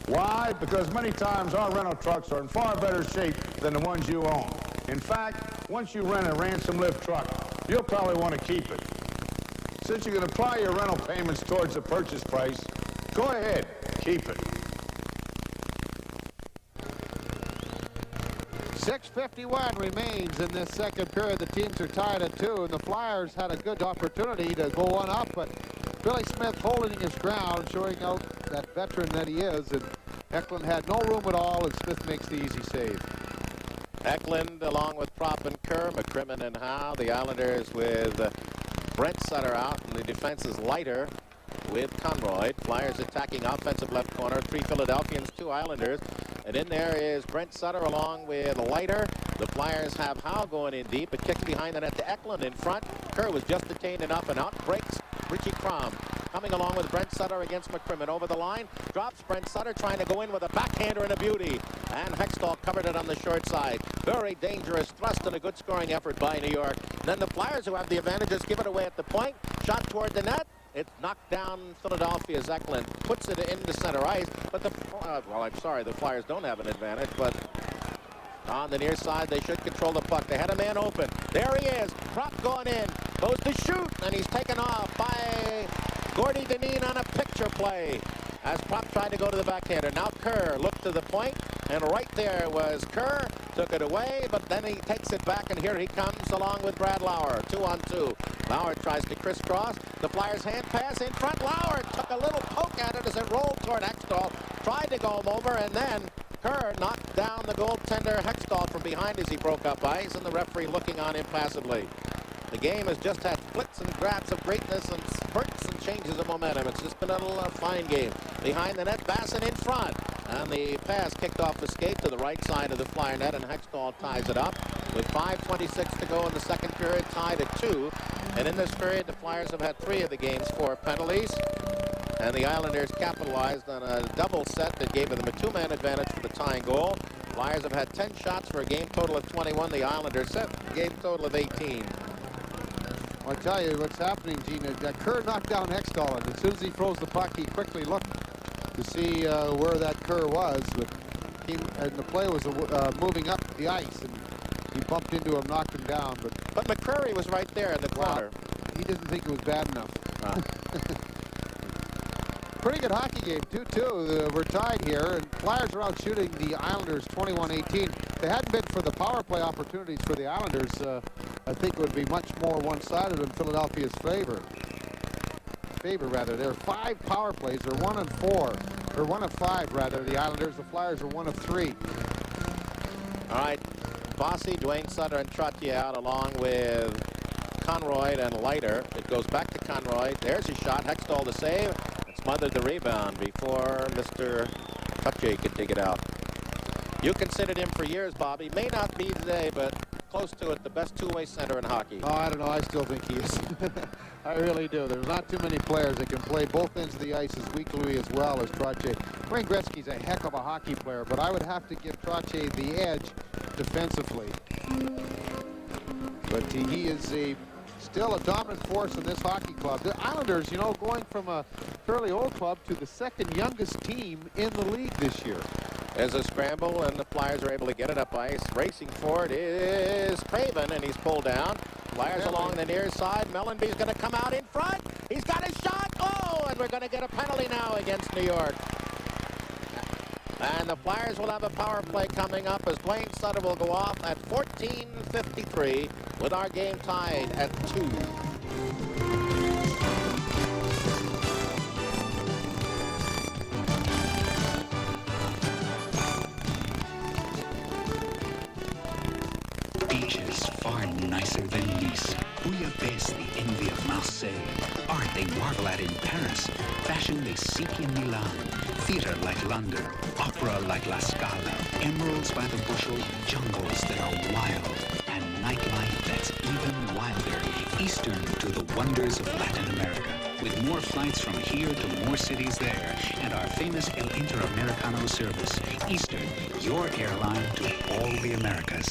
Speaker 14: Why? Because many times our rental trucks are in far better shape than the ones you own. In fact, once you rent a Ransom Lift truck, you'll probably want to keep it. Since you can apply your rental payments towards the purchase price, go ahead, keep it.
Speaker 2: 6:51 remains in this second period. The teams are tied at 2, and the Flyers had a good opportunity to go one up, but Billy Smith holding his ground, showing out that veteran that he is, and Eklund had no room at all, and Smith makes the easy save.
Speaker 1: Eklund along with Prop and Kerr, McCrimmon and Howe. The Islanders with Brent Sutter out, and the defense is lighter with Conroy. Flyers attacking offensive left corner. 3 Philadelphians, 2 Islanders. And in there is Brent Sutter along with Leiter. The Flyers have Howe going in deep. It kicks behind the net to Eklund in front. Kerr was just detained and up and out. Breaks Richie Crom. Coming along with Brent Sutter against McCrimmon. Over the line. Drops Brent Sutter trying to go in with a backhander and a beauty. And Hextall covered it on the short side. Very dangerous thrust and a good scoring effort by New York. And then the Flyers, who have the advantages, give it away at the point. Shot toward the net. It's knocked down Philadelphia's Eklund, puts it into center ice, but the Flyers don't have an advantage, but on the near side, they should control the puck. They had a man open. There he is. Prop going in, goes to shoot, and he's taken off by Gordy Dineen on a picture play as Prop tried to go to the backhander. Now Kerr looked to the point, and right there was Kerr, took it away, but then he takes it back, and here he comes along with Brad Lauer, 2-on-2. Lauer tries to crisscross. The Flyers hand pass in front. Lauer took a little poke at it as it rolled toward Hextall. Tried to go him over, and then Kerr knocked down the goaltender Hextall from behind as he broke up ice, and the referee looking on impassively. The game has just had flicks and grabs of greatness and spurts and changes of momentum. It's just been a little fine game. Behind the net, Bassin in front. And the pass kicked off the skate to the right side of the Flyer net, and Hextall ties it up. With 5:26 to go in the second period, tied at 2. And in this period, the Flyers have had 3 of the game's 4 penalties. And the Islanders capitalized on a double set that gave them a 2-man advantage for the tying goal. Flyers have had 10 shots for a game total of 21. The Islanders set a game total of 18.
Speaker 2: I'll tell you what's happening, Gene. Kerr knocked down Hextall, and as soon as he throws the puck, he quickly looked to see where that Kerr was. But and the play was moving up the ice, and he bumped into him, knocked him down.
Speaker 1: But McCreary was right there in the corner.
Speaker 2: He didn't think it was bad enough. Pretty good hockey game, 2-2. We're tied here, and Flyers are out shooting the Islanders 21-18. If it hadn't been for the power play opportunities for the Islanders, I think it would be much more one-sided in Philadelphia's favor. There are 5 power plays. They're 1 of 4, or 1 of 5 rather. The Islanders, the Flyers are 1 of 3.
Speaker 1: All right, Bossy, Dwayne Sutter, and Trottier out along with Conroy and Leiter. It goes back to Conroy. There's his shot. Hextall to save. And smothered the rebound before Mr. Trottier could dig it out. You considered him for years, Bobby. May not be today, but close to it, the best two-way center in hockey.
Speaker 2: Oh, I don't know. I still think he is. I really do. There's not too many players that can play both ends of the ice as weakly as well as Trottier. Wayne Gretzky's a heck of a hockey player, but I would have to give Trottier the edge defensively. But he is a still a dominant force in this hockey club. The Islanders, you know, going from a fairly old club to the second youngest team in the league this year.
Speaker 1: There's a scramble, and the Flyers are able to get it up ice. Racing for it is Craven, and he's pulled down. Flyers along the near side. Mellenby's going to come out in front. He's got his shot. Oh, and we're going to get a penalty now against New York. And the Flyers will have a power play coming up as Dwayne Sutter will go off at 14:53 with our game tied at 2.
Speaker 13: Beaches far nicer than Nice. Bouillabaisse, the envy of Marseille. Art they marvel at in Paris. Fashion they seek in Milan. Theater like London. Opera like La Scala. Emeralds by the bushel. Jungles that are wild. And nightlife that's even wilder. Eastern to the wonders of Latin America. With more flights from here to more cities there. And our famous El Interamericano service. Eastern, your airline to all the Americas.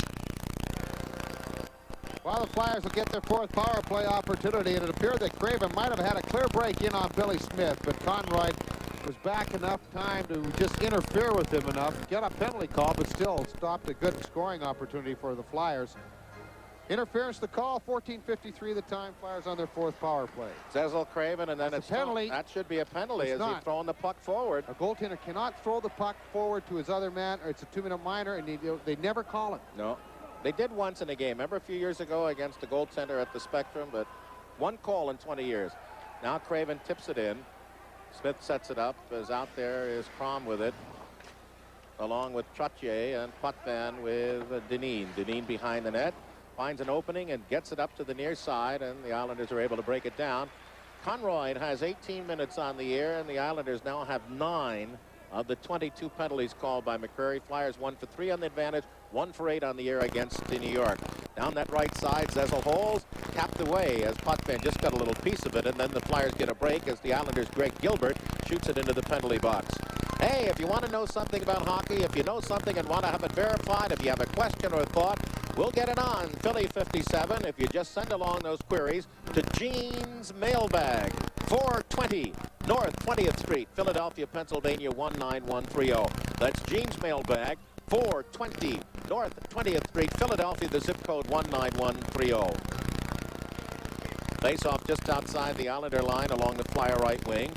Speaker 2: Well, the Flyers will get their 4th power play opportunity, and it appeared that Craven might have had a clear break in on Billy Smith, but Conroy was back enough time to just interfere with him enough, get a penalty call, but still stopped a good scoring opportunity for the Flyers. Interference the call, 14:53 the time. Flyers on their 4th power play.
Speaker 1: Zezel Craven, and then
Speaker 2: it's a penalty.
Speaker 1: That should be a penalty as he's throwing the puck forward.
Speaker 2: A goaltender cannot throw the puck forward to his other man, or it's a 2-minute minor, and they never call it.
Speaker 1: No. They did once in a game. Remember a few years ago against the goaltender at the Spectrum, but one call in 20 years. Now Craven tips it in. Smith sets it up. As out there is Crom with it, along with Trottier, and Potvin with Dineen. Dineen behind the net. Finds an opening and gets it up to the near side, and the Islanders are able to break it down. Conroy has 18 minutes on the year, and the Islanders now have 9 of the 22 penalties called by McCreary. Flyers 1 for 3 on the advantage, 1 for 8 on the year against New York. Down that right side, Zezel holds, capped away as Potvin just got a little piece of it, and then the Flyers get a break as the Islanders' Greg Gilbert shoots it into the penalty box. Hey, if you want to know something about hockey, if you know something and want to have it verified, if you have a question or a thought, we'll get it on Philly 57 if you just send along those queries to Gene's Mailbag, 420 North 20th Street, Philadelphia, Pennsylvania 19130. That's Gene's Mailbag, 420 North 20th Street, Philadelphia, the zip code 19130. Face off just outside the Islander line along the Flyer right wing.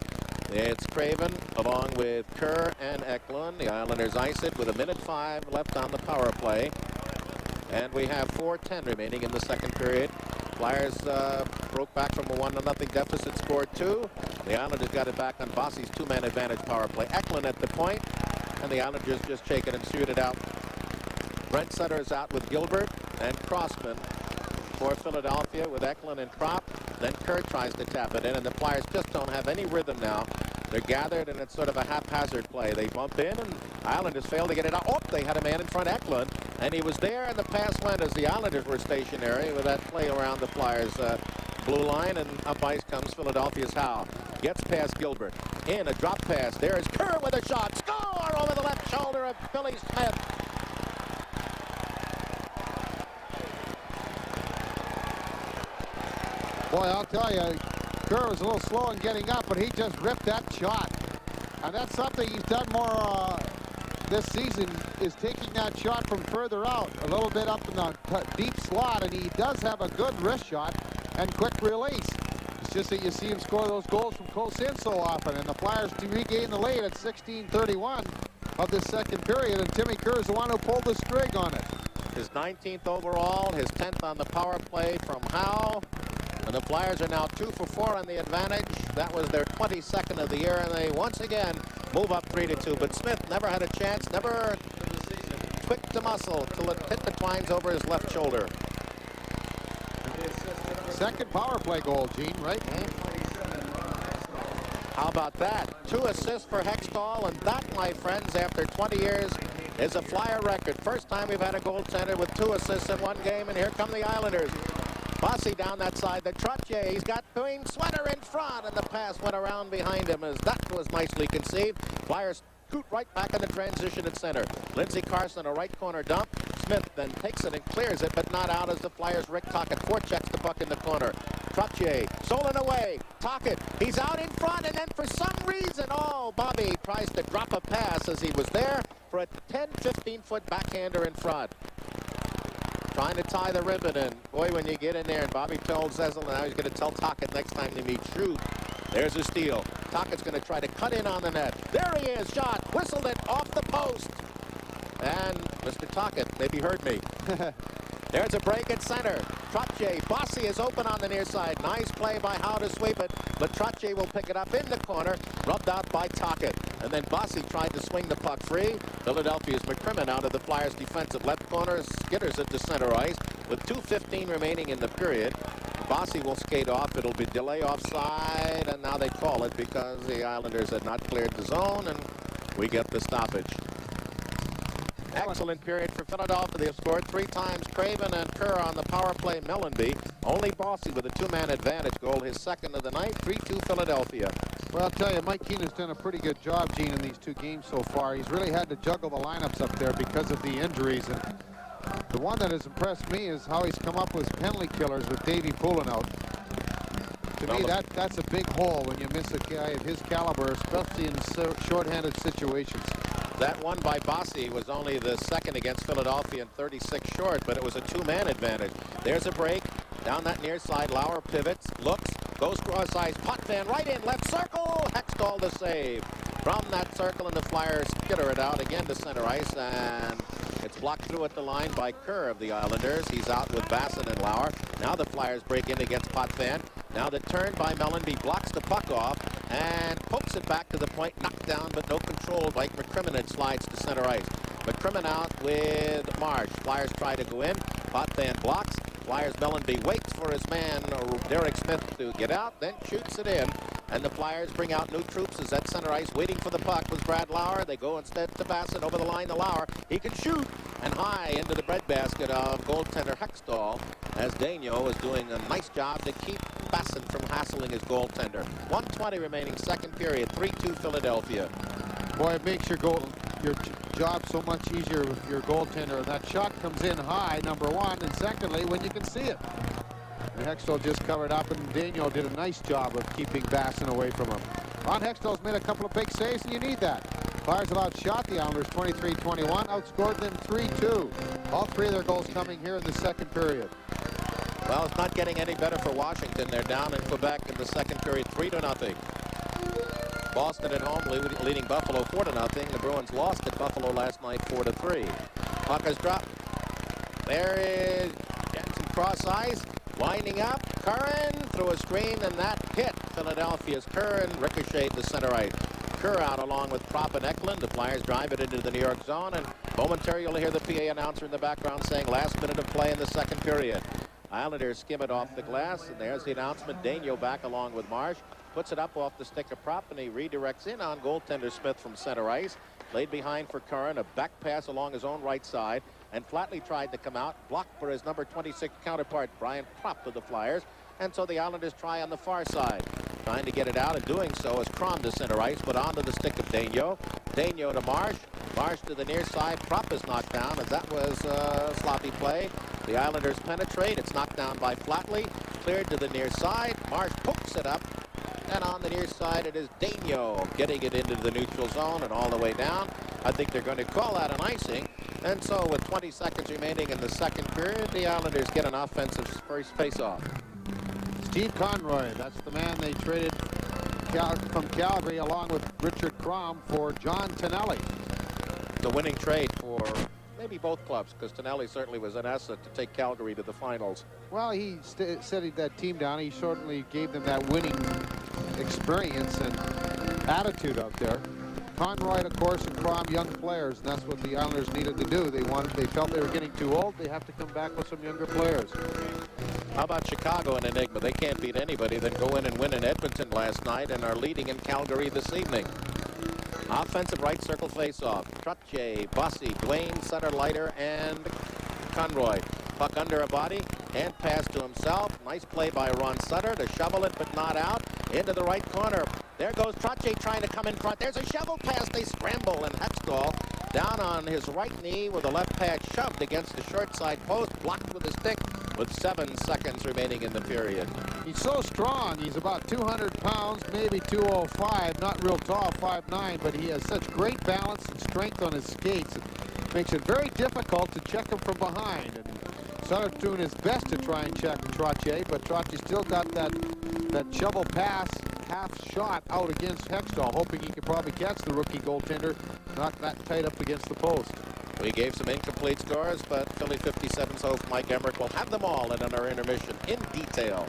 Speaker 1: It's Craven along with Kerr and Eklund. The Islanders ice it with 1:05 left on the power play. And we have 4:10 remaining in the second period. Flyers broke back from a 1-0 deficit, scored 2. The Islanders got it back on Bossy's 2-man advantage power play. Eklund at the point, and the Islanders just shake it and shoot it out. Brent Sutter is out with Gilbert and Crossman for Philadelphia with Eklund and Prop. Then Kerr tries to tap it in, and the Flyers just don't have any rhythm now. They're gathered, and it's sort of a haphazard play. They bump in, and Islanders fail to get it out. Oh, they had a man in front, Eklund, and he was there, and the pass went as the Islanders were stationary with that play around the Flyers' blue line, and up ice comes Philadelphia's Howe. Gets past Gilbert. In a drop pass. There is Kerr with a shot. Score over the left shoulder of Billy Smith.
Speaker 2: Boy, I'll tell you, Kerr was a little slow in getting up, but he just ripped that shot. And that's something he's done more this season, is taking that shot from further out, a little bit up in the deep slot, and he does have a good wrist shot and quick release. It's just that you see him score those goals from close in so often, and the Flyers to regain the lead at 16:31 of this second period, and Timmy Kerr is the one who pulled the string on it.
Speaker 1: His 19th overall, his 10th on the power play from Howe. And the Flyers are now 2 for 4 on the advantage. That was their 22nd of the year, and they once again move up 3-2. But Smith never had a chance, never tweaked the muscle till it hit the twines over his left shoulder.
Speaker 2: Second power play goal, Gene, right?
Speaker 1: How about that? 2 assists for Hextall, and that, my friends, after 20 years, is a Flyer record. First time we've had a goaltender with 2 assists in one game, and here come the Islanders. Bossy down that side, the Trottier, he's got Boone Sweater in front, and the pass went around behind him as that was nicely conceived. Flyers scoot right back in the transition at center. Lindsey Carson, a right corner dump. Smith then takes it and clears it, but not out as the Flyers' Rick Tocchet forechecks the puck in the corner. Trottier, stolen away. Tocchet, he's out in front, and then for some reason, Bobby tries to drop a pass as he was there for a 10, 15-foot backhander in front. Trying to tie the ribbon, and boy, when you get in there, and Bobby told Zezel, now he's going to tell Tocchet next time they meet, shoot. There's a steal. Tocchet's going to try to cut in on the net. There he is, shot, whistled it off the post. And Mr. Tocchet, maybe heard me. There's a break at center. Trottier, Bossy is open on the near side. Nice play by Howe to sweep it, but Trottier will pick it up in the corner, rubbed out by Tocchet. And then Bossy tried to swing the puck free. Philadelphia's McCrimmon out of the Flyers' defensive left corner, skitters it to center ice with 2:15 remaining in the period. Bossy will skate off. It'll be delay offside, and now they call it because the Islanders had not cleared the zone, and we get the stoppage. Excellent period for Philadelphia. They've scored 3 times. Craven and Kerr on the power play. Mellenby. Only Bossy with a 2-man advantage goal, his second of the night. 3-2 Philadelphia.
Speaker 2: Well, I'll tell you, Mike Keane has done a pretty good job, Gene, in these 2 games so far. He's really had to juggle the lineups up there because of the injuries. And the one that has impressed me is how he's come up with penalty killers with Davey Poulin out. To me, that's a big hole when you miss a guy of his caliber, especially in shorthanded situations.
Speaker 1: That one by Bossy was only the second against Philadelphia in 36 short, but it was a 2-man advantage. There's a break. Down that near side, Lauer pivots, looks, goes cross ice, Potvin right in, left circle, Hextall the save. From that circle, and the Flyers skitter it out again to center ice, and it's blocked through at the line by Kerr of the Islanders. He's out with Bassett and Lauer. Now the Flyers break in against Potvin. Now the turn by Mellenby blocks the puck off and pokes it back to the point, knocked down but no control. Like McCrimmon, it slides to center ice. McCrimmon out with Marsh. Flyers try to go in. Potvin blocks. Flyers Mellenby waits for his man, Derek Smith, to get out, then shoots it in. And the Flyers bring out new troops as at center ice. Waiting for the puck was Brad Lauer. They go instead to Bassett over the line to Lauer. He can shoot, and high into the breadbasket of goaltender Hextall, as Daigneault is doing a nice job to keep Bassett from hassling his goaltender. 1:20 remaining, second period, 3-2 Philadelphia.
Speaker 2: Boy, it makes your job so much easier with your goaltender. That shot comes in high, number one, and secondly, when you can see it. And Hextall just covered up, and Daigneault did a nice job of keeping Bassett away from him. Ron Hextall's made a couple of big saves, and you need that. Flyers have outshot the Islanders 23-21, outscored them 3-2. All 3 of their goals coming here in the second period.
Speaker 1: Well, it's not getting any better for Washington. They're down in Quebec in the second period, 3-0. Boston at home leading Buffalo 4-0. The Bruins lost at Buffalo last night 4-3. Puck is dropped. There is Jensen cross ice, winding up. Curran through a screen, and that hit Philadelphia's Curran, ricocheted to center ice. Kerr out along with Propp and Eklund. The Flyers drive it into the New York zone, and momentarily you'll hear the PA announcer in the background saying last minute of play in the second period. Islanders skim it off the glass, and there's the announcement. Daigneault back along with Marsh. Puts it up off the stick of Propp, and he redirects in on goaltender Smith from center ice. Laid behind for Curran, a back pass along his own right side, and Flatley tried to come out, blocked for his number 26 counterpart, Brian Propp of the Flyers. And so the Islanders try on the far side. Trying to get it out, and doing so is Cron to center ice, but onto the stick of Daigneault. Daigneault to Marsh. Marsh to the near side. Propp is knocked down, as that was a sloppy play. The Islanders penetrate. It's knocked down by Flatley. Cleared to the near side. Marsh pokes it up. And on the near side, it is Daigneault getting it into the neutral zone and all the way down. I think they're going to call that an icing. And so with 20 seconds remaining in the second period, the Islanders get an offensive first face-off.
Speaker 2: Steve Conroy, that's the man they traded from Calgary along with Richard Crom for John Tonelli.
Speaker 1: The winning trade for maybe both clubs, because Tonelli certainly was an asset to take Calgary to the finals.
Speaker 2: Well, he set that team down. He certainly gave them that winning experience and attitude out there. Conroy, of course, and Crom, young players, and that's what the Islanders needed to do. They felt they were getting too old. They have to come back with some younger players.
Speaker 1: How about Chicago, an enigma? They can't beat anybody, then go in and win in Edmonton last night and are leading in Calgary this evening. Offensive right circle face-off. Trottier, Bossy, Dwayne, Sutter, Leiter, and Conroy. Puck under a body, hand pass to himself. Nice play by Ron Sutter to shovel it, but not out. Into the right corner. There goes Trottier trying to come in front. There's a shovel pass. They scramble, and Hextall down on his right knee with the left pad shoved against the short side post, blocked with a stick with 7 seconds remaining in the period.
Speaker 2: He's so strong. He's about 200 pounds, maybe 205. Not real tall, 5'9", but he has such great balance and strength on his skates. It makes it very difficult to check him from behind. And Sutter doing his best to try and check Trottier, but Trottier still got that shovel pass half shot out against Hextall, hoping he could probably catch the rookie goaltender, not that tight up against the post.
Speaker 1: We gave some incomplete scores, but Philly 57's host Mike Emmerich will have them all in our intermission in detail.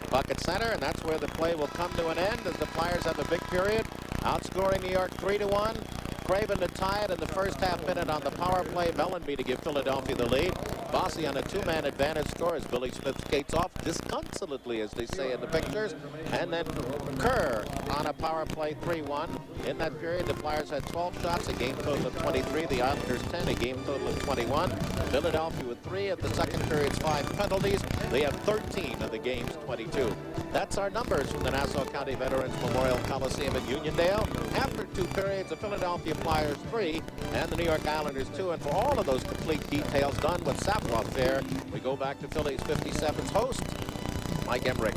Speaker 1: Puck at center, and that's where the play will come to an end as the Flyers have a big period, outscoring New York 3-1. Craven to tie it in the first half minute on the power play. Mellenby to give Philadelphia the lead. Bossy on a 2-man advantage score as Billy Smith skates off disconsolately, as they say in the pictures. And then Kerr on a power play 3-1. In that period, the Flyers had 12 shots, a game total of 23. The Islanders 10, a game total of 21. Philadelphia with 3 of the second period's 5 penalties. They have 13 of the game's 22. That's our numbers from the Nassau County Veterans Memorial Coliseum in Uniondale. After 2 periods, the Philadelphia Flyers 3 and the New York Islanders 2. And for all of those complete details done with Saproff there, we go back to Philly's 57's host, Mike Emmerich.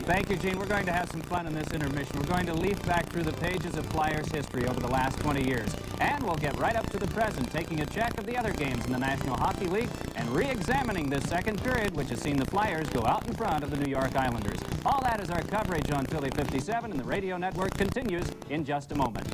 Speaker 11: Thank you, Gene. We're going to have some fun in this intermission. We're going to leaf back through the pages of Flyers history over the last 20 years. And we'll get right up to the present, taking a check of the other games in the National Hockey League and re-examining this second period, which has seen the Flyers go out in front of the New York Islanders. All that is our coverage on Philly 57, and the radio network continues in just a moment.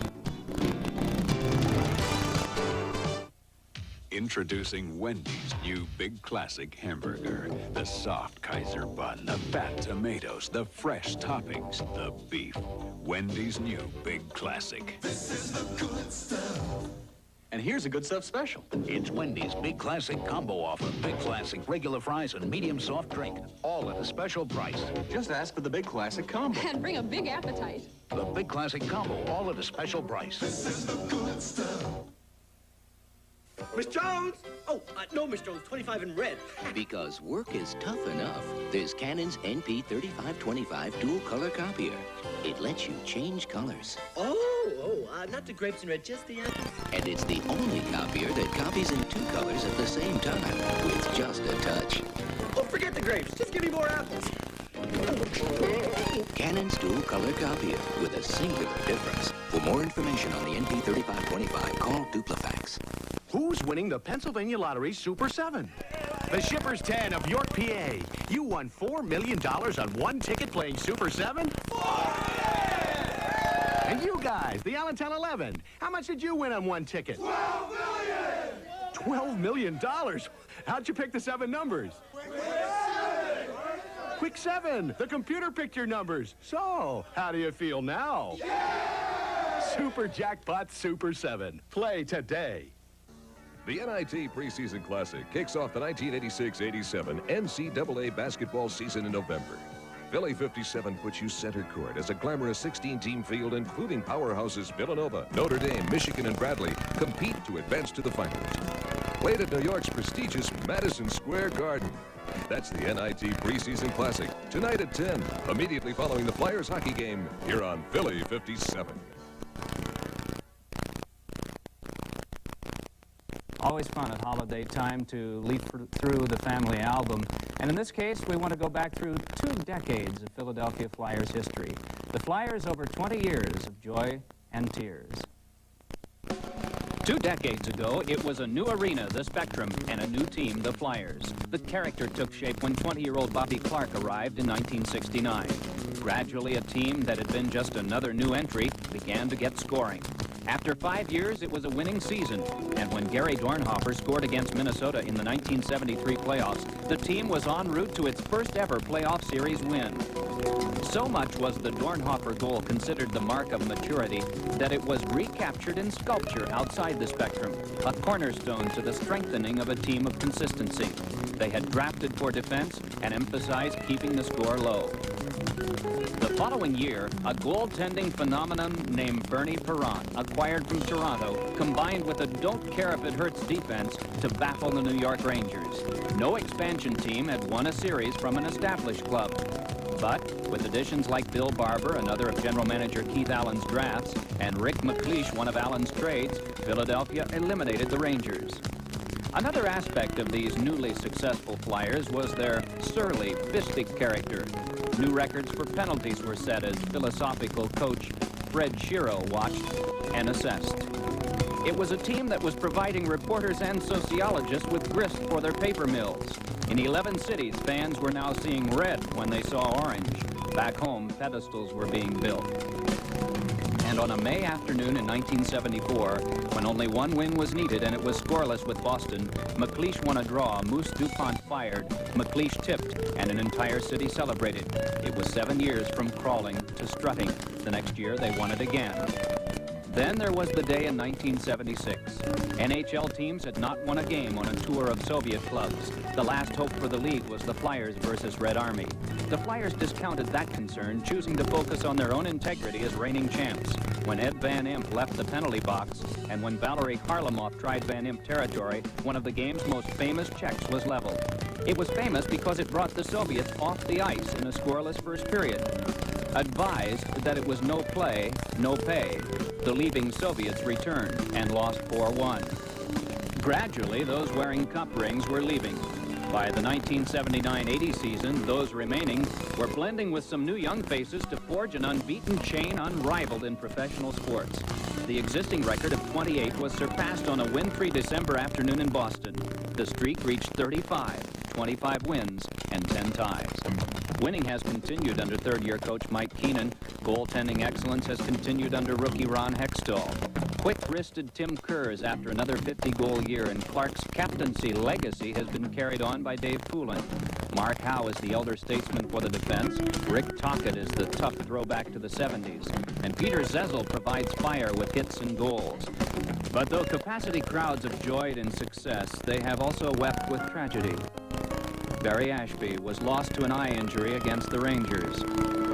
Speaker 10: Introducing Wendy's new big classic hamburger. The soft Kaiser bun, the fat tomatoes, the fresh toppings, the beef. Wendy's new big classic.
Speaker 20: This is the good stuff.
Speaker 3: And here's a good stuff special.
Speaker 13: It's Wendy's Big Classic Combo Offer. Big Classic, regular fries, and medium soft drink. All at a special price.
Speaker 3: Just ask for the Big Classic Combo.
Speaker 16: And bring a big appetite.
Speaker 13: The Big Classic Combo, all at a special price.
Speaker 20: This is the good stuff.
Speaker 17: Miss Jones! Oh, no, Miss Jones, 25 in red.
Speaker 15: Because work is tough enough, there's Canon's NP3525 dual color copier. It lets you change colors.
Speaker 17: Not the grapes in red, just the apples.
Speaker 15: And it's the only copier that copies in 2 colors at the same time with just a touch.
Speaker 17: Oh, forget the grapes. Just give me more apples.
Speaker 15: Canon's dual color copier with a singular difference. For more information on the NP3525, call Duplifax.
Speaker 18: Who's winning the Pennsylvania Lottery Super 7? The Shippers 10 of York, PA. You won $4 million on one ticket playing Super 7? And you guys, the Allentown 11. How much did you win on one ticket?
Speaker 20: $12 million!
Speaker 18: $12 million? How'd you pick the 7 numbers? Quick 7. The computer picked your numbers. So, how do you feel now?
Speaker 20: Yeah!
Speaker 18: Super Jackpot Super 7. Play today.
Speaker 9: The NIT Preseason Classic kicks off the 1986-87 NCAA basketball season in November. Philly 57 puts you center court as a glamorous 16-team field, including powerhouses Villanova, Notre Dame, Michigan, and Bradley, compete to advance to the finals. Played at New York's prestigious Madison Square Garden. That's the NIT Preseason Classic, tonight at 10, immediately following the Flyers hockey game here on Philly 57.
Speaker 11: Always fun at holiday time to leaf through the family album. And in this case, we want to go back through 2 decades of Philadelphia Flyers history. The Flyers over 20 years of joy and tears. 2 decades ago, it was a new arena, the Spectrum, and a new team, the Flyers. The character took shape when 20-year-old Bobby Clark arrived in 1969. Gradually, a team that had been just another new entry began to get scoring. After 5 years, it was a winning season, and when Gary Dornhofer scored against Minnesota in the 1973 playoffs, the team was en route to its first ever playoff series win. So much was the Dornhofer goal considered the mark of maturity that it was recaptured in sculpture outside the Spectrum, a cornerstone to the strengthening of a team of consistency. They had drafted for defense and emphasized keeping the score low. The following year, a goaltending phenomenon named Bernie Perron, acquired from Toronto, combined with a don't-care-if-it-hurts defense to baffle the New York Rangers. No expansion team had won a series from an established club. But with additions like Bill Barber, another of General Manager Keith Allen's drafts, and Rick McLeish, one of Allen's trades, Philadelphia eliminated the Rangers. Another aspect of these newly successful Flyers was their surly, fistic character. New records for penalties were set as philosophical coach Fred Shiro watched and assessed. It was a team that was providing reporters and sociologists with grist for their paper mills. In 11 cities, fans were now seeing red when they saw orange. Back home, pedestals were being built. And on a May afternoon in 1974, when only one win was needed and it was scoreless with Boston, McLeish won a draw, Moose DuPont fired, McLeish tipped, and an entire city celebrated. It was 7 years from crawling to strutting. The next year, they won it again. Then there was the day in 1976. NHL teams had not won a game on a tour of Soviet clubs. The last hope for the league was the Flyers versus Red Army. The Flyers discounted that concern, choosing to focus on their own integrity as reigning champs. When Ed Van Impe left the penalty box, and when Valery Kharlamov tried Van Impe territory, one of the game's most famous checks was leveled. It was famous because it brought the Soviets off the ice in a scoreless first period. Advised that it was no play, no pay, the leaving Soviets returned and lost 4-1. Gradually, those wearing cup rings were leaving. By the 1979-80 season, those remaining were blending with some new young faces to forge an unbeaten chain unrivaled in professional sports. The existing record of 28 was surpassed on a win-free December afternoon in Boston. The streak reached 35, 25 wins, and 10 ties. Winning has continued under third-year coach Mike Keenan. Goaltending excellence has continued under rookie Ron Hextall. Quick-wristed Tim Kerr is after another 50-goal year, and Clark's captaincy legacy has been carried on by Dave Poulin. Mark Howe is the elder statesman for the defense. Rick Tocchet is the tough throwback to the 70s. And Peter Zezel provides fire with hits and goals. But though capacity crowds have joyed in success, they have also wept with tragedy. Barry Ashby was lost to an eye injury against the Rangers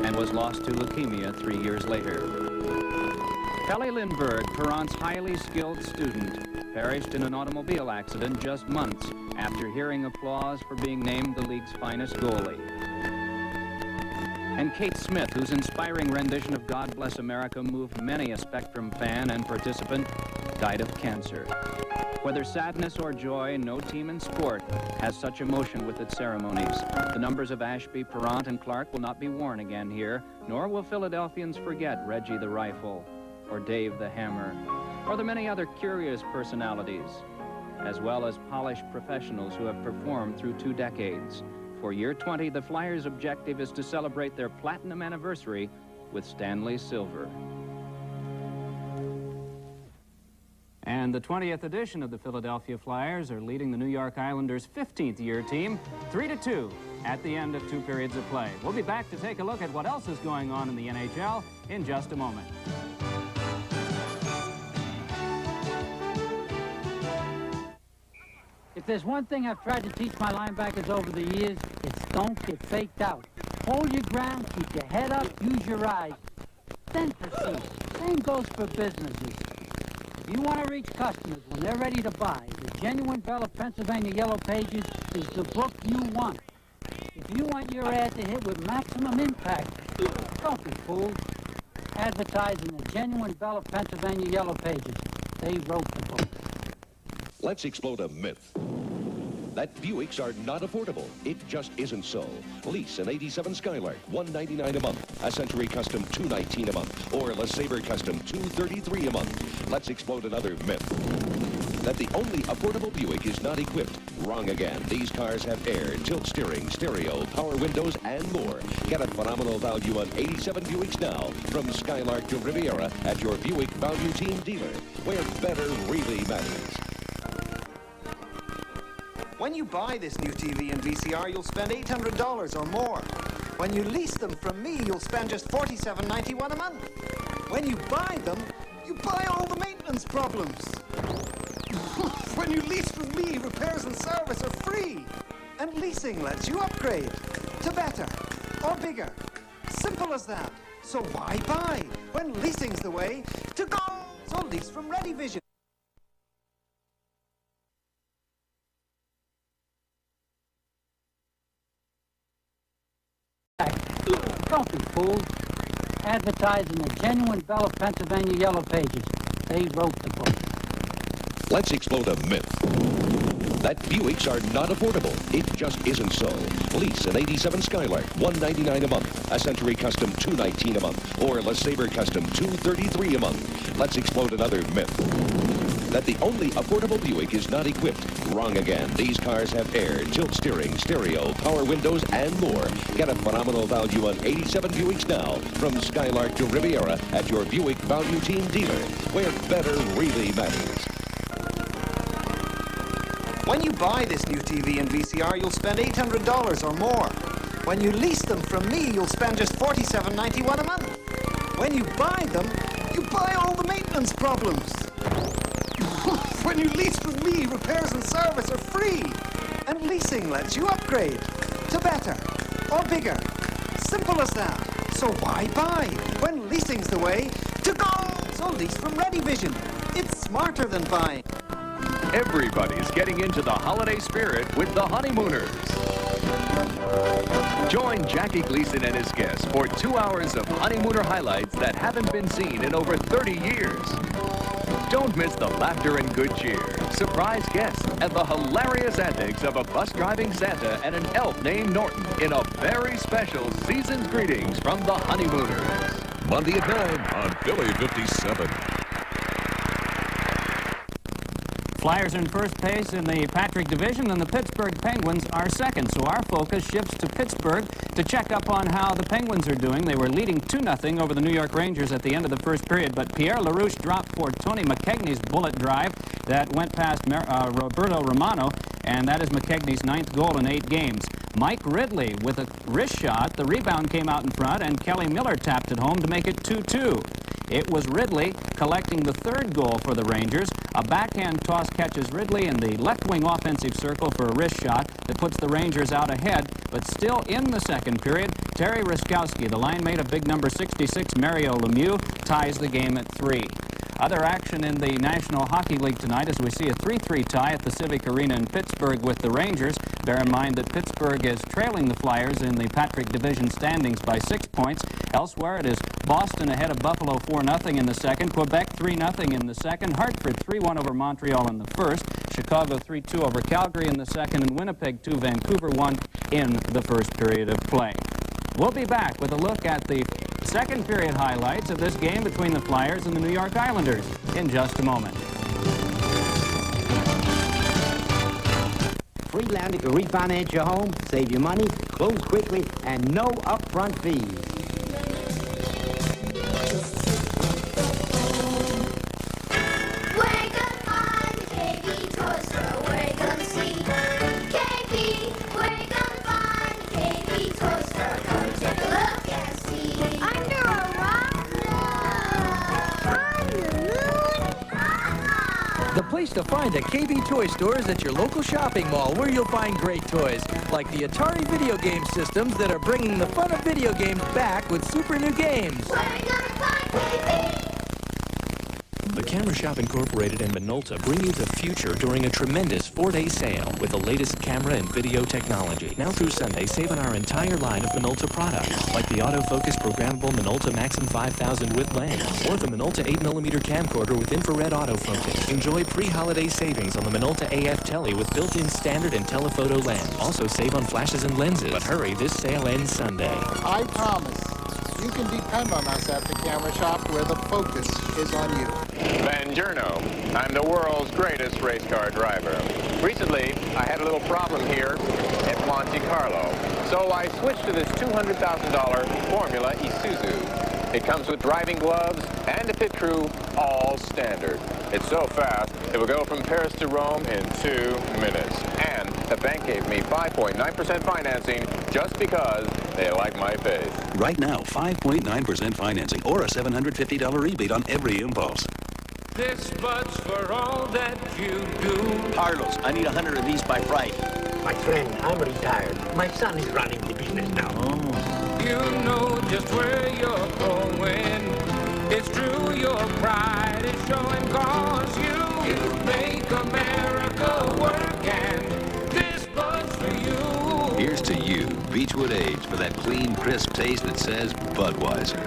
Speaker 11: and was lost to leukemia 3 years later. Kelly Lindbergh, Perront's highly skilled student, perished in an automobile accident just months after hearing applause for being named the league's finest goalie. And Kate Smith, whose inspiring rendition of God Bless America moved many a Spectrum fan and participant, died of cancer. Whether sadness or joy, no team in sport has such emotion with its ceremonies. The numbers of Ashby, Perront, and Clark will not be worn again here, nor will Philadelphians forget Reggie the Rifle, or Dave the Hammer, or the many other curious personalities, as well as polished professionals who have performed through 2 decades. For year 20, the Flyers' objective is to celebrate their platinum anniversary with Stanley Silver. And the 20th edition of the Philadelphia Flyers are leading the New York Islanders' 15th year team 3-2 at the end of 2 periods of play. We'll be back to take a look at what else is going on in the NHL in just a moment.
Speaker 16: If there's one thing I've tried to teach my linebackers over the years, it's don't get faked out. Hold your ground, keep your head up, use your eyes, then proceed. Same goes for businesses. If you want to reach customers when they're ready to buy, the Genuine Bell of Pennsylvania Yellow Pages is the book you want. If you want your ad to hit with maximum impact, don't be fooled. Advertise in the Genuine Bell of Pennsylvania Yellow Pages. They wrote the book.
Speaker 21: Let's explode a myth. That Buicks are not affordable. It just isn't so. Lease an 87 Skylark, $199 a month. A Century Custom, $219 a month. Or LeSabre Custom, $233 a month. Let's explode another myth. That the only affordable Buick is not equipped. Wrong again. These cars have air, tilt steering, stereo, power windows, and more. Get a phenomenal value on 87 Buicks now. From Skylark to Riviera at your Buick Value Team dealer, where better really matters.
Speaker 22: When you buy this new TV and VCR, you'll spend $800 or more. When you lease them from me, you'll spend just $47.91 a month. When you buy them, you buy all the maintenance problems. When you lease from me, repairs and service are free. And leasing lets you upgrade to better or bigger. Simple as that. So why buy when leasing's the way to go? So lease from Ready Vision.
Speaker 16: advertised in the genuine Bell of Pennsylvania Yellow Pages. They wrote the book.
Speaker 21: Let's explode a myth. That Buicks are not affordable. It just isn't so. Lease an 87 Skylark, $199 a month. A Century Custom, $219 a month. Or LeSabre Custom, $233 a month. Let's explode another myth. That the only affordable Buick is not equipped. Wrong again. These cars have air, tilt steering, stereo, power windows, and more. Get a phenomenal value on 87 Buicks now. From Skylark to Riviera at your Buick Value Team dealer, where better really matters.
Speaker 22: When you buy this new TV and VCR, you'll spend $800 or more. When you lease them from me, you'll spend just $47.91 a month. When you buy them, you buy all the maintenance problems. When you lease from me, repairs and service are free. And leasing lets you upgrade to better or bigger. Simple as that. So why buy when leasing's the way to go? So lease from ReadyVision. It's smarter than buying.
Speaker 5: Everybody's getting into the holiday spirit with the Honeymooners. Join Jackie Gleason and his guests for 2 hours of Honeymooner highlights that haven't been seen in over 30 years. Don't miss the laughter and good cheer, surprise guests, and the hilarious antics of a bus-driving Santa and an elf named Norton in a very special Season's Greetings from the Honeymooners.
Speaker 9: Monday at 9 on Philly 57.
Speaker 11: Flyers are in first place in the Patrick Division, and the Pittsburgh Penguins are second. So our focus shifts to Pittsburgh to check up on how the Penguins are doing. They were leading 2-0 over the New York Rangers at the end of the first period, but Pierre LaRouche dropped for Tony McKegney's bullet drive that went past Roberto Romano, and that is McKegney's 9th goal in 8 games. Mike Ridley with a wrist shot. The rebound came out in front, and Kelly Miller tapped it home to make it 2-2. It was Ridley collecting the 3rd goal for the Rangers. A backhand toss catches Ridley in the left wing offensive circle for a wrist shot that puts the Rangers out ahead. But still in the second period, Terry Ruskowski, the line mate of big number 66 Mario Lemieux, ties the game at 3. Other action in the National Hockey League tonight as we see a 3-3 tie at the Civic Arena in Pittsburgh with the Rangers. Bear in mind that Pittsburgh is trailing the Flyers in the Patrick Division standings by 6 points. Elsewhere, it is Boston ahead of Buffalo 4-0 in the second, Quebec 3-0 in the second, Hartford 3-1 over Montreal in the first, Chicago 3-2 over Calgary in the second, and Winnipeg 2, Vancouver 1 in the first period of play. We'll be back with a look at the second period highlights of this game between the Flyers and the New York Islanders in just a moment.
Speaker 19: Free lender to refinance your home, save you money, close quickly, and no upfront fees.
Speaker 23: The place to find a KB Toy Store is at your local shopping mall, where you'll find great toys, like the Atari video game systems that are bringing the fun of video games back with super new games.
Speaker 24: The Camera Shop Incorporated and Minolta bring you the future during a tremendous 4-day sale with the latest camera and video technology. Now through Sunday, save on our entire line of Minolta products, like the autofocus programmable Minolta Maxim 5000 with lens, or the Minolta 8mm camcorder with infrared autofocus. Enjoy pre-holiday savings on the Minolta AF Tele with built-in standard and telephoto lens. Also save on flashes and lenses. But hurry, this sale ends Sunday.
Speaker 2: I promise. You can depend on us at the Camera Shop, where the focus is on you.
Speaker 25: Buongiorno. I'm the world's greatest race car driver. Recently, I had a little problem here at Monte Carlo, so I switched to this $200,000 Formula Isuzu. It comes with driving gloves and a pit crew, all standard. It's so fast, it will go from Paris to Rome in 2 minutes. And the bank gave me 5.9% financing just because they like my face.
Speaker 10: Right now, 5.9% financing or a $750 rebate on every impulse.
Speaker 20: This but's for all that you do.
Speaker 26: Carlos, I need 100 of these by Friday.
Speaker 27: My friend, I'm retired. My son is running the business now.
Speaker 20: You know just where you're going. It's true, your pride is showing, cause you make America work, and this but's for you.
Speaker 10: Here's to you, Beechwood good age for that clean, crisp taste that says Budweiser.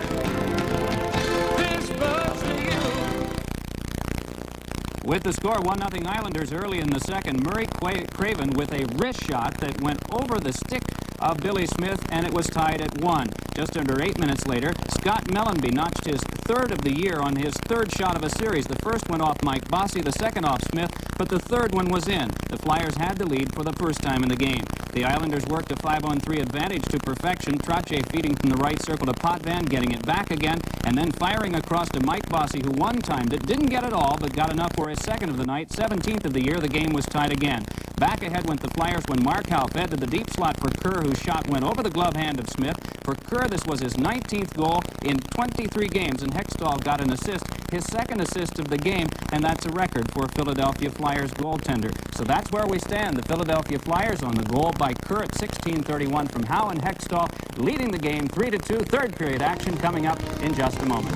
Speaker 11: With the score 1-0 Islanders early in the second, Murray Craven with a wrist shot that went over the stick of Billy Smith, and it was tied at 1. Just under 8 minutes later, Scott Mellenby notched his third of the year on his third shot of a series. The first went off Mike Bossy, the second off Smith, but the third one was in. The Flyers had the lead for the first time in the game. The Islanders worked a 5-on-3 advantage to perfection. Trottier feeding from the right circle to Potvin, getting it back again, and then firing across to Mike Bossy, who one-timed it. Didn't get it all, but got enough for his second of the night. 17th of the year, the game was tied again. Back ahead went the Flyers when Mark Halp fed to the deep slot for Kerr, whose shot went over the glove hand of Smith. For Kerr, this was his 19th goal in 23 games, and Hextall got an assist, his second assist of the game, and that's a record for a Philadelphia Flyers goaltender. So that's where we stand. The Philadelphia Flyers on the goal by Kerr at 16:31 from Howe and Hextall, leading the game 3-2. Third period action coming up in just a moment.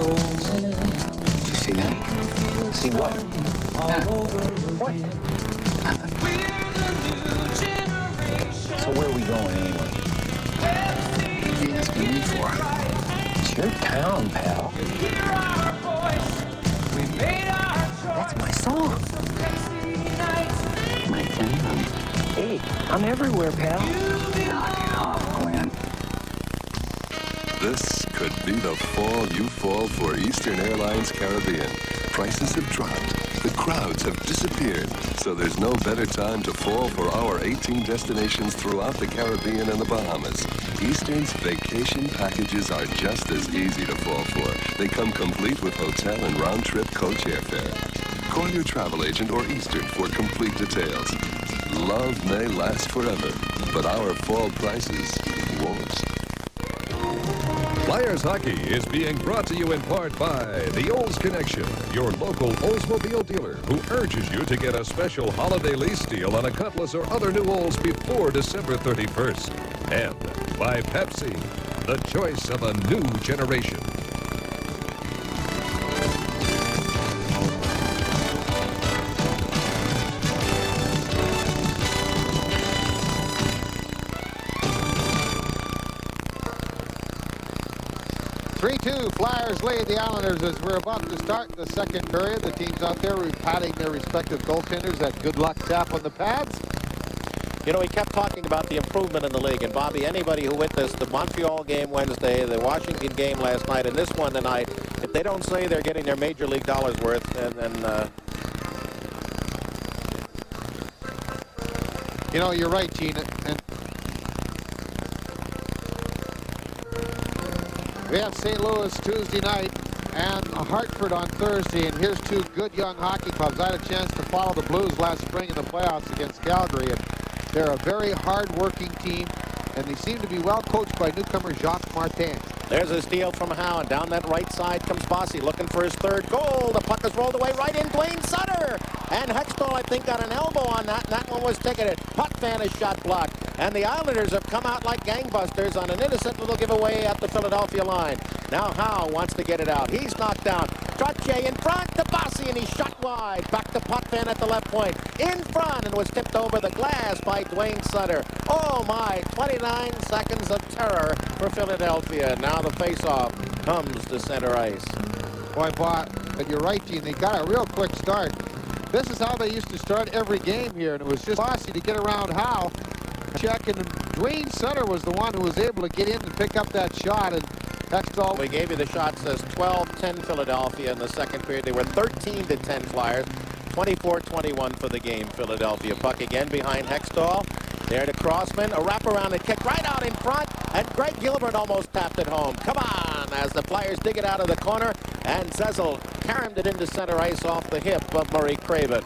Speaker 15: Did you see that? See what? What? So where are we going anyway? What are you asking me for? It's your town, pal. That's my song. My town. Hey, I'm everywhere, pal. Knock it off, Glenn.
Speaker 9: This could be the fall you fall for Eastern Airlines Caribbean. Prices have dropped. The crowds have disappeared. So there's no better time to fall for our 18 destinations throughout the Caribbean and the Bahamas. Eastern's vacation packages are just as easy to fall for. They come complete with hotel and round-trip coach airfare. Call your travel agent or Eastern for complete details. Love may last forever, but our fall prices won't. Flyers Hockey is being brought to you in part by the Olds Connection, your local Oldsmobile dealer who urges you to get a special holiday lease deal on a Cutlass or other new Olds before December 31st. And by Pepsi, the choice of a new generation.
Speaker 2: Flyers lead the Islanders as we're about to start the second period. The teams out there are patting their respective goaltenders. That good luck tap on the pads.
Speaker 1: You know, he kept talking about the improvement in the league. And, Bobby, anybody who witnessed the Montreal game Wednesday, the Washington game last night, and this one tonight, if they don't say they're getting their Major League dollars worth, and
Speaker 2: you know, you're right, Gene. And we have St. Louis Tuesday night and Hartford on Thursday, and here's two good young hockey clubs. I had a chance to follow the Blues last spring in the playoffs against Calgary, and they're a very hard-working team, and they seem to be well coached by newcomer Jacques Martin.
Speaker 1: There's a steal from Howe, and down that right side comes Bossy looking for his third goal. The puck is rolled away right in Dwayne Sutter, and Hextall, I think, got an elbow on that, and that one was ticketed. Potvin is shot blocked, and the Islanders have come out like gangbusters on an innocent little giveaway at the Philadelphia line. Now Howe wants to get it out. He's knocked down. Trottier in front to Bossy, and he's shot wide. Back to Potvin at the left point. In front, and was tipped over the glass by Dwayne Sutter. Oh, my. 29 seconds of terror for Philadelphia. Now the face-off comes to center ice.
Speaker 2: Boy, Bob, but you're right, Gene. They got a real quick start. This is how they used to start every game here, and it was just Bossy to get around Howe. Check, and Dwayne Sutter was the one who was able to get in and pick up that shot, and Hextall.
Speaker 1: We gave you the shot, says 12-10 Philadelphia in the second period. They were 13-10 Flyers, 24-21 for the game, Philadelphia. Puck again behind Hextall. There to Crossman, a wraparound and kick right out in front, and Greg Gilbert almost tapped it home. Come on, as the Flyers dig it out of the corner, and Zezel caromed it into center ice off the hip of Murray Craven.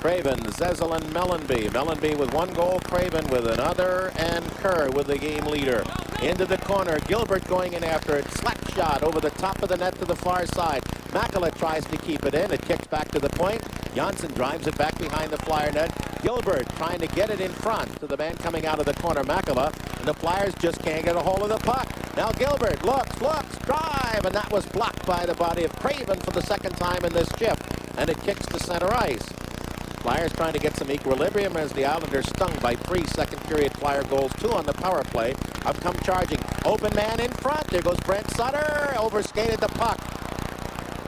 Speaker 1: Craven, Zezel, and Mellenby. Mellenby with one goal, Craven with another, and Kerr with the game leader. into the corner. Gilbert going in after it. Slap shot over the top of the net to the far side. Makela tries to keep it in. It kicks back to the point. Jonsson drives it back behind the Flyer net. Gilbert trying to get it in front to the man coming out of the corner, Makela, and the Flyers just can't get a hold of the puck. Now Gilbert looks, drive, and that was blocked by the body of Craven for the second time in this shift, and it kicks to center ice. Flyers trying to get some equilibrium as the Islanders stung by 3 second-period Flyer goals, 2 on the power play. Up come charging. Open man in front. There goes Brent Sutter. Overskated the puck.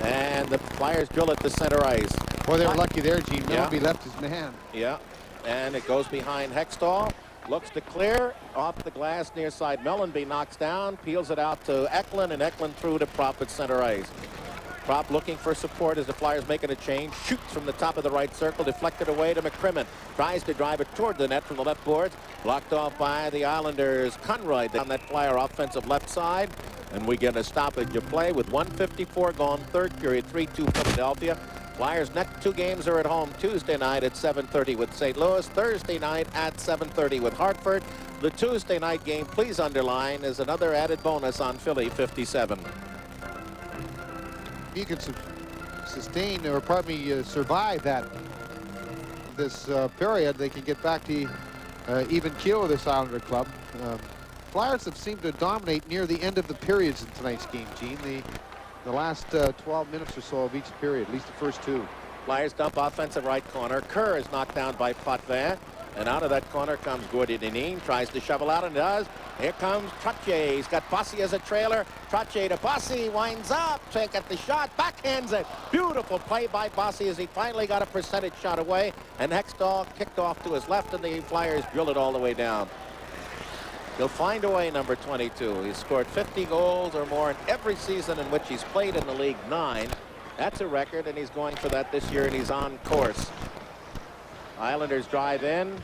Speaker 1: And the Flyers drill it to center ice.
Speaker 2: Boy, they were lucky there, Gene. Millenby left his man.
Speaker 1: Yeah, and it goes behind Hextall. Looks to clear. Off the glass near side. Millenby knocks down. Peels it out to Eklund, and Eklund through to Prop at center ice. Prop looking for support as the Flyers making a change. Shoots from the top of the right circle. Deflected away to McCrimmon. Tries to drive it toward the net from the left boards. Blocked off by the Islanders. Conroy down that Flyer offensive left side. And we get a stoppage of play with 1:54 gone. Third period. 3-2 Philadelphia. Flyers' next 2 games are at home Tuesday night at 7:30 with St. Louis. Thursday night at 7:30 with Hartford. The Tuesday night game, please underline, is another added bonus on Philly 57.
Speaker 2: He can sustain, or pardon me, survive this period. They can get back to even keel with this Islander club. Flyers have seemed to dominate near the end of the periods in tonight's game, Gene. The last 12 minutes or so of each period, at least the first 2.
Speaker 1: Flyers dump offensive right corner. Kerr is knocked down by Potvin. And out of that corner comes Gordy Dineen. Tries to shovel out and does. Here comes Trottier. He's got Bossy as a trailer. Trottier to Bossy. Winds up. Take at the shot. Backhands it. Beautiful play by Bossy as he finally got a percentage shot away. And Hextall kicked off to his left, and the Flyers drill it all the way down. He'll find a way, number 22. He's scored 50 goals or more in every season in which he's played in the league, 9. That's a record, and he's going for that this year, and he's on course. Islanders drive in.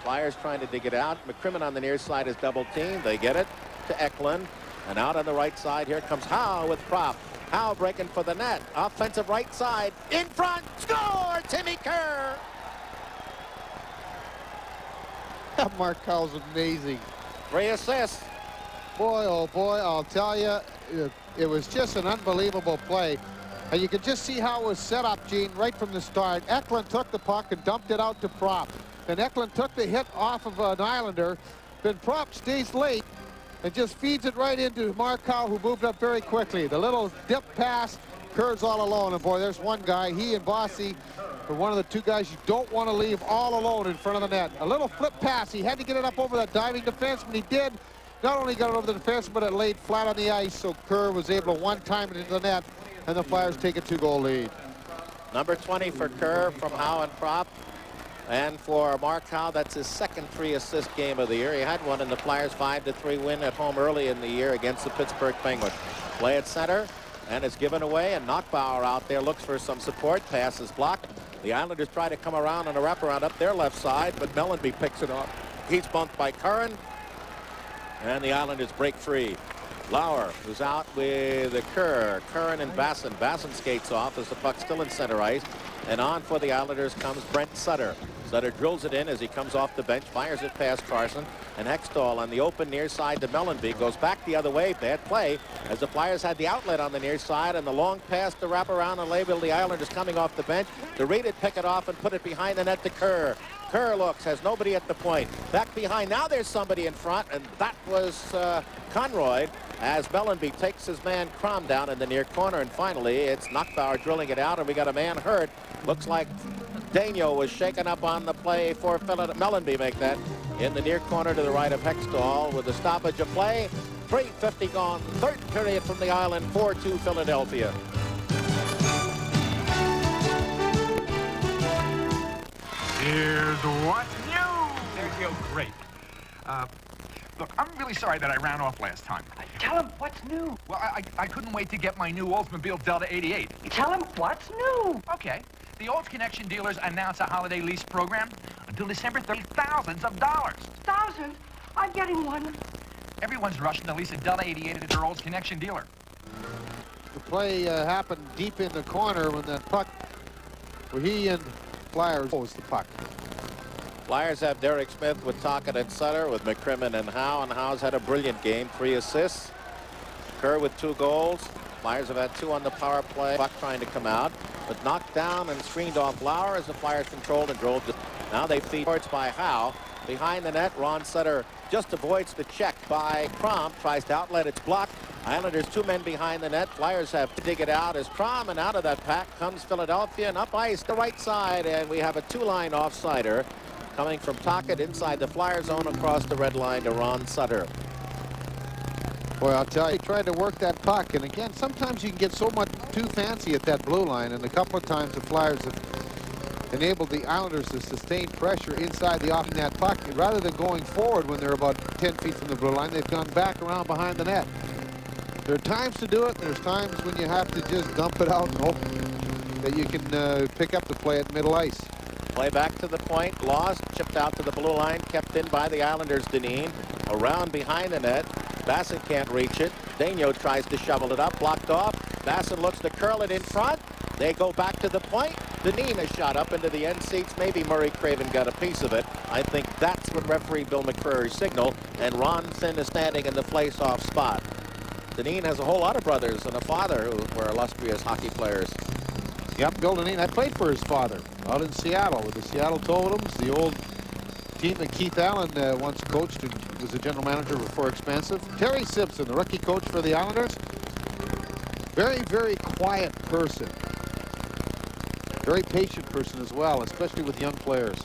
Speaker 1: Flyers trying to dig it out. McCrimmon on the near side is double teamed. They get it to Eklund. And out on the right side, here comes Howe with Prop. Howe breaking for the net. Offensive right side. In front. Score! Timmy Kerr!
Speaker 2: Mark Cowell's amazing.
Speaker 1: 3 assists.
Speaker 2: Boy, oh boy, I'll tell you, it was just an unbelievable play. And you could just see how it was set up, Gene, right from the start. Eklund took the puck and dumped it out to Prop. Then Eklund took the hit off of an Islander. Then Prop stays late and just feeds it right into Mark Cowell, who moved up very quickly. The little dip pass, Kerr's all alone. And boy, there's one guy, he and Bossy, are one of the 2 guys you don't want to leave all alone in front of the net. A little flip pass. He had to get it up over that diving defenseman. He did. Not only got it over the defenseman, but it laid flat on the ice, so Kerr was able to one-time it into the net, and the Flyers take a 2-goal lead.
Speaker 1: Number 20 for Kerr from Howe and Prop. And for Mark Howe, that's his second 3-assist game of the year. He had one in the Flyers' 5-3 win at home early in the year against the Pittsburgh Penguins. Play at center, and it's given away, and Knockbauer out there looks for some support. Pass is blocked. The Islanders try to come around on a wraparound up their left side, but Millenby picks it up. He's bumped by Curran, and the Islanders break free. Lauer, who's out with the Kerr. Curran and Basson. Basson skates off as the puck's still in center ice. And on for the Islanders comes Brent Sutter. Sutter drills it in as he comes off the bench, fires it past Carson. And Hextall on the open near side to Millenby goes back the other way. Bad play as the Flyers had the outlet on the near side, and the long pass to wrap around and label the Islanders coming off the bench. To read it, pick it off, and put it behind the net to Kerr. Kerr looks, has nobody at the point. Back behind, now there's somebody in front, and that was Conroy, as Millenby takes his man Crom down in the near corner. And finally, it's Knockbauer drilling it out, and we got a man hurt. Looks like Daniel was shaken up on the play for Millenby make that in the near corner to the right of Hextall with the stoppage of play. 3:50 gone, third period from the Island, 4-2 Philadelphia.
Speaker 3: Here's what's new. There you go, great. Look, I'm really sorry that I ran off last time.
Speaker 4: Tell him what's new.
Speaker 3: Well, I couldn't wait to get my new Oldsmobile Delta 88.
Speaker 4: Tell him what's new.
Speaker 3: Okay. The Olds Connection dealers announce a holiday lease program until December 30, thousands of dollars.
Speaker 4: Thousands? I'm getting one.
Speaker 3: Everyone's rushing to lease a Delta 88 at their Olds Connection dealer.
Speaker 2: The play happened deep in the corner when that puck, where he and Flyers was the puck.
Speaker 1: Flyers have Derek Smith with Tocchet and Sutter, with McCrimmon and Howe. And Howe's had a brilliant game, 3 assists. Kerr with 2 goals. Flyers have had 2 on the power play. Buck trying to come out, but knocked down and screened off Lauer as the Flyers controlled and drove. Now they feed towards by Howe. Behind the net, Ron Sutter just avoids the check by Crom. Tries to outlet, it's blocked. Islanders 2 men behind the net. Flyers have to dig it out as Crom, and out of that pack comes Philadelphia, and up ice the right side, and we have a 2-line offsider coming from Tocchet inside the Flyer zone across the red line to Ron Sutter.
Speaker 2: Boy, I'll tell you, he tried to work that puck, and again, sometimes you can get so much too fancy at that blue line, and a couple of times the Flyers have enabled the Islanders to sustain pressure inside the off-net puck. Rather than going forward when they're about 10 feet from the blue line, they've gone back around behind the net. There are times to do it, and there's times when you have to just dump it out and hope that you can pick up the play at middle ice.
Speaker 1: Play back to the point, lost, chipped out to the blue line, kept in by the Islanders. Dineen around behind the net. Bassett can't reach it. Daigneault tries to shovel it up, blocked off. Bassett looks to curl it in front. They go back to the point. Dineen is shot up into the end seats. Maybe Murray Craven got a piece of it. I think that's what referee Bill McCreary signaled. And Ron Finn is standing in the face-off spot. Dineen has a whole lot of brothers and a father who were illustrious hockey players.
Speaker 2: Yep, Bill Dineen. I played for his father out in Seattle with the Seattle Totems, the old team that Keith Allen once coached and was the general manager before Expensive. Terry Simpson, the rookie coach for the Islanders. Very, very quiet person. Very patient person as well, especially with young players.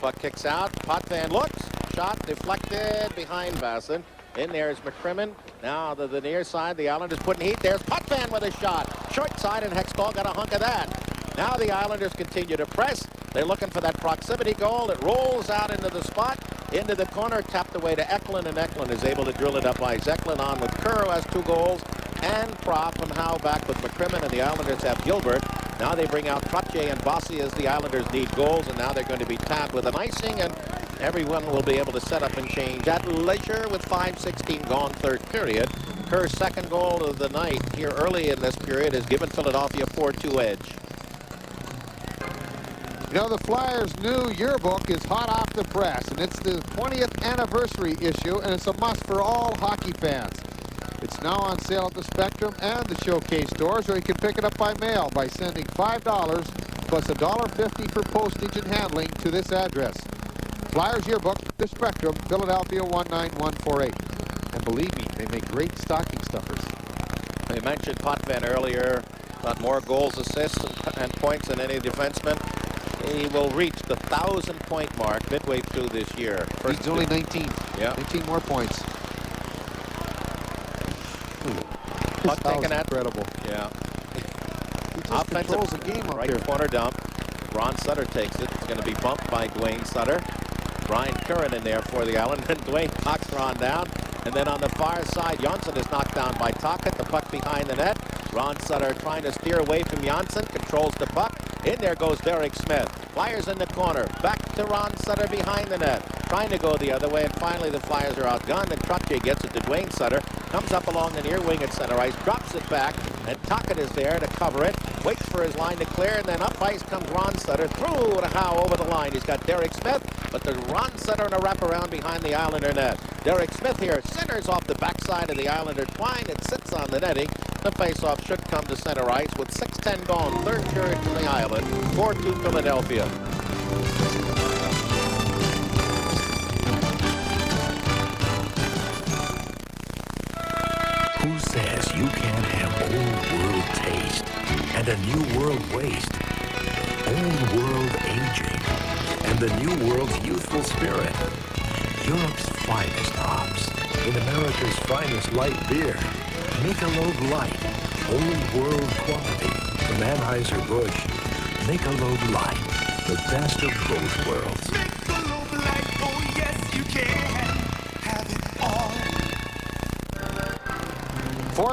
Speaker 1: Puck kicks out. Potvin looks. Shot deflected behind Bassett. In there is McCrimmon. Now the near side, the Islanders putting heat. There's Potvin with a shot. Short side, and Hextall got a hunk of that. Now the Islanders continue to press. They're looking for that proximity goal. It rolls out into the spot, into the corner, tapped away to Eklund, and Eklund is able to drill it up ice. Eklund on with Kerr, who has 2 goals, and Propp and Howe back with McCrimmon, and the Islanders have Gilbert. Now they bring out Trottier and Bossy as the Islanders need goals, and now they're going to be tapped with an icing, and everyone will be able to set up and change at leisure with 5:16 gone, third period. Kerr's second goal of the night here early in this period has given Philadelphia a 4-2 edge.
Speaker 2: You know, the Flyers' new yearbook is hot off the press, and it's the 20th anniversary issue, and it's a must for all hockey fans. It's now on sale at the Spectrum and the Showcase stores, or you can pick it up by mail by sending $5 plus $1.50 for postage and handling to this address. Flyers Yearbook, the Spectrum, Philadelphia 19148. And believe me, they make great stocking stuffers.
Speaker 1: They mentioned Potvin earlier, got more goals, assists, and points than any defenseman. He will reach the 1,000-point mark midway through this year.
Speaker 2: He's only 19.
Speaker 1: Yeah.
Speaker 2: 19 more points.
Speaker 1: Puck taken at.
Speaker 2: Incredible.
Speaker 1: Yeah.
Speaker 2: He just controls the game up
Speaker 1: right
Speaker 2: there.
Speaker 1: Corner dump. Ron Sutter takes it. It's going to be bumped by Dwayne Sutter. Brian Curran in there for the Island, and Dwayne knocks Ron down. And then on the far side, Jonsson is knocked down by Tocchet. The puck behind the net. Ron Sutter trying to steer away from Jonsson, controls the puck. In there goes Derek Smith. Flyers in the corner. Back to Ron Sutter behind the net. Trying to go the other way, and finally the Flyers are outgunned, and Trottier gets it to Dwayne Sutter. Comes up along the near wing at center ice, drops it back, and Tocchet is there to cover it. Waits for his line to clear, and then up ice comes Ron Sutter. Through to Howe over the line. He's got Derek Smith, but there's Ron Sutter in a wraparound behind the Islander net. Derek Smith here centers off the backside of the Islander twine. It sits on the netting. The faceoff should come to center ice with 6:10 gone. Third period from the Island. 4-2 Philadelphia.
Speaker 6: Who says you can't have old world taste and a new world waste? Old world aging and the new world's youthful spirit. Europe's finest hops in America's finest light beer. Michelob Light. Old world quality from Anheuser-Busch. Michelob Light. The best of both worlds.
Speaker 20: Michelob Light, oh yes you can have it all.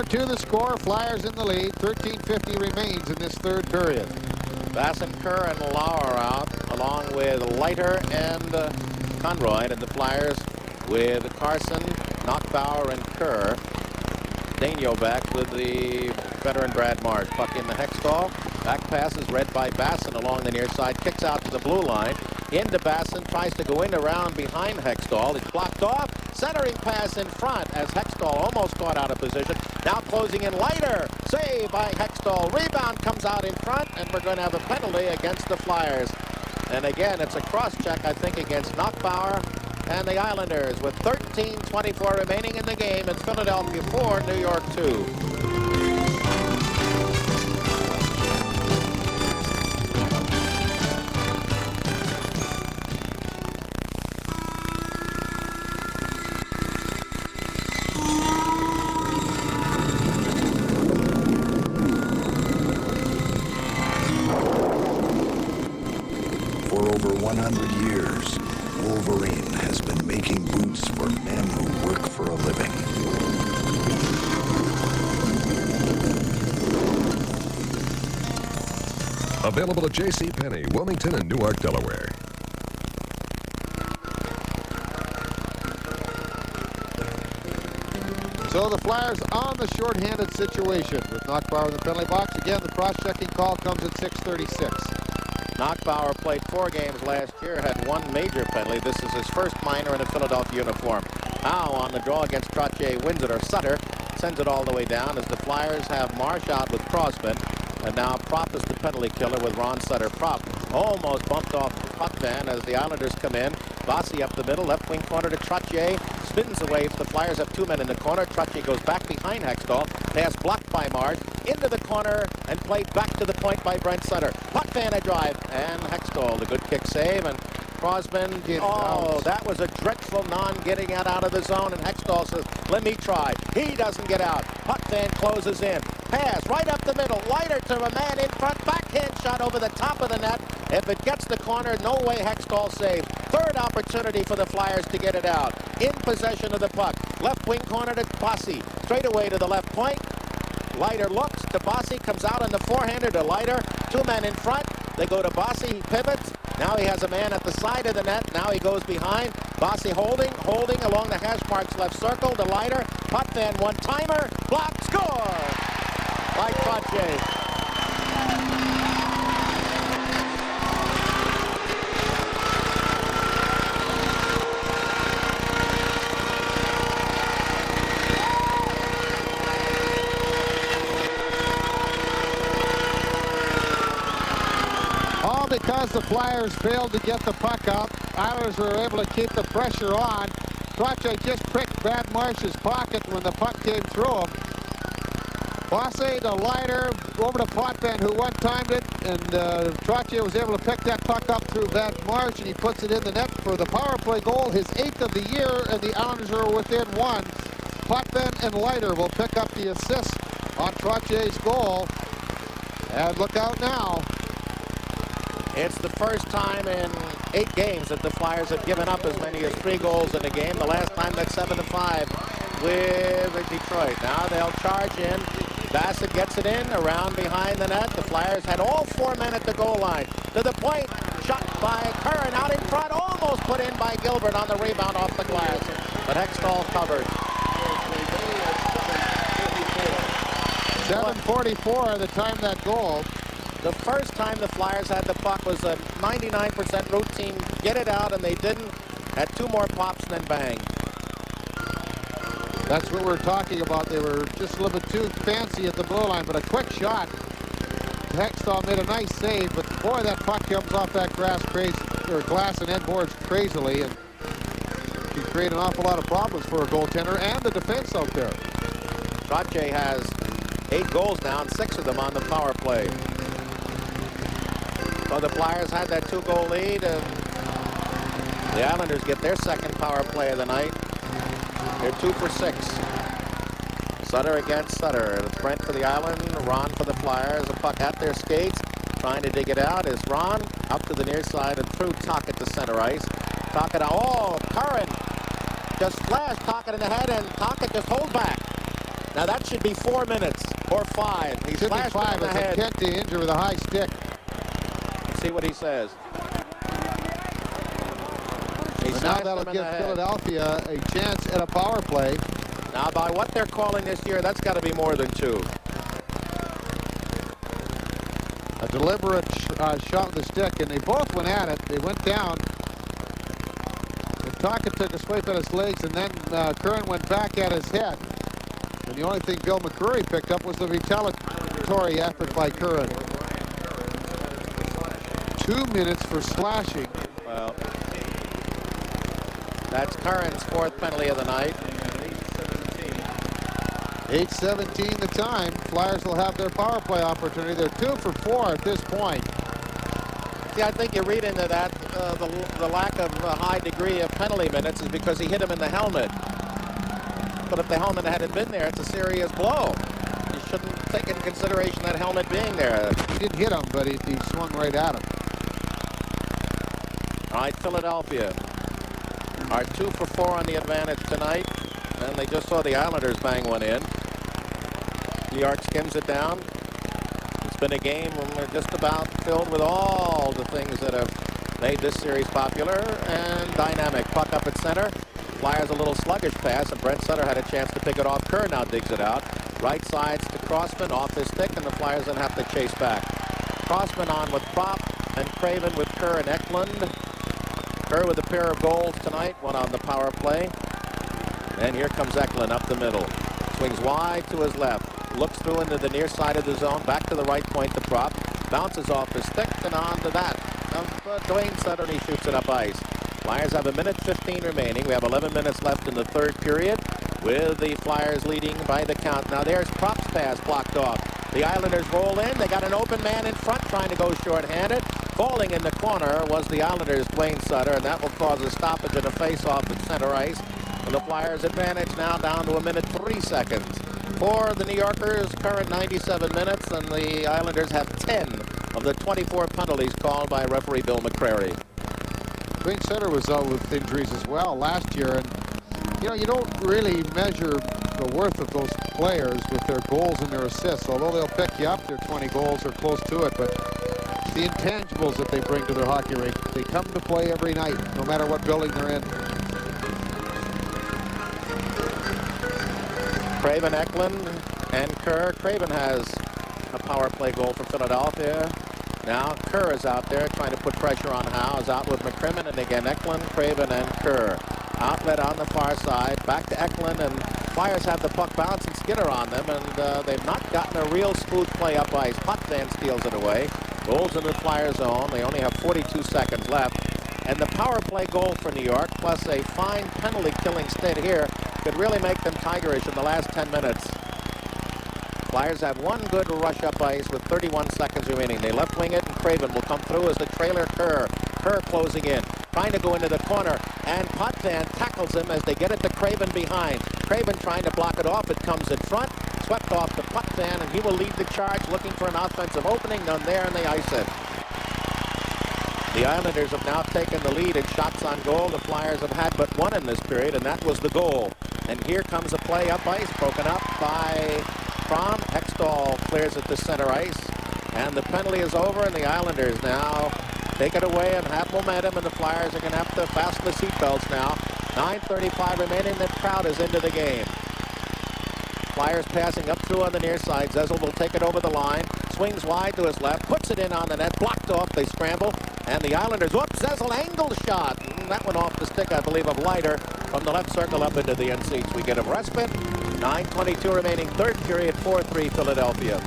Speaker 2: 4-2 the score. Flyers in the lead. 13:50 remains in this third period.
Speaker 1: Bassett, Kerr, and Lauer out, along with Leiter and Conroy, and the Flyers with Carson, Knockbauer, and Kerr. Daigneault back with the veteran Brad Marsh. Puck in the Hextall. Back pass is read by Basson along the near side. Kicks out to the blue line. Into Basson. Tries to go in around behind Hextall. It's blocked off. Centering pass in front as Hextall almost caught out of position. Now closing in Leiter. Save by Hextall. Rebound comes out in front, and we're going to have a penalty against the Flyers. And again, it's a cross-check, I think, against Knockbauer and the Islanders. With 13:24 remaining in the game, it's Philadelphia 4, New York 2.
Speaker 6: For over 100 years, Wolverine has been making boots for men who work for a living.
Speaker 9: Available at JCPenney, Wilmington, and Newark, Delaware.
Speaker 2: So the Flyers on the shorthanded situation with Knockbauer in the penalty box. Again, the cross-checking call comes at 6:36.
Speaker 1: Knockbauer played 4 games last year, had 1 major penalty. This is his first minor in a Philadelphia uniform. Howe on the draw against Trottier wins it, or Sutter sends it all the way down as the Flyers have Marsh out with Crosman. And now Prop is the penalty killer with Ron Sutter. Prop almost bumped off Potvin as the Islanders come in. Bossy up the middle, left wing corner to Trottier. Spins away. The Flyers have 2 men in the corner. Trottier goes back behind Hextall. Pass blocked by Marsh. Into the corner and played back to the point by Brent Sutter. Potvin a drive. And Hextall, the good kick save. And Crosman, that was a dreadful non-getting out of the zone. And Hextall says, let me try. He doesn't get out. Potvin closes in. Pass right up the middle. Leiter to a man in front. Backhand shot over the top of the net. If it gets the corner, no way Hextall saved. Third opportunity for the Flyers to get it out. In possession of the puck. Left wing corner to Bossy. Straight away to the left point. Leiter looks to Bossy. Comes out on the forehander to Leiter. 2 men in front. They go to Bossy. He pivots. Now he has a man at the side of the net. Now he goes behind. Bossy holding along the hash marks left circle to Leiter. Potvin one-timer. Block, score by Trottier.
Speaker 2: All because the Flyers failed to get the puck up. Islanders were able to keep the pressure on. Trottier just pricked Brad Marsh's pocket when the puck came through him. Bossy to Leiter, over to Potvin, who one-timed it, and Trottier was able to pick that puck up through Brad Marsh, and he puts it in the net for the power play goal, his 8th of the year, and the Islanders are within 1. Potvin and Leiter will pick up the assist on Trottier's goal. And look out now.
Speaker 1: It's the first time in 8 games that the Flyers have given up as many as 3 goals in a game. The last time that's 7-5 with Detroit. Now they'll charge in. Bassett gets it in around behind the net. The Flyers had all 4 men at the goal line. To the point, shot by Kerr and out in front, almost put in by Gilbert on the rebound off the glass. But Hextall covered.
Speaker 2: 7:44 the time that goal.
Speaker 1: The first time the Flyers had the puck was a 99% routine, get it out, and they didn't. Had 2 more pops and then bang.
Speaker 2: That's what we're talking about. They were just a little bit too fancy at the blue line, but a quick shot. Hextall made a nice save, but boy, that puck comes off that glass and end boards crazily, and can create an awful lot of problems for a goaltender and the defense out there.
Speaker 1: Trottier has 8 goals now, and 6 of them on the power play. So the Flyers had that 2-goal lead, and the Islanders get their second power play of the night. They're 2 for 6. Sutter against Sutter. It's Brent for the Island, Ron for the Flyers. A puck at their skates. Trying to dig it out is Ron up to the near side and through Tocchet to center ice. Tocchet, Curran just flashed Tocchet in the head, and Tocchet just holds back. Now that should be 4 minutes or 5. He
Speaker 2: should be 5
Speaker 1: in the
Speaker 2: as
Speaker 1: head.
Speaker 2: Kent to injure with a high stick.
Speaker 1: Let's see what he says.
Speaker 2: Now that'll give Philadelphia a chance at a power play.
Speaker 1: Now, by what they're calling this year, that's got to be more than 2.
Speaker 2: deliberate shot with the stick, and they both went at it. They went down. Diduck took a swipe at his legs, and then Kerr went back at his head. And the only thing Bill McCreary picked up was the retaliatory effort by Kerr. 2 minutes for slashing.
Speaker 1: Well, that's Curran's fourth penalty of the night.
Speaker 2: 8:17 the time. Flyers will have their power play opportunity. They're 2 for 4 at this point.
Speaker 1: See, I think you read into that the lack of a high degree of penalty minutes is because he hit him in the helmet. But if the helmet hadn't been there, it's a serious blow. You shouldn't take into consideration that helmet being there.
Speaker 2: He didn't hit him, but he swung right at him.
Speaker 1: All right, Philadelphia are 2 for 4 on the advantage tonight. And they just saw the Islanders bang one in. New York skims it down. It's been a game just about filled with all the things that have made this series popular and dynamic. Puck up at center. Flyers a little sluggish pass, and Brent Sutter had a chance to pick it off. Kerr now digs it out. Right sides to Crossman off his stick, and the Flyers then have to chase back. Crossman on with Prop, and Craven with Kerr and Eklund. Kerr with a pair of goals tonight, one on the power play. And here comes Eklund up the middle. Swings wide to his left. Looks through into the near side of the zone. Back to the right point to Prop. Bounces off his stick and on to that of Dwayne Sutter, and he shoots it up ice. Flyers have 1:15 remaining. We have 11 minutes left in the third period with the Flyers leading by the count. Now there's Prop's pass blocked off. The Islanders roll in. They got an open man in front trying to go short-handed. Falling in the corner was the Islanders' Dwayne Sutter, and that will cause a stoppage and a face-off at center ice. And the Flyers advantage now down to 1:03 for the New Yorkers. Current 97 minutes, and the Islanders have 10 of the 24 penalties called by referee Bill McCreary.
Speaker 2: Dwayne Sutter was out with injuries as well last year, and you don't really measure the worth of those players with their goals and their assists, although they'll pick you up their 20 goals or close to it. But the intangibles that they bring to their hockey rink, they come to play every night, no matter what building they're in.
Speaker 1: Craven, Eklund, and Kerr. Craven has a power play goal for Philadelphia. Now Kerr is out there trying to put pressure on Howe. Is out with McCrimmon, and again Eklund, Craven, and Kerr. Outlet on the far side. Back to Eklund, and Flyers have the puck bounce and skitter on them, and they've not gotten a real smooth play up ice. Potvin steals it away. Rolls in the Flyer zone. They only have 42 seconds left. And the power play goal for New York, plus a fine penalty killing stint here, could really make them tigerish in the last 10 minutes. Flyers have one good rush up ice with 31 seconds remaining. They left wing it, and Craven will come through as the trailer Kerr. Kerr closing in, trying to go into the corner, and Potvin tackles him as they get it to Craven behind. Craven trying to block it off. It comes in front, swept off to Potvin, and he will lead the charge, looking for an offensive opening. None there, and they ice it. The Islanders have now taken the lead in shots on goal. The Flyers have had but one in this period, and that was the goal. And here comes a play up ice, broken up by Crom. Hextall clears it to center ice, and the penalty is over, and the Islanders now take it away and have momentum, and the Flyers are going to have to fasten the seatbelts now. 9:35 remaining. The crowd is into the game. Flyers passing up through on the near side. Zezel will take it over the line. Swings wide to his left. Puts it in on the net. Blocked off. They scramble. And the Islanders, whoops, Zezel angled shot. And that went off the stick, I believe, of Leiter from the left circle up into the end seats. We get a respite. 9:22 remaining. Third period. 4-3 Philadelphia.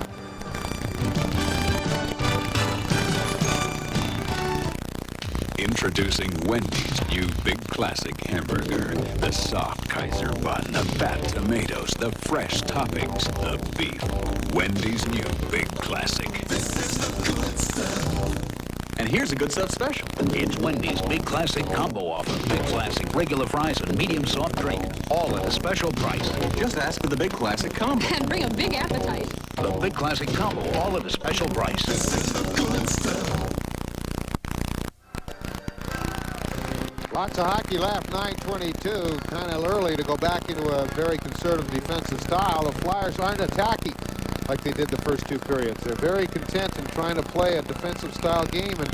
Speaker 10: Introducing Wendy's new Big Classic hamburger. The soft Kaiser bun, the fat tomatoes, the fresh toppings, the beef. Wendy's new Big Classic. This is the good stuff.
Speaker 7: And here's a good stuff special. It's Wendy's Big Classic Combo Offer. Big Classic, regular fries, and medium soft drink. All at a special price. Just ask for the Big Classic Combo.
Speaker 8: And bring a big appetite.
Speaker 7: The Big Classic Combo, all at a special price.
Speaker 8: This is the good stuff.
Speaker 2: Lots of hockey left, 9:22. Kind of early to go back into a very conservative defensive style. The Flyers aren't attacking like they did the first two periods. They're very content in trying to play a defensive style game, and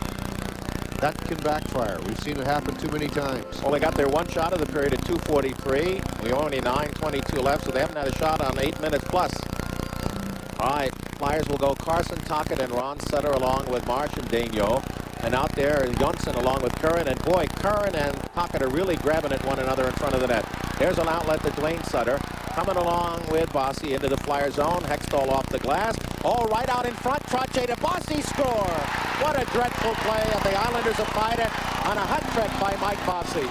Speaker 2: that can backfire. We've seen it happen too many times.
Speaker 1: Well, they got their one shot of the period at 2:43. We only 9:22 left, so they haven't had a shot on 8 minutes plus. All right, Flyers will go Carson, Tocchet, and Ron Sutter along with Marsh and Daigneault. And out there is Jonsson along with Kerr. And boy, Kerr and Tocchet are really grabbing at one another in front of the net. There's an outlet to Dwayne Sutter. Coming along with Bossy into the Flyer zone. Hextall off the glass. All right out in front. Trottier to Bossy, score. What a dreadful play. And the Islanders have tied it on a hot trick by Mike Bossy.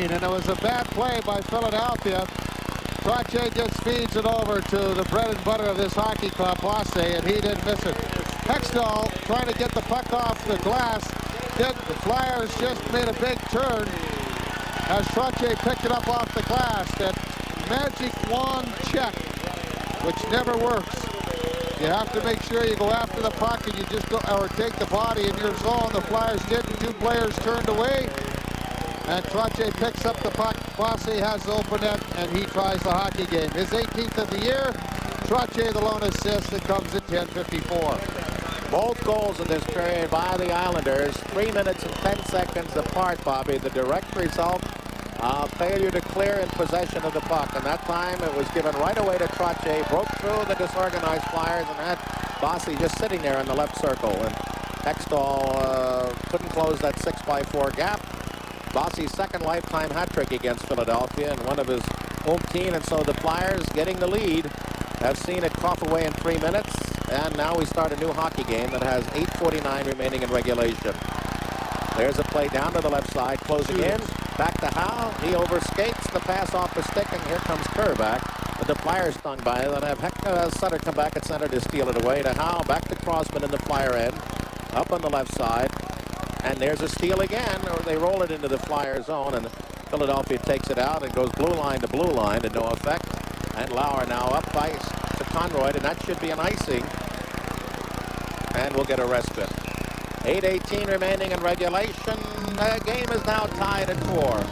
Speaker 2: And it was a bad play by Philadelphia. Trottier just feeds it over to the bread and butter of this hockey club, Bossy, and he didn't miss it. Hextall trying to get the puck off the glass. The Flyers just made a big turn as Trottier picked it up off the glass. That magic wand check, which never works. You have to make sure you go after the puck and you just go, or take the body in your zone. The Flyers did. Two players turned away. And Trottier picks up the puck. Bossy has the open net, and he tries the hockey game. His 18th of the year. Trottier, the lone assist. It comes at 10:54.
Speaker 1: Both goals in this period by the Islanders, 3 minutes and 10 seconds apart, Bobby. The direct result of failure to clear in possession of the puck. And that time it was given right away to Trottier. Broke through the disorganized Flyers and had Bossy just sitting there in the left circle. And Hextall couldn't close that 6x4 gap. Bossy's second lifetime hat trick against Philadelphia and one of his home team, and so the Flyers getting the lead have seen it cough away in 3 minutes, and now we start a new hockey game that has 8:49 remaining in regulation. There's a play down to the left side, closing in, back to Howe. He overskates the pass off the stick, and here comes Kerr back. But the Flyers stung by it, and have Sutter come back at center to steal it away to Howe, back to Crossman in the Flyer end, up on the left side. And there's a steal again, or they roll it into the Flyer zone, and Philadelphia takes it out and goes blue line to no effect. And Lauer now up by to Conroy, and that should be an icing. And we'll get a respite. 8:18 remaining in regulation. The game is now tied at 4.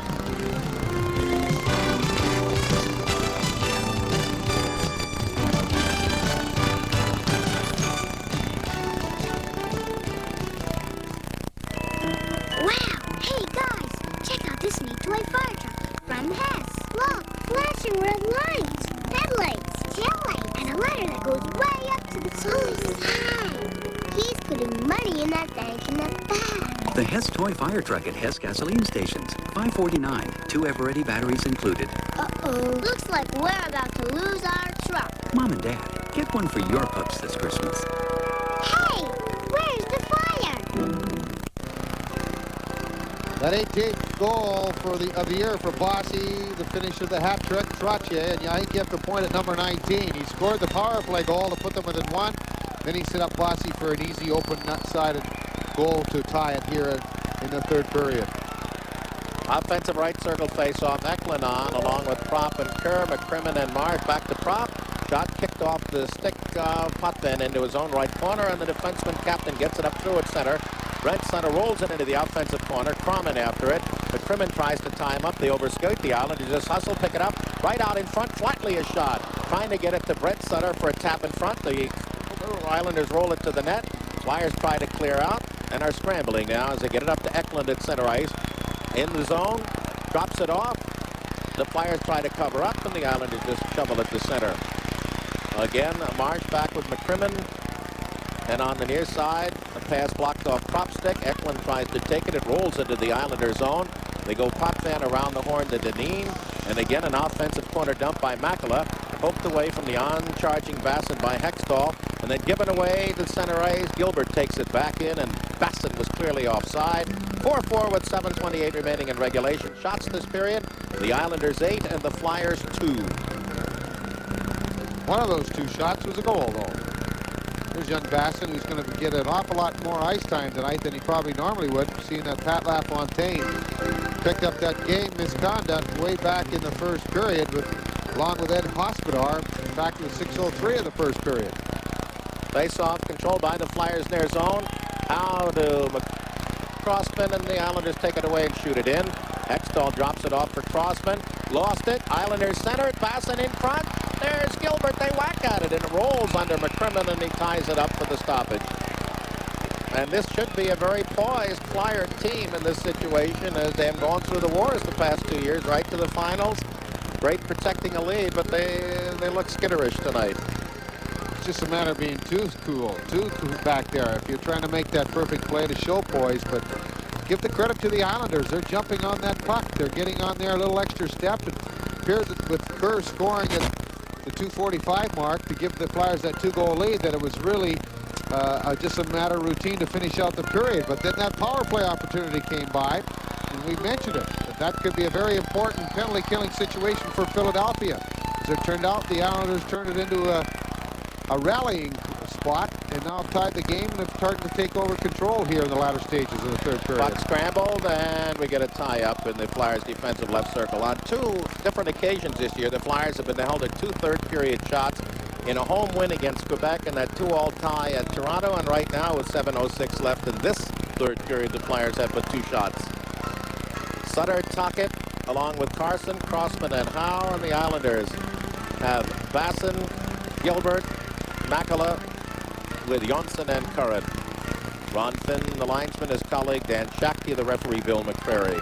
Speaker 12: Flashing red lights, headlights, taillights, and a ladder that goes way up to the sky. He's putting money in that bank in the back.
Speaker 7: The Hess toy fire truck at Hess gasoline stations. $5.49. 2 ever-ready batteries included.
Speaker 12: Uh-oh. Looks like we're about to lose our truck.
Speaker 7: Mom and Dad, get one for your pups this Christmas.
Speaker 12: Hey, where's the fire?
Speaker 2: That 18th goal of the year for Bossy, the finish of the hat trick, Trottier, and I think you have to point at number 19. He scored the power play goal to put them within 1. Then he set up Bossy for an easy open nut-sided goal to tie it here in the third period.
Speaker 1: Offensive right circle face-off. Eklund on, along with Prop and Kerr, McCrimmon and Marsh. Back to Prop. Shot kicked off the stick of Potvin into his own right corner, and the defenseman captain gets it up through at center. Brent Sutter rolls it into the offensive corner. Croman after it. McCrimmon tries to tie him up. They overscoot. The Islanders just hustle, pick it up. Right out in front. Flatley a shot. Trying to get it to Brent Sutter for a tap in front. The Islanders roll it to the net. Flyers try to clear out and are scrambling now as they get it up to Eklund at center ice. In the zone. Drops it off. The Flyers try to cover up, and the Islanders just shovel it to center. Again, Marsh back with McCrimmon. And on the near side, a pass blocked off Prop stick. Eklund tries to take it. It rolls into the Islander zone. They go Potvin around the horn to Dineen. And again, an offensive corner dump by Makela. Poked away from the on-charging Bassett by Hextall. And then given away to center ice. Gilbert takes it back in, and Bassett was clearly offside. 4-4 with 7:28 remaining in regulation. Shots this period, the Islanders 8 and the Flyers 2.
Speaker 2: One of those 2 shots was a goal, though. There's young Bassett, who's going to get an awful lot more ice time tonight than he probably normally would, seeing that Pat LaFontaine picked up that game misconduct way back in the first period, along with Ed Hospodar. In fact, it was 6:03 of the first period.
Speaker 1: Face-off controlled by the Flyers near zone. How to Crossman, and the Islanders take it away and shoot it in. Hextall drops it off for Crossman. Lost it. Islanders center it. Bassin in front. There's Gilbert. They whack at it, and it rolls under McCrimmon, and he ties it up for the stoppage. And this should be a very poised Flyer team in this situation, as they have gone through the wars the past 2 years, right to the finals. Great protecting a lead, but they look skitterish tonight.
Speaker 2: It's just a matter of being too cool back there. If you're trying to make that perfect play to show poise, but give the credit to the Islanders. They're jumping on that puck. They're getting on there a little extra step. It appears that with Kerr scoring at the 2:45 mark to give the Flyers that 2-goal lead, that it was really just a matter of routine to finish out the period. But then that power play opportunity came by, and we mentioned it. That could be a very important penalty-killing situation for Philadelphia. As it turned out, the Islanders turned it into a rallying spot, and now have tied the game and have started to take over control here in the latter stages of the third period.
Speaker 1: Puck scrambled, and we get a tie-up in the Flyers' defensive left circle. On 2 different occasions this year, the Flyers have been held at 2 third-period shots in a home win against Quebec and that 2-all tie at Toronto. And right now, with 7:06 left in this third period, the Flyers have but 2 shots. Sutter, Tocchet, along with Carson, Crossman, and Howe, and the Islanders have Bassin, Gilbert, Makela, with Jonsson and Curran. Ron Finn, the linesman, his colleague Dan Shakti, the referee Bill McCrary.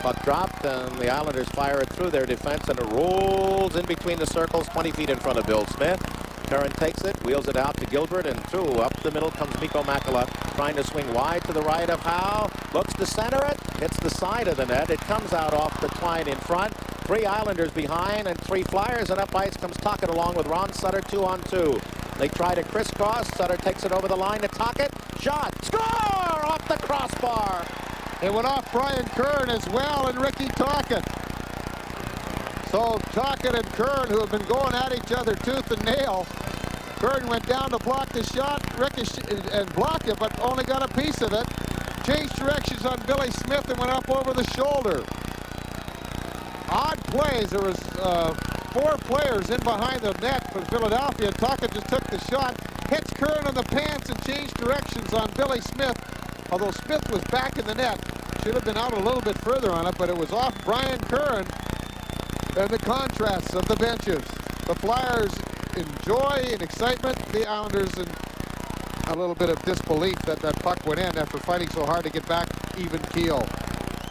Speaker 1: Puck dropped, and the Islanders fire it through their defense, and it rolls in between the circles 20 feet in front of Bill Smith. Curran takes it, wheels it out to Gilbert, and through up the middle comes Mikko Makela, trying to swing wide to the right of Howe. Looks to center it, hits the side of the net. It comes out off the twine in front. 3 Islanders behind and 3 Flyers, and up ice comes Tocchet along with Ron Sutter, 2-on-2. They try to crisscross. Sutter takes it over the line to Tocchet. Shot! Score! Off the crossbar!
Speaker 2: It went off Brian Kern as well, and Ricky Tocchet. So Tocchet and Kern, who have been going at each other tooth and nail. Kern went down to block the shot, and blocked it, but only got a piece of it. Changed directions on Billy Smith and went up over the shoulder. Odd plays. There was 4 players in behind the net for Philadelphia. Tocchet just took the shot, hits Kern on the pants, and changed directions on Billy Smith. Although Smith was back in the net, should have been out a little bit further on it, but it was off Brian Kern. And the contrasts of the benches. The Flyers in joy and excitement, the Islanders in a little bit of disbelief that that puck went in after fighting so hard to get back even keel.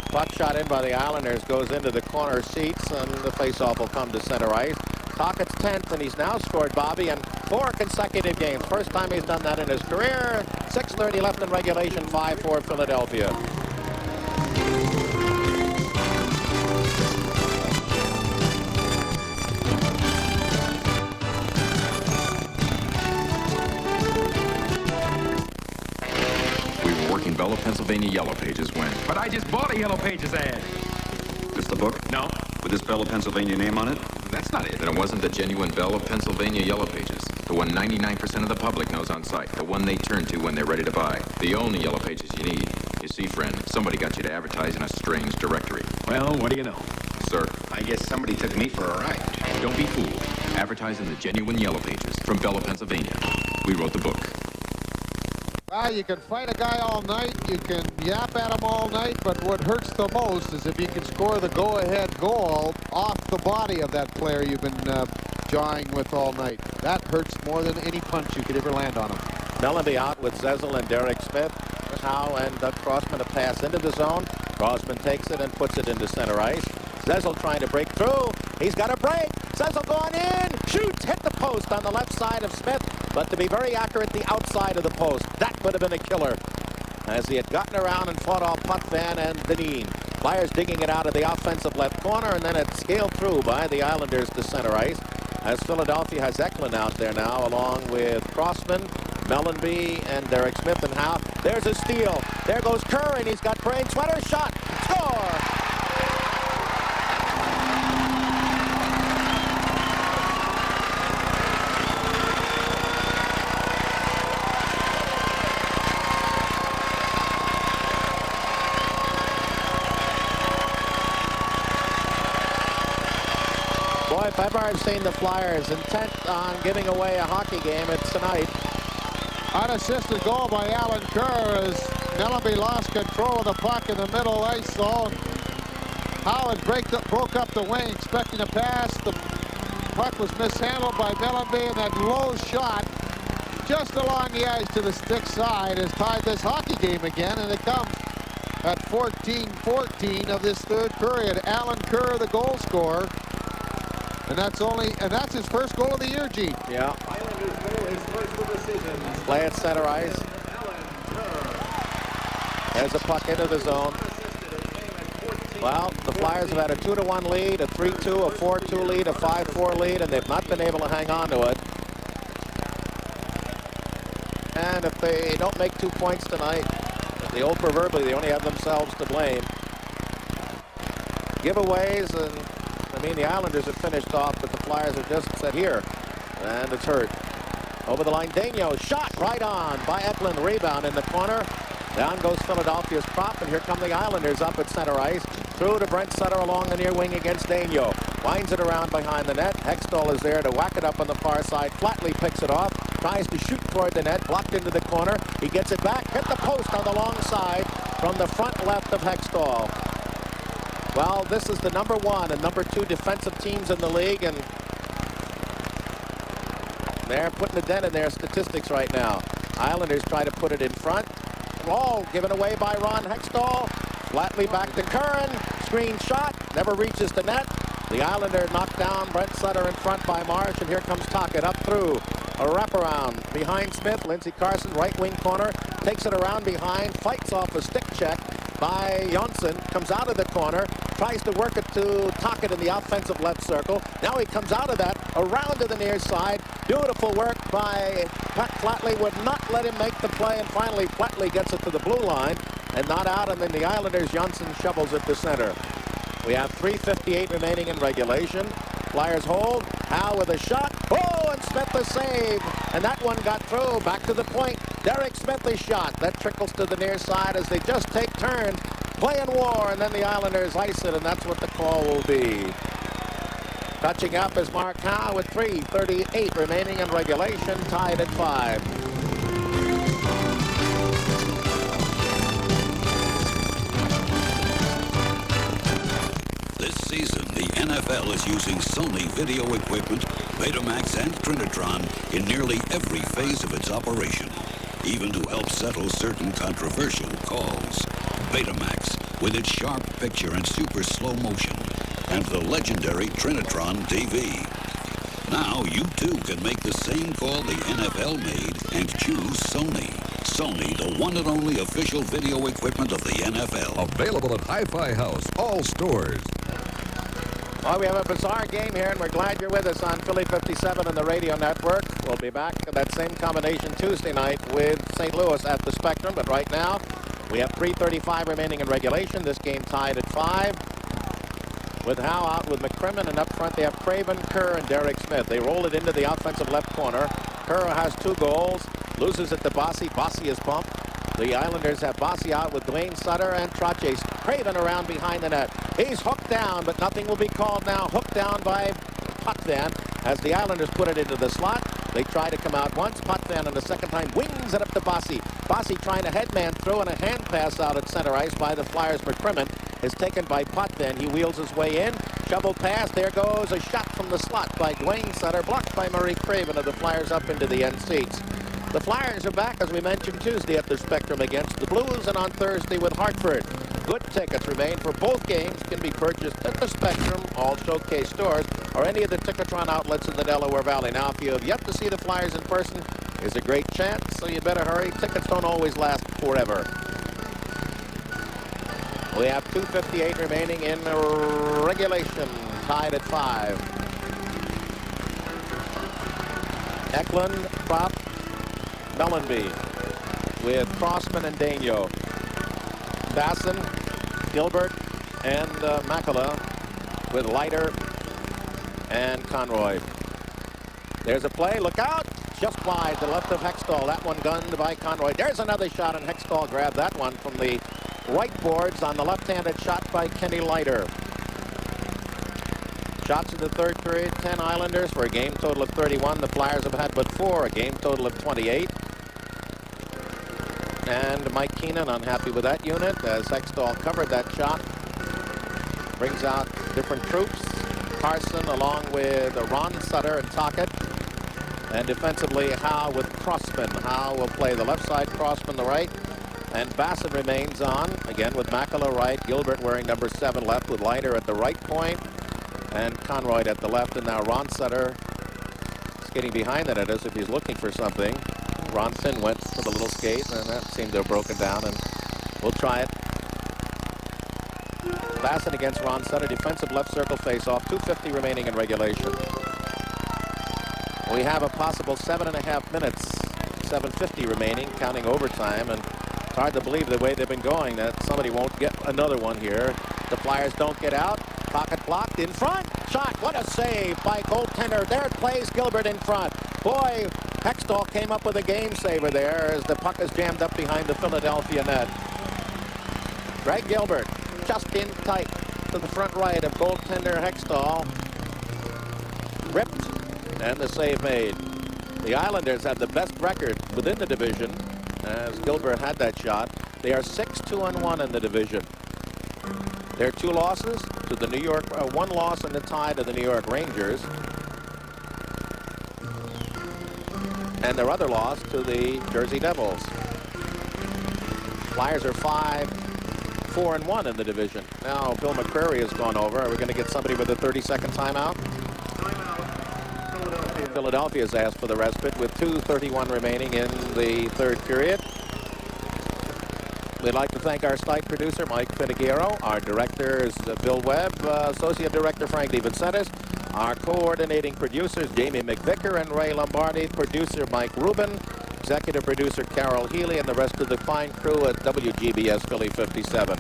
Speaker 1: Puck shot in by the Islanders goes into the corner seats, and the faceoff will come to center ice. Tocchet's 10th, and he's now scored, Bobby, in 4 consecutive games. First time he's done that in his career. 6:30 left in regulation, 5-4 Philadelphia.
Speaker 13: Working Bella, Pennsylvania Yellow Pages when...
Speaker 3: But I just bought a Yellow Pages ad.
Speaker 13: This the book?
Speaker 3: No.
Speaker 13: With this Bella, Pennsylvania name on it? That's not it. Then it wasn't the genuine Bella, Pennsylvania Yellow Pages. The one 99% of the public knows on sight. The one they turn to when they're ready to buy. The only Yellow Pages you need. You see, friend, somebody got you to advertise in a strange directory.
Speaker 3: Well, what do you know?
Speaker 13: Sir, I guess somebody took me for a ride. Don't be fooled. Advertise in the genuine Yellow Pages from Bella, Pennsylvania. We wrote the book.
Speaker 2: Well, you can fight a guy all night, you can yap at him all night, but what hurts the most is if you can score the go-ahead goal off the body of that player you've been jawing with all night. That hurts more than any punch you could ever land on him.
Speaker 1: Mellanby out with Zezel and Derek Smith. Howe and Doug Crossman a pass into the zone. Crossman takes it and puts it into center ice. Zezel trying to break through. He's got a break. Zezel going in. Shoots. Hit the post on the left side of Smith. But to be very accurate, the outside of the post. That would have been a killer. As he had gotten around and fought off Potvin and Dineen. Flyers digging it out of the offensive left corner, and then it's scaled through by the Islanders to center ice. As Philadelphia has Eklund out there now, along with Crossman, Mellanby, and Derek Smith and Howe. There's a steal. There goes Kerr, and he's got brain sweater. Shot. Score! Boy, if ever I've seen the Flyers intent on giving away a hockey game, it's tonight.
Speaker 2: Unassisted goal by Alan Kerr as Mellanby lost control of the puck in the middle ice zone. Howard broke up the wing, expecting a pass. The puck was mishandled by Mellanby, and that low shot just along the edge to the stick side has tied this hockey game again, and it comes at 14-14 of this third period. Alan Kerr, the goal scorer, and that's his first goal of the year, Gene.
Speaker 1: Yeah. Play at center ice. There's a puck into the zone. Well, the Flyers have had a 2-1 lead, a 3-2, a 4-2 lead, a 5-4 lead, and they've not been able to hang on to it. And if they don't make 2 points tonight, the old proverbially, they only have themselves to blame. Giveaways, and I mean, the Islanders have finished off, but the Flyers have just said here, and it's hurt. Over the line, Daigneault, shot right on by Eklund, rebound in the corner. Down goes Philadelphia's prop, and here come the Islanders up at center ice. Through to Brent Sutter along the near wing against Daigneault. Winds it around behind the net. Hextall is there to whack it up on the far side. Flatley picks it off, tries to shoot toward the net, blocked into the corner. He gets it back, hit the post on the long side from the front left of Hextall. Well, this is the #1 and #2 defensive teams in the league, and they're putting a dent in their statistics right now. Islanders try to put it in front. All given away by Ron Hextall. Flatley back to Curran. Screen shot. Never reaches the net. The Islander knocked down Brent Sutter in front by Marsh. And here comes Tocchet up through. A wraparound behind Smith. Lindsey Carson, right wing corner. Takes it around behind. Fights off a stick check by Jonsson. Comes out of the corner. Tries to work it to Tocchet in the offensive left circle. Now he comes out of that. Around to the near side. Beautiful work by Pat Flatley. Would not let him make the play. And finally, Flatley gets it to the blue line. And not out. And then the Islanders, Jonsson shovels it to center. We have 3:58 remaining in regulation. Flyers hold. Howe with a shot. Oh, and Smith the save. And that one got through. Back to the point. Derek Smith's shot. That trickles to the near side as they just take turns. Playing war. And then the Islanders ice it. And that's what the call will be. Touching up is Mark Howe with 3:38 remaining in regulation. Tied at 5.
Speaker 10: This season, the NFL is using Sony video equipment, Betamax and Trinitron in nearly every phase of its operation, even to help settle certain controversial calls. Betamax, with its sharp picture and super slow motion, and the legendary Trinitron TV. Now you too can make the same call the NFL made and choose Sony. Sony, the one and only official video equipment of the NFL.
Speaker 9: Available at Hi-Fi House, all stores.
Speaker 1: Well, we have a bizarre game here, and we're glad you're with us on Philly 57 and the radio network. We'll be back at that same combination Tuesday night with St. Louis at the Spectrum. But right now, we have 3:35 remaining in regulation. This game tied at 5. With Howe out with McCrimmon, and up front they have Craven, Kerr, and Derek Smith. They roll it into the offensive left corner. Kerr has 2 goals, loses it to Bossy. Bossy is bumped. The Islanders have Bossy out with Dwayne Sutter and Trottier. Craven around behind the net. He's hooked down, but nothing will be called now. Hooked down by Potvin as the Islanders put it into the slot. They try to come out once. Potvin on the second time wings it up to Bossy. Bossy trying to headman throw, and a hand pass out at center ice by the Flyers. McCrimmon is taken by Potvin. He wheels his way in. Shovel pass. There goes a shot from the slot by Dwayne Sutter. Blocked by Murray Craven of the Flyers up into the end seats. The Flyers are back, as we mentioned, Tuesday at the Spectrum against the Blues, and on Thursday with Hartford. Good tickets remain for both games. Can be purchased at the Spectrum, all Showcase stores, or any of the Ticketron outlets in the Delaware Valley. Now, if you have yet to see the Flyers in person, is a great chance, so you better hurry. Tickets don't always last forever. We have 2:58 remaining in regulation, tied at 5. Eklund, prop, Mellanby with Crossman and Daigneault. Basson, Gilbert, and Makela with Leiter and Conroy. There's a play. Look out. Just wide to the left of Hextall. That one gunned by Conroy. There's another shot, and Hextall grabbed that one from the right boards on the left-handed shot by Kenny Leiter. Shots in the third period, 10 Islanders for a game total of 31. The Flyers have had but 4, a game total of 28. and Mike Keenan unhappy with that unit as Hextall covered that shot. Brings out different troops. Carson along with Ron Sutter and Tockett. And defensively, Howe with Crossman. Howe will play the left side, Crossman the right. And Bassett remains on, again with Makela right. Gilbert wearing number 7 left with Leiter at the right point. And Conroy at the left. And now Ron Sutter skating behind the net as if he's looking for something. Ron Finn went for the little skate, and that seemed to have broken down. And we'll try it. Bassett against Ron Sutter. Defensive left circle face-off. 2:50 remaining in regulation. We have a possible 7.5 minutes, 7:50 remaining, counting overtime, and it's hard to believe the way they've been going that somebody won't get another one here. The Flyers don't get out. Pocket blocked in front. Shot. What a save by goaltender. There plays Gilbert in front. Boy, Hextall came up with a game saver there as the puck is jammed up behind the Philadelphia net. Greg Gilbert just in tight to the front right of goaltender Hextall. Ripped. And the save made. The Islanders have the best record within the division as Gilbert had that shot. They are 6-2-1 in the division. Their 2 losses to the New York, 1 loss and a tie to the New York Rangers. And their other loss to the Jersey Devils. Flyers are 5-4-1 in the division. Now Bill McCrary has gone over. Are we going to get somebody with a 30-second timeout? Philadelphia has asked for the respite with 2:31 remaining in the 3rd period. We'd like to thank our site producer, Mike Finigiero. Our director is Bill Webb. Associate Director Frank DeVincentis. Our coordinating producers, Jamie McVicker and Ray Lombardi. Producer, Mike Rubin. Executive producer, Carol Healy, and the rest of the fine crew at WGBS Philly 57.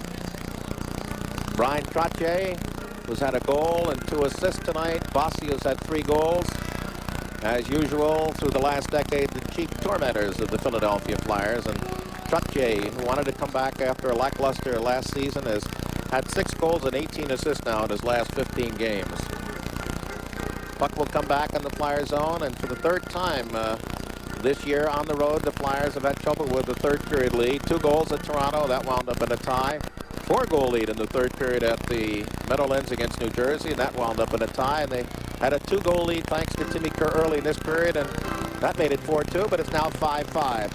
Speaker 1: Brian Trottier, who's had a goal and 2 assists tonight. Bossy has had 3 goals. As usual, through the last decade, the chief tormentors of the Philadelphia Flyers. And Trottier, who wanted to come back after a lackluster last season, has had 6 goals and 18 assists now in his last 15 games. Puck will come back in the Flyers zone, and for the 3rd time this year on the road, the Flyers have had trouble with the 3rd period lead. 2 goals at Toronto, that wound up in a tie. 4-goal lead in the 3rd period at the Meadowlands against New Jersey, and that wound up in a tie. And they had a 2-goal lead thanks to Timmy Kerr early in this period, and that made it 4-2, but it's now 5-5.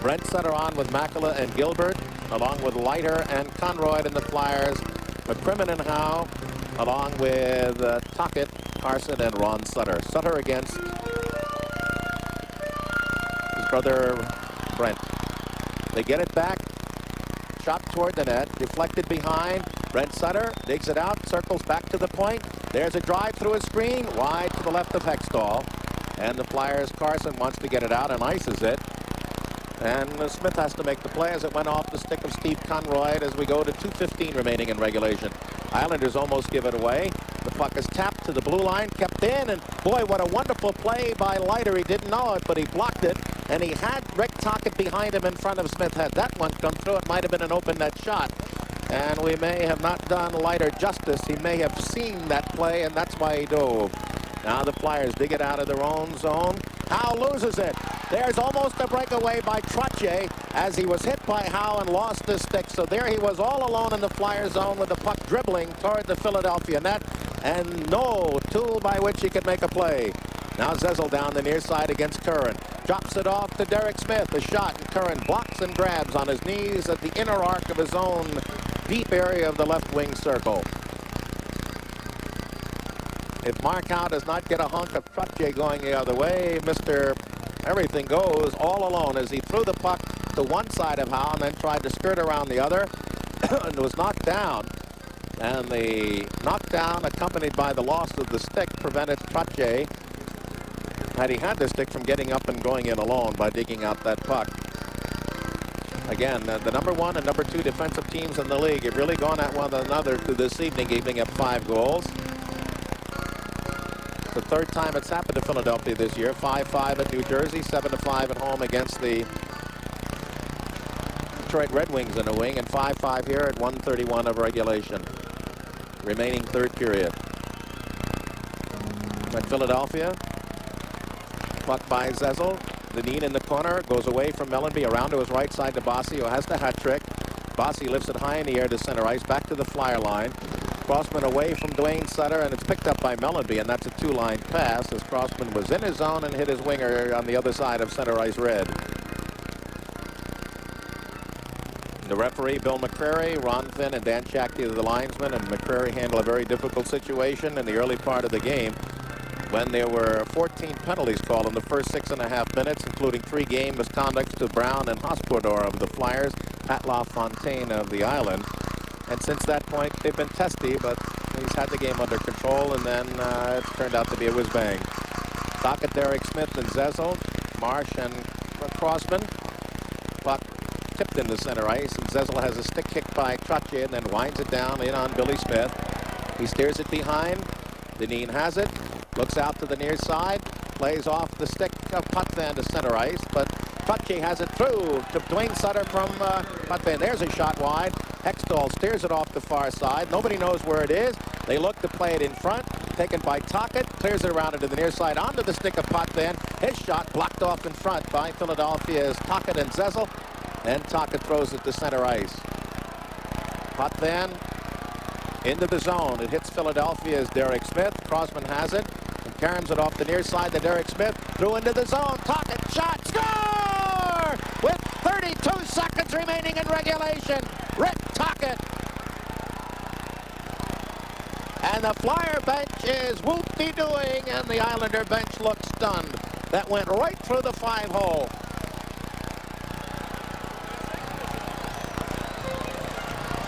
Speaker 1: Brent Sutter on with Makela and Gilbert, along with Leiter and Conroy in the Flyers. McCrimmon and Howe, along with Tockett, Carson, and Ron Sutter. Sutter against his brother Brent. They get it back. Shot toward the net, deflected behind. Brent Sutter digs it out, circles back to the point. There's a drive through a screen, wide to the left of Hextall. And the Flyers' Carson wants to get it out and ices it. And Smith has to make the play as it went off the stick of Steve Conroy as we go to 2:15 remaining in regulation. Islanders almost give it away. The puck is tapped to the blue line, kept in, and boy, what a wonderful play by Leiter. He didn't know it, but he blocked it. And he had Rick Tockett behind him in front of Smith. Had that one come through, it might have been an open net shot. And we may have not done Leiter justice. He may have seen that play, and that's why he dove. Now the Flyers dig it out of their own zone. Howe loses it. There's almost a breakaway by Trottier as he was hit by Howe and lost his stick. So there he was all alone in the Flyer zone with the puck dribbling toward the Philadelphia net, and no tool by which he could make a play. Now Zezel down the near side against Curran. Drops it off to Derek Smith. A shot, and Curran blocks and grabs on his knees at the inner arc of his own deep area of the left wing circle. If Mark Howe does not get a hunk of Trottier going the other way, Mr. Everything Goes all alone as he threw the puck to one side of Howe and then tried to skirt around the other and was knocked down. And the knockdown, accompanied by the loss of the stick, prevented Trottier, had he had the stick, from getting up and going in alone by digging out that puck. Again, the number 1 and number 2 defensive teams in the league have really gone at one another through this evening, giving up 5 goals. The 3rd time it's happened to Philadelphia this year. 5-5 at New Jersey, 7-5 at home against the Detroit Red Wings in a wing, and 5-5 here at 1:31 of regulation. Remaining 3rd period. At Philadelphia, puck by Zezel. Deneen in the corner, goes away from Mellenby, around to his right side to Bossy, who has the hat trick. Bossy lifts it high in the air to center ice, back to the flyer line. Crossman away from Dwayne Sutter, and it's picked up by Mellenby, and that's a two-line pass as Crossman was in his zone and hit his winger on the other side of center ice red. The referee, Bill McCrary, Ron Finn, and Dan Shakti are the linesmen, and McCrary handled a very difficult situation in the early part of the game when there were 14 penalties called in the first 6.5 minutes, including 3 game misconducts to Brown and Hospodor of the Flyers at LaFontaine of the Island. And since that point, they've been testy, but he's had the game under control, and then it's turned out to be a whiz-bang. Dockett, Derek Smith, and Zezel, Marsh, and Crossman. Puck tipped into center ice, and Zezel has a stick kick by Trottier, and then winds it down in on Billy Smith. He steers it behind. Deneen has it, looks out to the near side, plays off the stick of Potvin to center ice, but Trottier has it through to Dwayne Sutter from Potvin. There's a shot wide. Hextall steers it off the far side. Nobody knows where it is. They look to play it in front. Taken by Tockett. Clears it around into the near side onto the stick of Potvin. His shot blocked off in front by Philadelphia's Tockett and Zezel. And Tockett throws it to center ice. Potvin into the zone. It hits Philadelphia's Derek Smith. Crossman has it. And caroms it off the near side to Derek Smith. Through into the zone. Tockett shot. Score! With 32 seconds remaining in regulation. Rick Tockett. And the Flyer bench is whoop-de-dooing, and the Islander bench looks stunned. That went right through the 5-hole.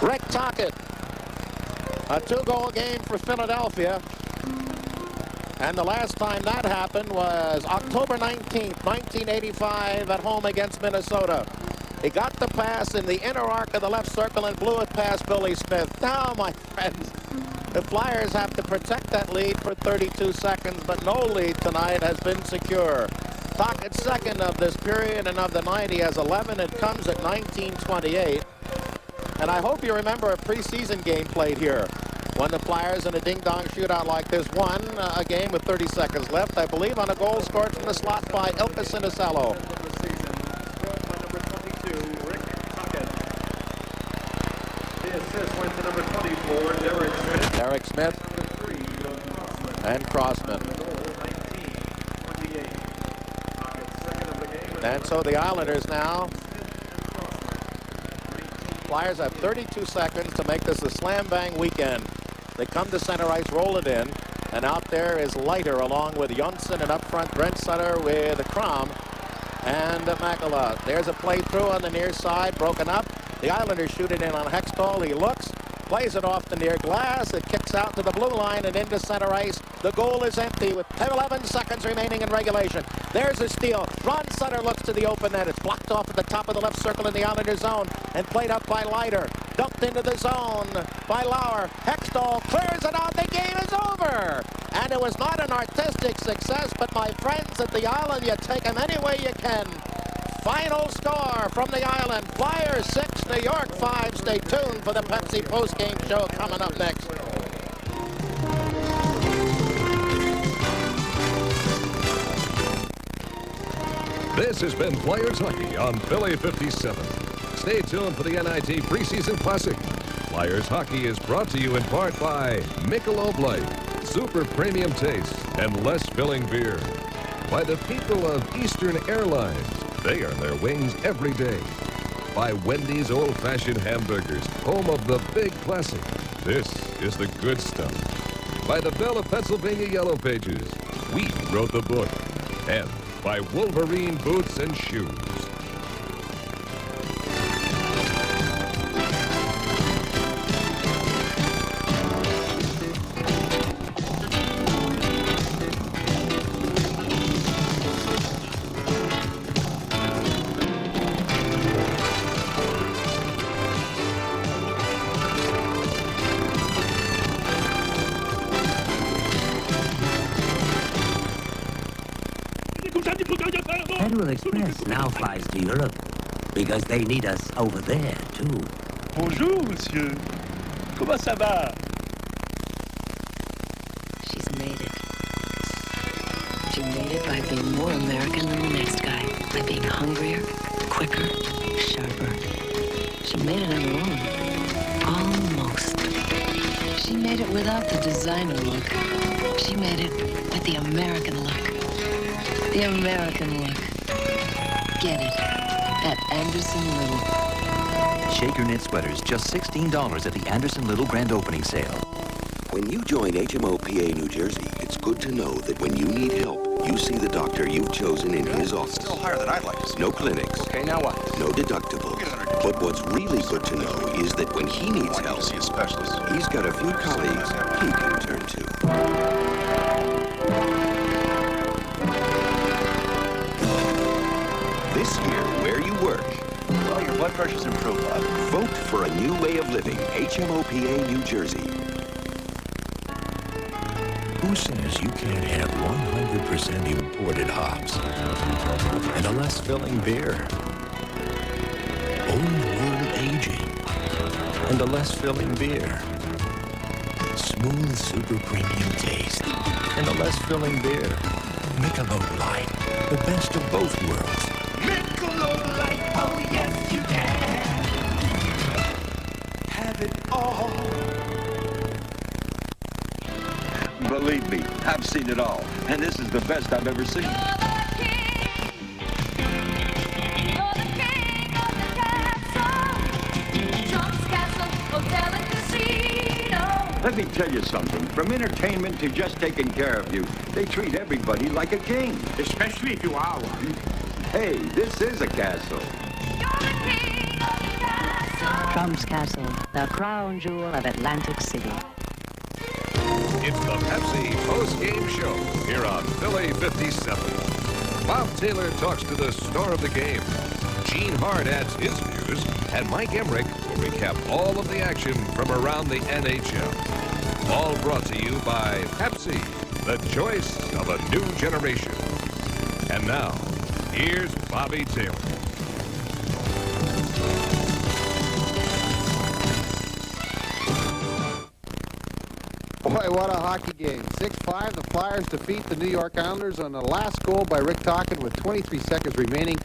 Speaker 1: Rick Tockett. A 2-goal game for Philadelphia. And the last time that happened was October 19th, 1985 at home against Minnesota. He got the pass in the inner arc of the left circle and blew it past Billy Smith. Now, my friends, the Flyers have to protect that lead for 32 seconds, but no lead tonight has been secure. Tockett's second of this period and of the night. He has 11. It comes at 19:28. And I hope you remember a preseason game played here when the Flyers in a ding-dong shootout like this won a game with 30 seconds left, I believe, on a goal scored from the slot by Ilka Sinisello.
Speaker 5: Assist went to number 24, Derek Smith.
Speaker 1: Derek Smith and Crossman. And so the Islanders now, Flyers have 32 seconds to make this a slam-bang weekend. They come to center ice, roll it in, and out there is Leiter along with Jonsson, and up front Brent Sutter with Crom and Makela. There's a play through on the near side, broken up. The Islanders shoot it in on Hextall. He looks, plays it off the near glass. It kicks out to the blue line and into center ice. The goal is empty with 11 seconds remaining in regulation. There's a steal. Ron Sutter looks to the open net. It's blocked off at the top of the left circle in the Islanders zone and played up by Leiter. Dumped into the zone by Lauer. Hextall clears it out. The game is over. And it was not an artistic success, but my friends at the Island, you take them any way you can. Final score from the Island, Flyers 6, New York 5. Stay tuned for the Pepsi postgame show coming up next.
Speaker 9: This has been Flyers Hockey on Philly 57. Stay tuned for the NIT Preseason Classic. Flyers Hockey is brought to you in part by Michelob Light, super premium taste, and less filling beer. By the people of Eastern Airlines. They earn their wings every day. By Wendy's old-fashioned hamburgers, home of the Big Classic. This is the good stuff. By the Belle of Pennsylvania Yellow Pages. We wrote the book. And by Wolverine Boots and Shoes.
Speaker 15: Federal Express now flies to Europe because they need us over there, too.
Speaker 14: Bonjour, monsieur. Comment ça va?
Speaker 16: She's made it. She made it by being more American than the next guy. by being hungrier, quicker, sharper. She made it on her own. Almost. She made it without the designer look. She made it with the American look. The American look. Get it at Anderson Little.
Speaker 17: Shaker knit sweaters, just $16 at the Anderson Little grand opening sale.
Speaker 18: When you join HMO PA New Jersey, it's good to know that when you need help, you see the doctor you've chosen in his office.
Speaker 19: Still higher than I'd like to see.
Speaker 18: No clinics.
Speaker 19: Okay, now what?
Speaker 18: No deductibles. But what's really good to know is that when he needs help,
Speaker 19: see a specialist.
Speaker 18: He's got a few colleagues he can turn to. This year, where you work.
Speaker 19: Well, your blood pressure's improved, bud.
Speaker 18: Vote for a new way of living. HMO PA New Jersey.
Speaker 6: Who says you can't have 100% imported hops and a less filling beer? Old world aging and a less filling beer. Smooth super premium taste and a less filling beer. Michelob Light, the best of both worlds.
Speaker 20: Michelob Light, oh yes you can. Have it all.
Speaker 19: Believe me, I've seen it all, and this is the best I've ever seen. Let me tell you something. From entertainment to just taking care of you, they treat everybody like a king.
Speaker 3: Especially if you are one.
Speaker 19: Hey, this is a castle.
Speaker 16: Trump's Castle, the crown jewel of Atlantic City.
Speaker 9: It's the Pepsi post-game show here on Philly 57. Bob Taylor talks to the star of the game. Gene Hart adds his views, and Mike Emmerich will recap all of the action from around the NHL. All brought to you by Pepsi, the choice of a new generation. And now, here's Bobby Taylor.
Speaker 2: Boy, what a hockey game. 6-5, the Flyers defeat the New York Islanders on the last goal by Rick Tocchet with 23 seconds remaining.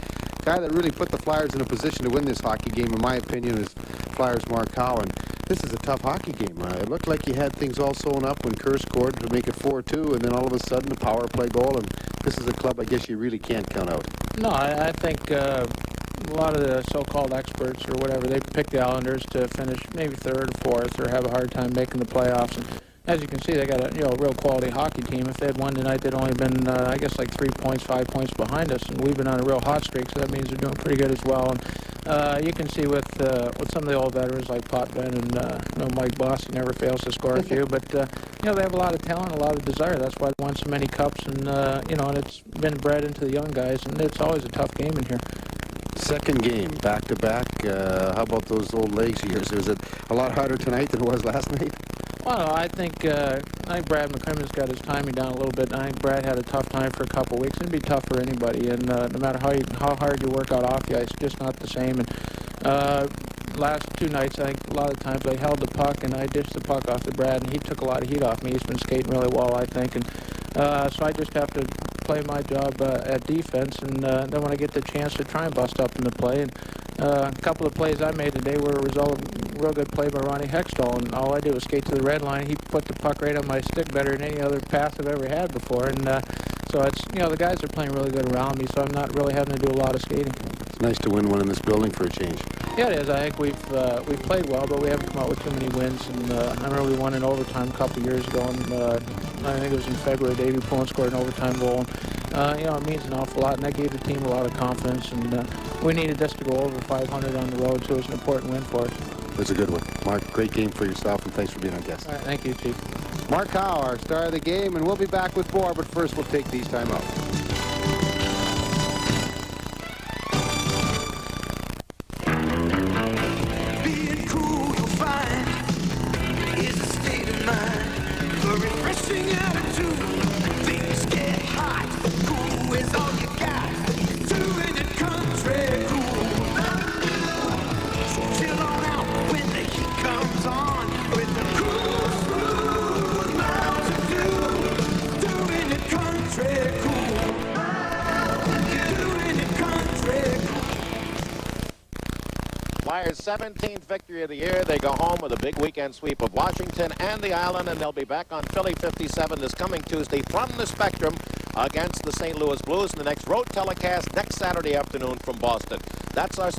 Speaker 2: Guy that really put the Flyers in a position to win this hockey game, in my opinion, is Flyers Mark Howe. This is a tough hockey game. It looked like you had things all sewn up when Kerr scored to make it 4-2, and then all of a sudden a power play goal, and this is a club I guess you really can't count out.
Speaker 21: No, I think a lot of the so-called experts or whatever, they picked the Islanders to finish maybe third or fourth or have a hard time making the playoffs. And as you can see, they got a real quality hockey team. If they had won tonight, they'd only been, I guess, like 3 points, 5 points behind us, and we've been on a real hot streak, so that means they're doing pretty good as well. And you can see with some of the old veterans like Potvin and Mike Bossy never fails to score a few, but they have a lot of talent, a lot of desire. That's why they won so many cups, and and it's been bred into the young guys, and it's always a tough game in here.
Speaker 2: Second game, back-to-back. How about those old legs of yours? Was it a lot harder tonight than it was last night?
Speaker 21: Well, I think Brad McCrimmon's got his timing down a little bit. I think Brad had a tough time for a couple of weeks. It'd be tough for anybody, and no matter how hard you work out off the ice, it's just not the same. And last two nights, I think a lot of times I held the puck and I dished the puck off to Brad, and he took a lot of heat off me. He's been skating really well, I think, and so I just have to play my job at defense, and then when I get the chance to try and bust up in the play. And a couple of plays I made today were a result of a real good play by Ronnie Hextall, and all I did was skate to the red line. He put the puck right on my stick better than any other pass I've ever had before, and so it's the guys are playing really good around me, so I'm not really having to do a lot of skating.
Speaker 2: It's nice to win one in this building for a change.
Speaker 21: Yeah, it is. I think we've played well, but we haven't come out with too many wins. And I remember we won in overtime a couple of years ago, and I think it was in February. Davey Poulin scored an overtime goal. And, it means an awful lot, and that gave the team a lot of confidence. And we needed this to go over 500 on the road, so it was an important win for us.
Speaker 2: That's a good one. Mark, great game for yourself, and thanks for being our guest.
Speaker 21: All right, thank you, Chief.
Speaker 2: Mark Howe, our star of the game, and we'll be back with more, but first we'll take these time out.
Speaker 20: Being cool, you'll find, is a state of mind, a refreshing attitude. Things get hot, cool is all you got. Doing it country cool. So chill on out when the heat comes on with the cool, smooth Mountain Dew. Doing it country cool.
Speaker 1: Flyers' 17th victory of the year. They go home with a big weekend sweep of Washington and the Island, and they'll be back on Philly 57 this coming Tuesday from the Spectrum against the St. Louis Blues. And the next road telecast next Saturday afternoon from Boston. That's our